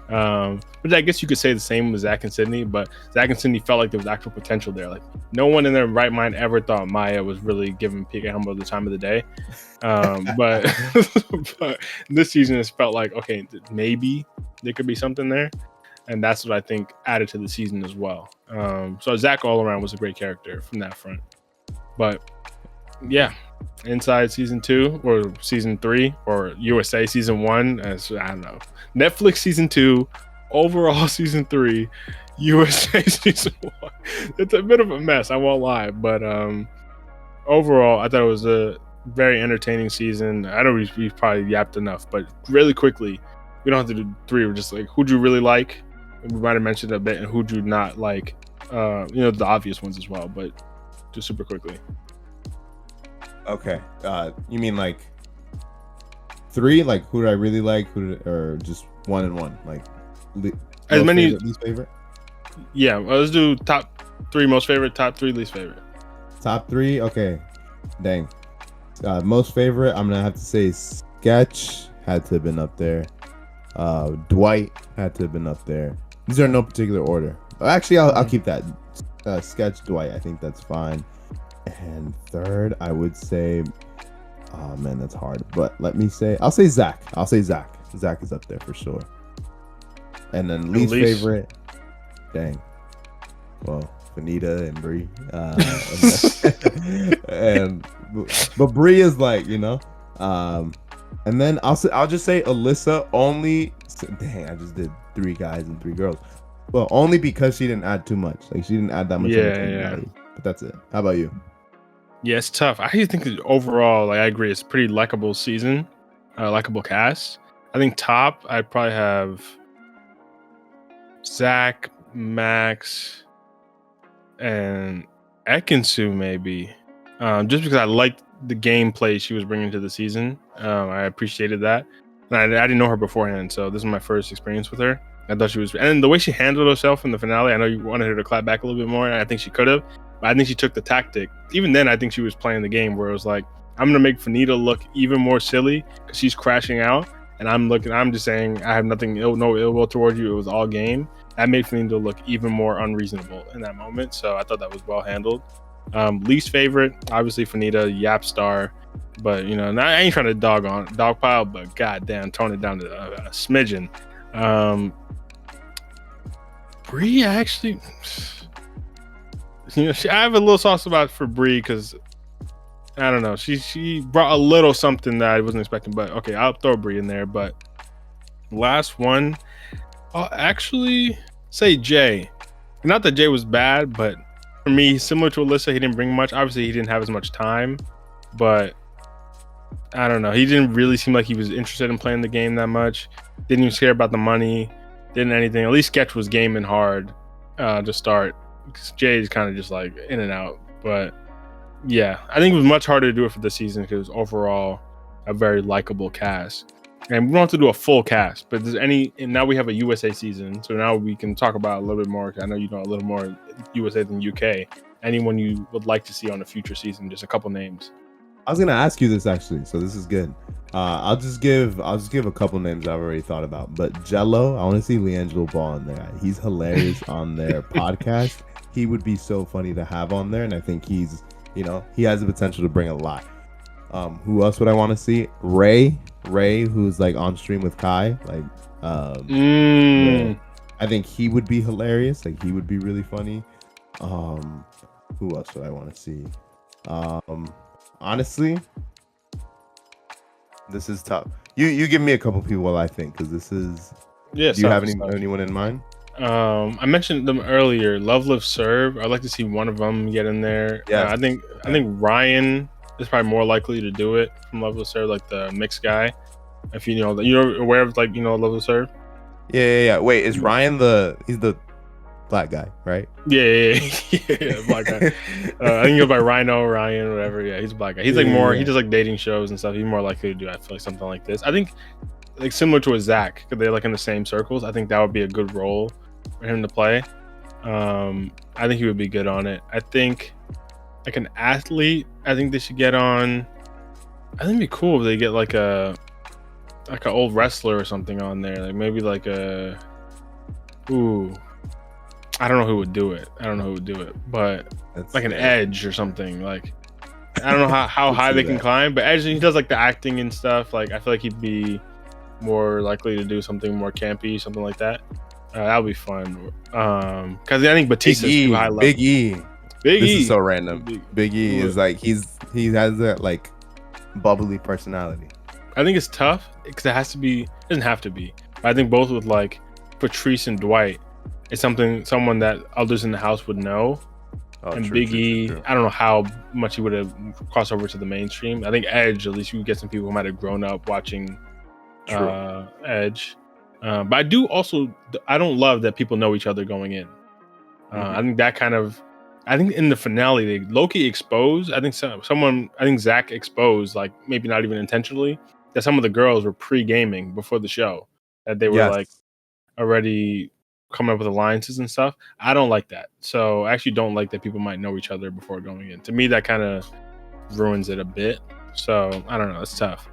But I guess you could say the same with Zach and Sydney, but Zach and Sydney felt like there was actual potential there. Like no one in their right mind ever thought Maya was really giving Pika Humble the time of the day. But but this season it's felt like, okay, maybe there could be something there. And that's what I think added to the season as well. So Zach all around was a great character from that front. But yeah, Inside season 2 or season 3 or USA season 1, as I don't know. Netflix season 2, overall season 3, USA season 1. It's a bit of a mess, I won't lie. But overall, I thought it was a very entertaining season. I know we've probably yapped enough, but really quickly, we don't have to do 3. We're just like, who'd you really like? We might have mentioned a bit, and who'd you not like? The obvious ones as well, but just super quickly. Okay. You mean like 3? Like who do I really like? Or just 1 and 1? Like as many favorite, least favorite? Yeah, well, let's do top 3 most favorite, top 3 least favorite. Top 3? Okay. Dang. Most favorite, I'm gonna have to say Sketch had to have been up there. Dwight had to have been up there. These are in no particular order. Actually, I'll keep that. Sketch, Dwight, I think that's fine. And third, I would say, oh man, that's hard. But I'll say Zach. Zach is up there for sure. And then least favorite, dang. Well, Fanita and Bree. But Bree is like, and then I'll just say Alyssa only. Dang, I just did 3 guys and 3 girls. Well, only because she didn't add too much. Like she didn't add that much. Yeah. But that's it. How about you? Yeah, it's tough. I think that overall, like I agree, it's a pretty likable season, likable cast. I think top, I'd probably have Zach, Max, and Ekinsu maybe. Just because I liked the gameplay she was bringing to the season. I appreciated that. And I didn't know her beforehand, so this is my first experience with her. I thought she was, and the way she handled herself in the finale, I know you wanted her to clap back a little bit more, and I think she could have, but I think she took the tactic. Even then, I think she was playing the game where it was like, I'm gonna make Fanita look even more silly because she's crashing out, and I'm just saying I have no ill will towards you. It was all game. That made Fanita look even more unreasonable in that moment. So I thought that was well handled. Least favorite, obviously Fanita, Yap Star, but I ain't trying to dog pile, but goddamn, tone it down to a smidgen. Bree, actually, I have a little soft spot for Bree because I don't know, she brought a little something that I wasn't expecting. But okay, I'll throw Bree in there. But last one, I'll actually say Jay. Not that Jay was bad, but for me, similar to Alyssa, he didn't bring much. Obviously, he didn't have as much time, but I don't know. He didn't really seem like he was interested in playing the game that much. Didn't even care about the money. Didn't anything. At least Sketch was gaming hard to start. Jay's kind of just like in and out. But yeah, I think it was much harder to do it for this season because overall a very likable cast. And we don't have to do a full cast, but and now we have a USA season, so now we can talk about a little bit more. I know you know a little more USA than UK. Anyone you would like to see on a future season? Just a couple names. I was gonna ask you this actually, so this is good. I'll just give a couple names I've already thought about. But Jello, I want to see Leangelo Ball in there. He's hilarious on their podcast. He would be so funny to have on there, and I think he has the potential to bring a lot. Who else would I want to see? Ray, who's like on stream with Kai. Like, I think he would be hilarious. Like, he would be really funny. Who else would I want to see? Honestly, this is tough. You give me a couple people I think, because this is. Yeah. Do you have anyone in mind? I mentioned them earlier. Love Live Serve. I'd like to see one of them get in there. Yeah. I think Ryan is probably more likely to do it from Love Live Serve, like the mixed guy. If you're aware of Love Live Serve. Yeah. Wait, is Ryan he's the black guy, right? Yeah, black guy. I think he goes by Ryan, whatever. Yeah, he's a black guy. He's like more. He does like dating shows and stuff. He's more likely to do, I feel like, something like this. I think like similar to a Zach, because they're like in the same circles. I think that would be a good role for him to play. I think he would be good on it. I think like an athlete, I think they should get on. I think it'd be cool if they get like an old wrestler or something on there, like maybe like a Ooh, I don't know who would do it. But That's like an sick. Edge or something. Like I don't know how high they can climb, but Edge, he does like the acting and stuff. Like I feel like he'd be more likely to do something more campy, something like that. That would be fun. Because I think Batista's too high level. Big E. Big This E. is so random. Big E is like he has that like bubbly personality. I think it's tough because it doesn't have to be. But I think both with like Patrice and Dwight, it's someone that others in the house would know. Oh, and true, Big true, E, true, true. I don't know how much he would have crossed over to the mainstream. I think Edge, at least you get some people who might have grown up watching Edge. But I don't love that people know each other going in. I think that I think in the finale, they low-key exposed. I think Zach exposed, like maybe not even intentionally, that some of the girls were pre-gaming before the show. That they were like already coming up with alliances and stuff. I don't like that. So I actually don't like that people might know each other before going in. To me, that kind of ruins it a bit. So I don't know. It's tough.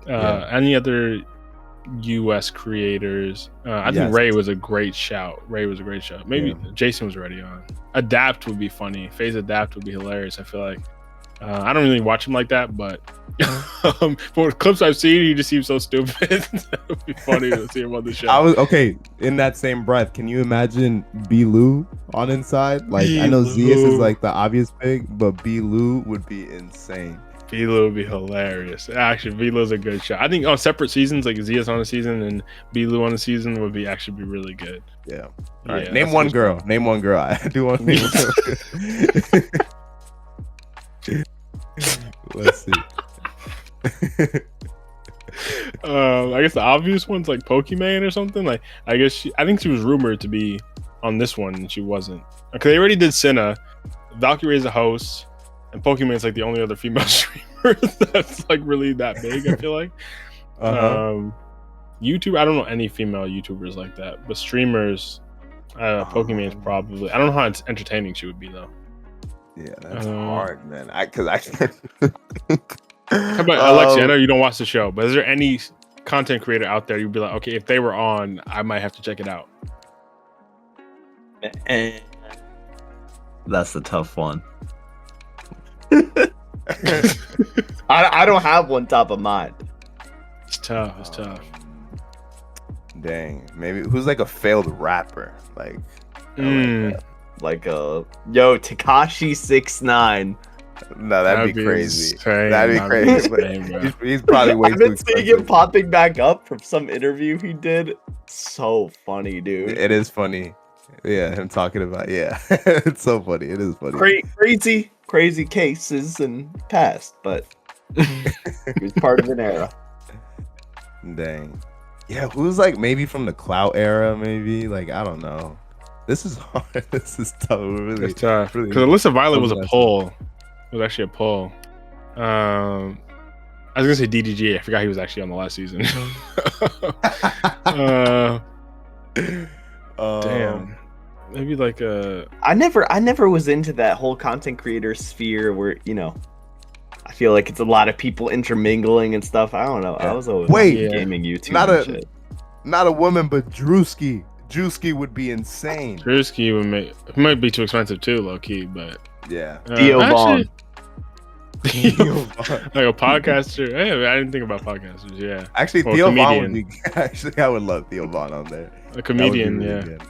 Any other US creators? I think Ray was a great shout. Maybe Jason was already on. Adapt would be funny. FaZe Adapt would be hilarious. I feel like I don't really watch him like that, but for clips I've seen, he just seems so stupid. It would be funny to see him on the show. In that same breath, can you imagine B-Lou on Inside? Like I know B-Lou. Zeus is like the obvious pick, but B-Lou would be insane. B-Lou would be hilarious. Actually, B-Lou's a good shot. I think on separate seasons, like Zeus on a season and B-Lou on a season would be really good. Yeah. All right. Yeah, Name one girl. Name one girl. I do want to name one. Let's see. I guess the obvious one's like Pokimane or something. Like I think she was rumored to be on this one and she wasn't. Okay, they already did Senna. Valkyrie's a host. And Pokemon's like the only other female streamer that's like really that big, I feel like. YouTube, I don't know any female YouTubers like that, but streamers, Pokemon's probably. I don't know how entertaining she would be though. Yeah, that's hard, man. How about Alexia? I know you don't watch the show, but is there any content creator out there you'd be like, okay, if they were on, I might have to check it out? That's a tough one. I don't have one top of mind. It's tough. Dang, maybe who's like a failed rapper? Like Tekashi 6ix9ine. No, that'd be crazy. Insane. That'd be crazy. He's probably way I've too been seeing him popping back up from some interview he did. So funny, dude. It is funny. Yeah, him talking about it's so funny. It is funny. Crazy cases and past, but he was part of an era. Dang. Yeah, who's like maybe from the Clout era? Maybe like I don't know. This is hard. This is tough. Really, it's tough. Really, because Alyssa Violet was a poll. It was actually a poll. I was gonna say DDG. I forgot he was actually on the last season. Damn. Maybe like I never was into that whole content creator sphere where, I feel like it's a lot of people intermingling and stuff. I don't know. I was always gaming YouTube. Not a woman, but Drewski. Drewski would be insane. Drewski might be too expensive too, low key, but yeah. Theo Vaughn. Like a podcaster. Hey, I didn't think about podcasters. Yeah. Actually, Theo Vaughn would be. Actually, I would love Theo Vaughn on there. A comedian, really good.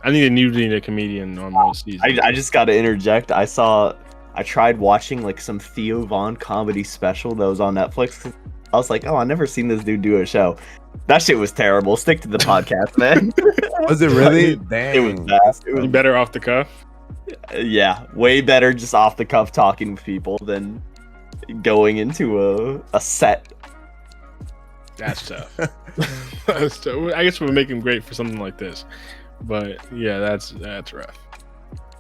I think they need a comedian on most seasons. I just got to interject. I tried watching like some Theo Vaughn comedy special that was on Netflix. I was like, I never seen this dude do a show. That shit was terrible. Stick to the podcast, man. Was it really? Dang. It was bad. It was better off the cuff. Yeah, way better just off the cuff talking with people than going into a set. That's tough. That's tough. I guess we'll make him great for something like this. But yeah, that's rough.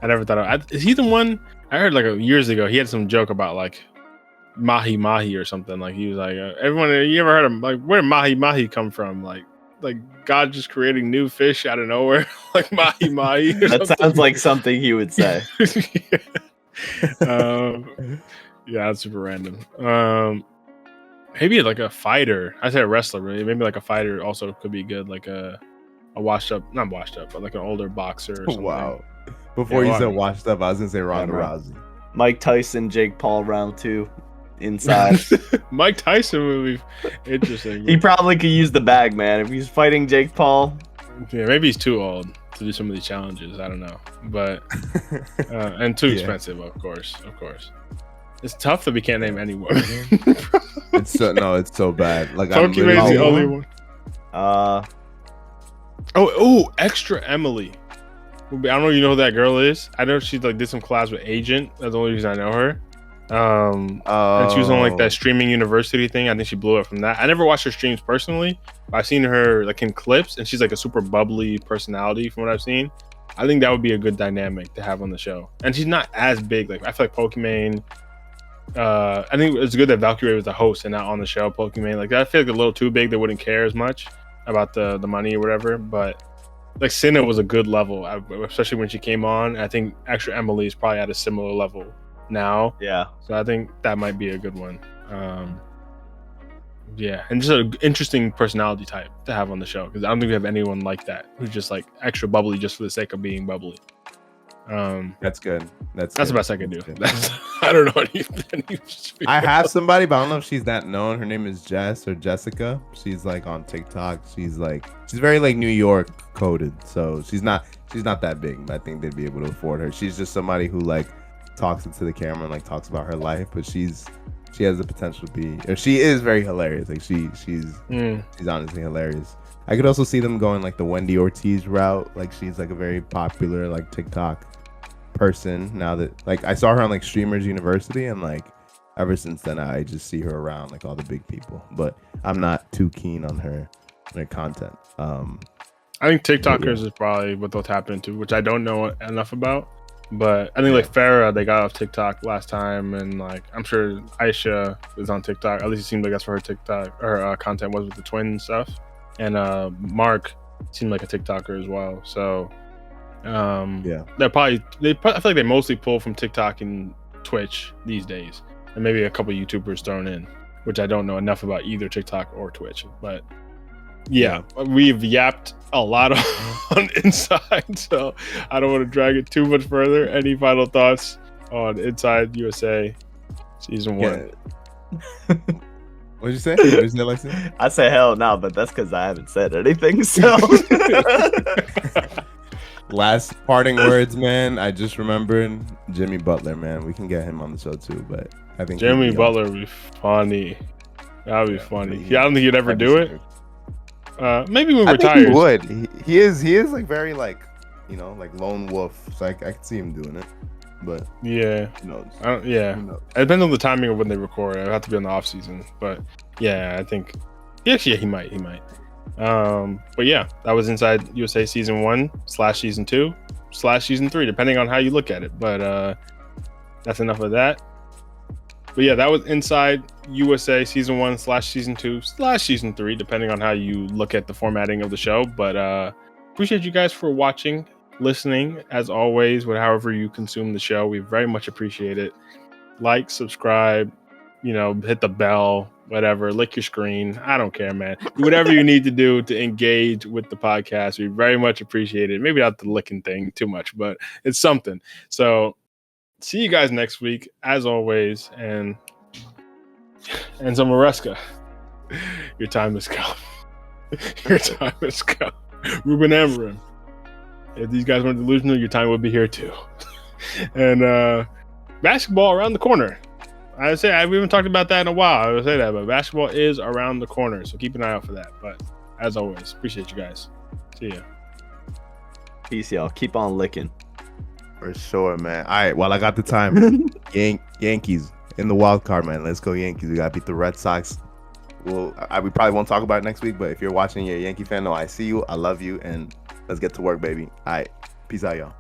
I never thought is he the one I heard like years ago? He had some joke about like mahi mahi or something. Like he was like, everyone, you ever heard of like where mahi mahi come from? Like God just creating new fish out of nowhere, like mahi mahi. That sounds like something he would say. Yeah, that's super random. Maybe like a fighter. I said a wrestler, really. Maybe like a fighter also could be good. Like not washed up, but like an older boxer or something. Wow. Before you said washed up, I was gonna say Ronda Rousey. Mike Tyson, Jake Paul, round 2, inside. Mike Tyson would be interesting. He probably could use the bag, man. If he's fighting Jake Paul. Yeah, maybe he's too old to do some of these challenges. I don't know, but and too expensive, of course. It's tough that we can't name anyone. It's so bad. Like Pokemon's the only one. Oh, Extra Emily. I don't know if you know who that girl is. I know she like did some collabs with Agent. That's the only reason I know her. And she was on like that streaming university thing. I think she blew up from that. I never watched her streams personally, but I've seen her like in clips, and she's like a super bubbly personality from what I've seen. I think that would be a good dynamic to have on the show. And she's not as big. Like I feel like Pokemon. I think it's good that Valkyrie was the host and not on the show. Pokemon, like I feel like a little too big. They wouldn't care as much about the money or whatever. But like Cinna was a good level, especially when she came on. I think Extra Emily is probably at a similar level now. Yeah. So I think that might be a good one. Yeah, and just an interesting personality type to have on the show, because I don't think we have anyone like that who's just like extra bubbly just for the sake of being bubbly. That's good. That's the best I can do. I don't know any I have somebody, but I don't know if she's that known. Her name is Jess or Jessica. She's like on TikTok. She's very like New York coded, so she's not that big, but I think they'd be able to afford her. She's just somebody who like talks into the camera and like talks about her life, but she has the potential to be, or she is very hilarious. Like she's honestly hilarious. I could also see them going like the Wendy Ortiz route. Like she's like a very popular like TikTok person now that like I saw her on like Streamers University, and like ever since then I just see her around like all the big people, but I'm not too keen on her content. I think TikTokers is probably what they'll tap into, which I don't know enough about. But I think like Farrah, they got off TikTok last time, and like I'm sure Aisha is on TikTok. At least it seemed like that's where her TikTok or content was with the twin stuff. And Mark seemed like a TikToker as well. So they're I feel like they mostly pull from TikTok and Twitch these days, and maybe a couple YouTubers thrown in, which I don't know enough about either TikTok or Twitch. But yeah, we've yapped a lot on Inside, so I don't want to drag it too much further. Any final thoughts on Inside USA season 1? What'd you say? What did you say, Lexi? I say hell no, but that's because I haven't said anything. So last parting words, man. I just remembered Jimmy Butler, man. We can get him on the show too, but I think Jimmy Butler would be funny. That would be funny. I don't think he'd ever do it. Maybe when we're retired. He would. He is like very like, you know, like lone wolf. So I could see him doing it. But yeah, who knows? It depends on the timing of when they record. It would have to be on the off season. But yeah, I think he might. But yeah, that was Inside USA season 1/season 2/season 3, depending on how you look at it. But that's enough of that. But yeah, that was Inside USA season 1/season 2/season 3, depending on how you look at the formatting of the show. But appreciate you guys for watching, listening, as always, however you consume the show. We very much appreciate it. Like, subscribe, hit the bell, whatever, lick your screen. I don't care, man. Do whatever you need to do to engage with the podcast. We very much appreciate it. Maybe not the licking thing too much, but it's something. So see you guys next week, as always, and some Maresca. Your time has come. Your time has come. Ruben Amorim. If these guys weren't delusional, your time would be here too. And basketball around the corner. I say we haven't talked about that in a while. I would say that, but basketball is around the corner, so keep an eye out for that. But as always, appreciate you guys. See ya. Peace, y'all. Keep on licking. For sure, man. All right, well, I got the time. Yankees in the wild card, man. Let's go Yankees. We got to beat the Red Sox. We probably won't talk about it next week, but if you're watching, you're a Yankee fan, no, I see you. I love you, and let's get to work, baby. All right, peace out, y'all.